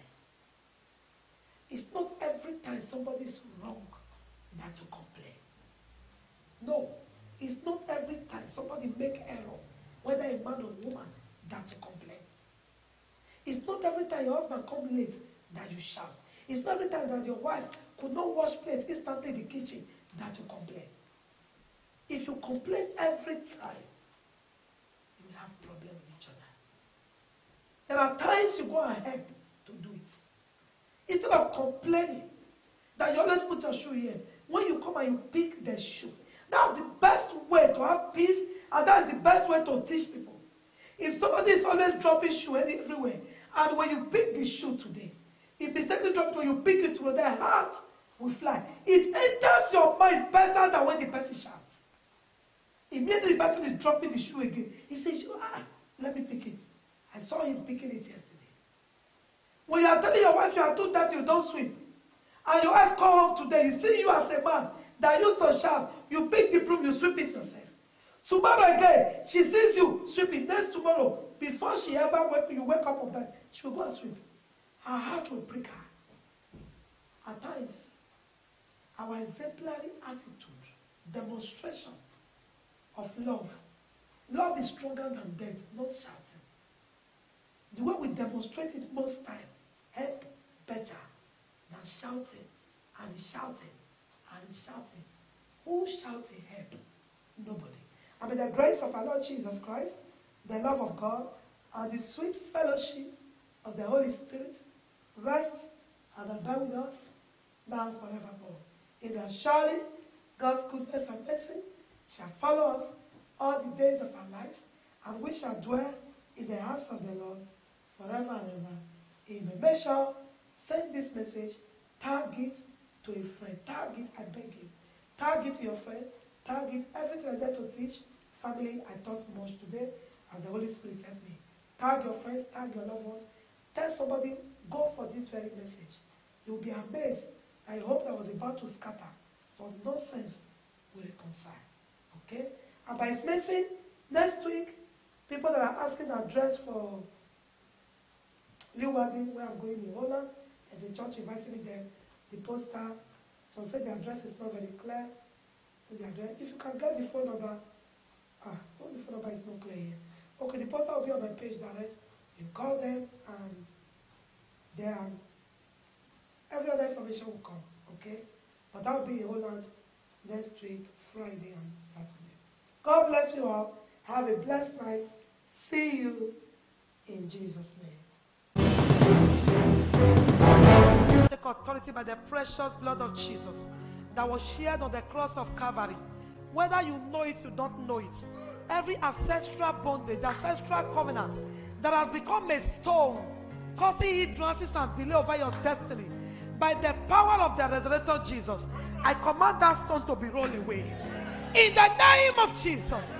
It's not every time somebody is wrong that you complain. No. It's not every time somebody make error, whether a man or woman, that you complain. It's not every time your husband comes late that you shout. It's not every time that your wife could not wash plates instantly in the kitchen that you complain. If you complain every time, you will have problem There are times you go ahead to do it. Instead of complaining that you always put your shoe here, when you come and you pick the shoe, that's the best way to have peace, and that's the best way to teach people. If somebody is always dropping shoe everywhere, and when you pick the shoe today, if mistakenly drop it, when you pick it through, their heart will fly. It enters your mind better than when the person shouts. Immediately the person is dropping the shoe again. He says, let me pick it. I saw him picking it yesterday. When you are telling your wife you are too dirty, you don't sweep, and your wife come home today, you see you as a man that used to shout, you pick the broom, you sweep it yourself. Tomorrow again, she sees you sweeping. Next tomorrow, before she ever wake up on bed, she will go and sweep. Her heart will break her. At times, our exemplary attitude, demonstration of love. Love is stronger than death, not shouting. The way we demonstrate it most time help better than shouting and shouting and shouting. Who shouting help? Nobody. And by the grace of our Lord Jesus Christ, the love of God, and the sweet fellowship of the Holy Spirit rest and abide with us now and forevermore. Amen. Surely God's goodness and mercy shall follow us all the days of our lives, and we shall dwell in the house of the Lord forever and ever. Amen. Make sure, send this message, tag it to a friend. Tag it, I beg you. Tag it to your friend. Tag it, everything I get to teach. Family, I taught much today, as the Holy Spirit helped me. Tag your friends, tag your loved ones. Tell somebody, go for this very message. You'll be amazed. I hope that was about to scatter. For nonsense will reconcile. Okay? And by His mercy, next week, people that are asking the address for Leeuwarden, where I'm going in Holland, there's a church inviting me there. The poster, some say the address is not very clear. The address. If you can get the phone number, the phone number is not clear here. Okay, the poster will be on my page direct. You call them, and there every other information will come. Okay? But that will be in Holland next week, Friday and Saturday. God bless you all. Have a blessed night. See you in Jesus' name. Take authority by the precious blood of Jesus that was shed on the cross of Calvary. Whether you know it, you don't know it. Every ancestral bondage, ancestral covenant that has become a stone, causing hindrances and delay over your destiny, by the power of the resurrected Jesus, I command that stone to be rolled away. In the name of Jesus.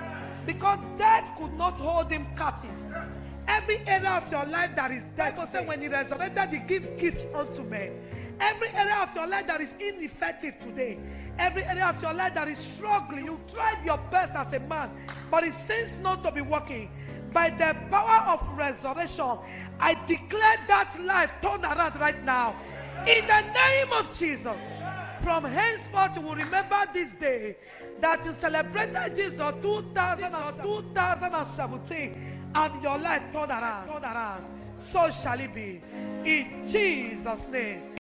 Because death could not hold him captive. Every area of your life that is dead, because when he resurrected, he gave gift unto men. Every area of your life that is ineffective today, every area of your life that is struggling, you've tried your best as a man, but it seems not to be working. By the power of resurrection, I declare that life turn around right now. In the name of Jesus. From henceforth, you will remember this day that you celebrated Jesus 2017, and your life turned around. So shall it be. In Jesus' name.